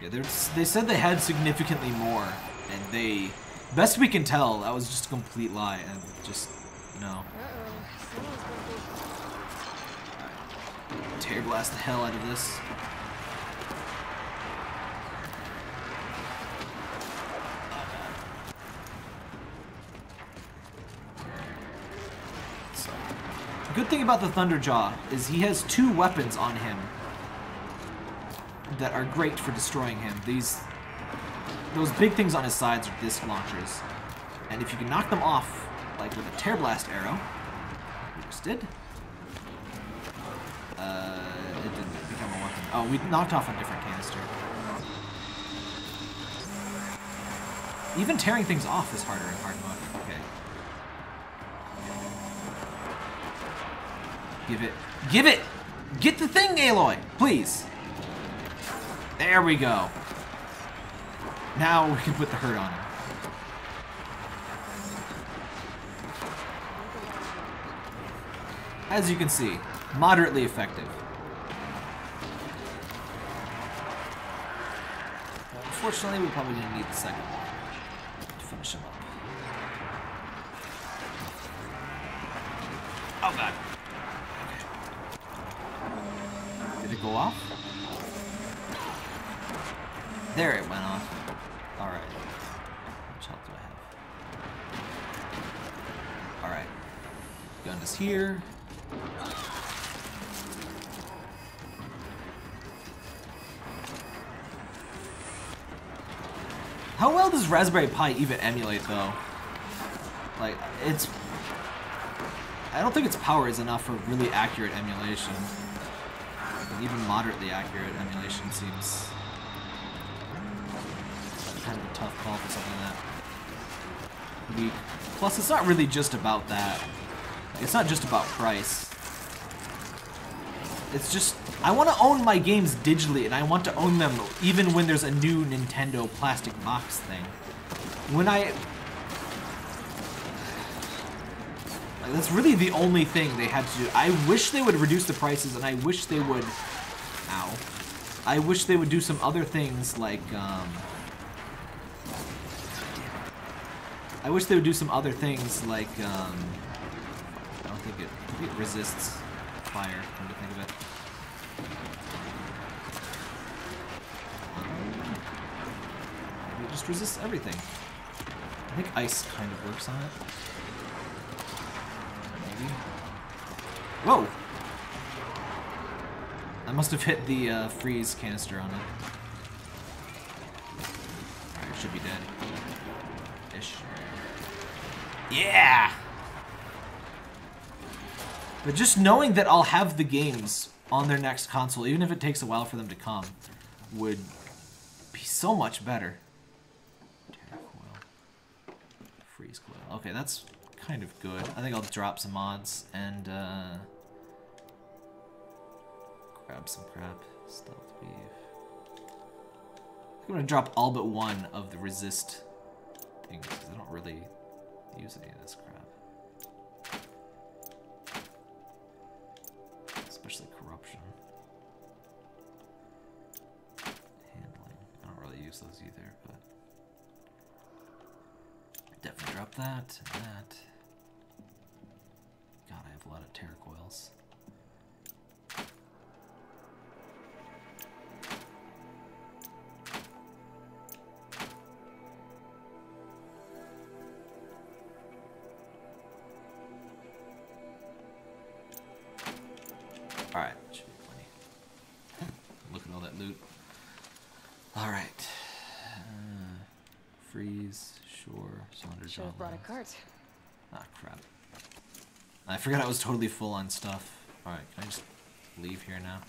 Yeah, they said they had significantly more, and they... Best we can tell, that was just a complete lie, and just, no. Tear blast the hell out of this. So, the good thing about the Thunderjaw is he has 2 weapons on him that are great for destroying him. Those big things on his sides are disc launchers. And if you can knock them off, like with a Tear Blast arrow, we just did. It didn't become a weapon. Oh, we knocked off a different canister. Even tearing things off is harder in hard mode. Okay. Give it. Give it! Get the thing, Aloy! Please! There we go. Now we can put the hurt on him. As you can see, moderately effective. Unfortunately, we probably didn't need the second one to finish him up. Oh god. Okay. Did it go off? There it went off. Alright. How much health do I have? Alright. Gun is here. How well does Raspberry Pi even emulate, though? Like, it's... I don't think its power is enough for really accurate emulation. Like, even moderately accurate emulation seems... kind of a tough call for something like that. Weak. Plus, it's not really just about that. It's not just about price. It's just, I want to own my games digitally, and I want to own them even when there's a new Nintendo plastic box thing. When like, that's really the only thing they had to do. I wish they would reduce the prices, and I wish they would, I wish they would do some other things like, I wish they would do some other things like, I think it resists fire, come to think of it. Maybe it just resists everything. I think ice kind of works on it. Maybe. Whoa! I must have hit the freeze canister on it. Alright, it should be dead. Ish. Yeah! But just knowing that I'll have the games on their next console, even if it takes a while for them to come, would be so much better. Terra coil. Freeze coil. Okay, that's kind of good. I think I'll drop some mods and grab some crap. Stealth weave. I'm gonna drop all but one of the resist things because I don't really use any of this crap. Especially corruption. Handling. I don't really use those either, but definitely drop that and that. God, I have a lot of terror coils. Alright, should be plenty. Look at all that loot. Alright. Freeze, sure, Saundra. Should have brought a cart. Ah, crap. I forgot I was totally full on stuff. Alright, can I just leave here now?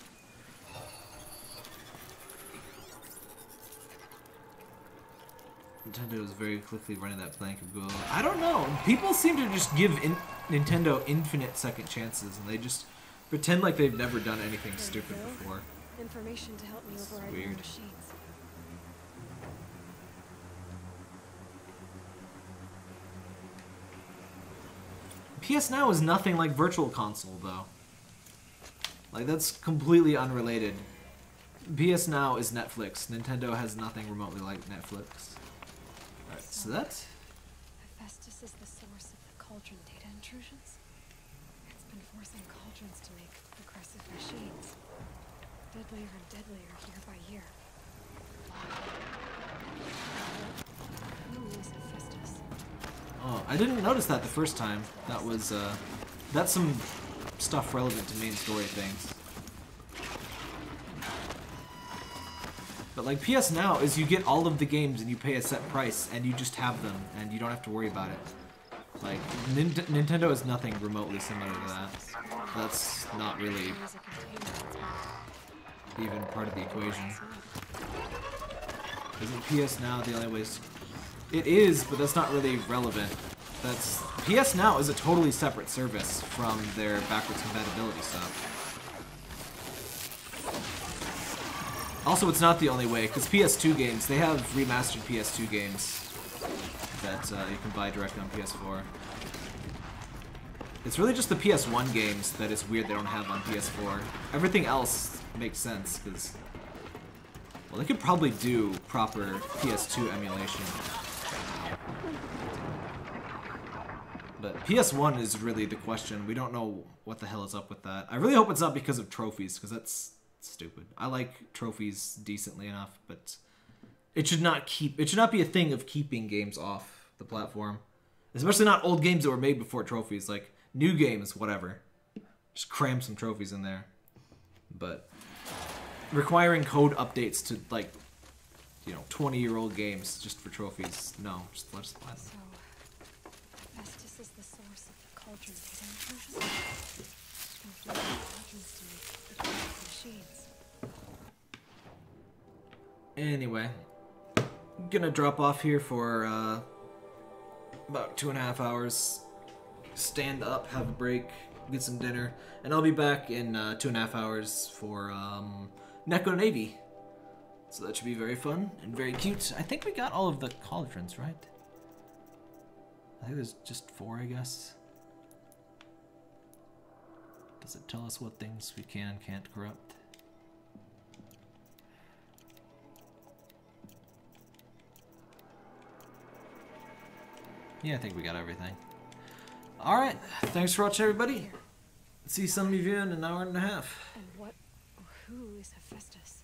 Nintendo is very quickly running that plank of gold. I don't know. People seem to just give Nintendo infinite second chances, and they just pretend like they've never done anything stupid before. Information to help me override weird. more machines. PS Now is nothing like Virtual Console, though. Like, that's completely unrelated. PS Now is Netflix. Nintendo has nothing remotely like Netflix. Alright, so that's... Hephaestus is the source of the cauldron data intrusions. It's been forcing cauldrons to make the impressive machines. Deadlier and deadlier year by year. Who is Hephaestus? Oh, I didn't notice that the first time. That was, that's some stuff relevant to main story things. But like PS Now is you get all of the games and you pay a set price and you just have them and you don't have to worry about it. Like, Nintendo is nothing remotely similar to that. That's not really even part of the equation. Isn't PS Now the only ways? It is, but that's not really relevant. That's PS Now is a totally separate service from their backwards compatibility stuff. Also, it's not the only way, because PS2 games, they have remastered PS2 games that you can buy directly on PS4. It's really just the PS1 games that is weird they don't have on PS4. Everything else makes sense, because, well, they could probably do proper PS2 emulation. But PS1 is really the question. We don't know what the hell is up with that. I really hope it's not because of trophies, because that's stupid. I like trophies decently enough, but it should not be a thing of keeping games off the platform. Especially not old games that were made before trophies. Like, new games, whatever. Just cram some trophies in there. But requiring code updates to, like, you know, 20-year-old games just for trophies, no. Just let's buy them. So, Hephaestus is the source of the cauldron machines. Anyway, I'm gonna drop off here for about 2.5 hours. Stand up, have a break, get some dinner, and I'll be back in 2.5 hours for Neko Navy. So that should be very fun and very cute. I think we got all of the cauldrons, right? I think there's just 4, I guess. Does it tell us what things we can and can't corrupt? Yeah, I think we got everything. Alright, thanks for watching, everybody. See some of you in an hour and a half. And what or who is Hephaestus?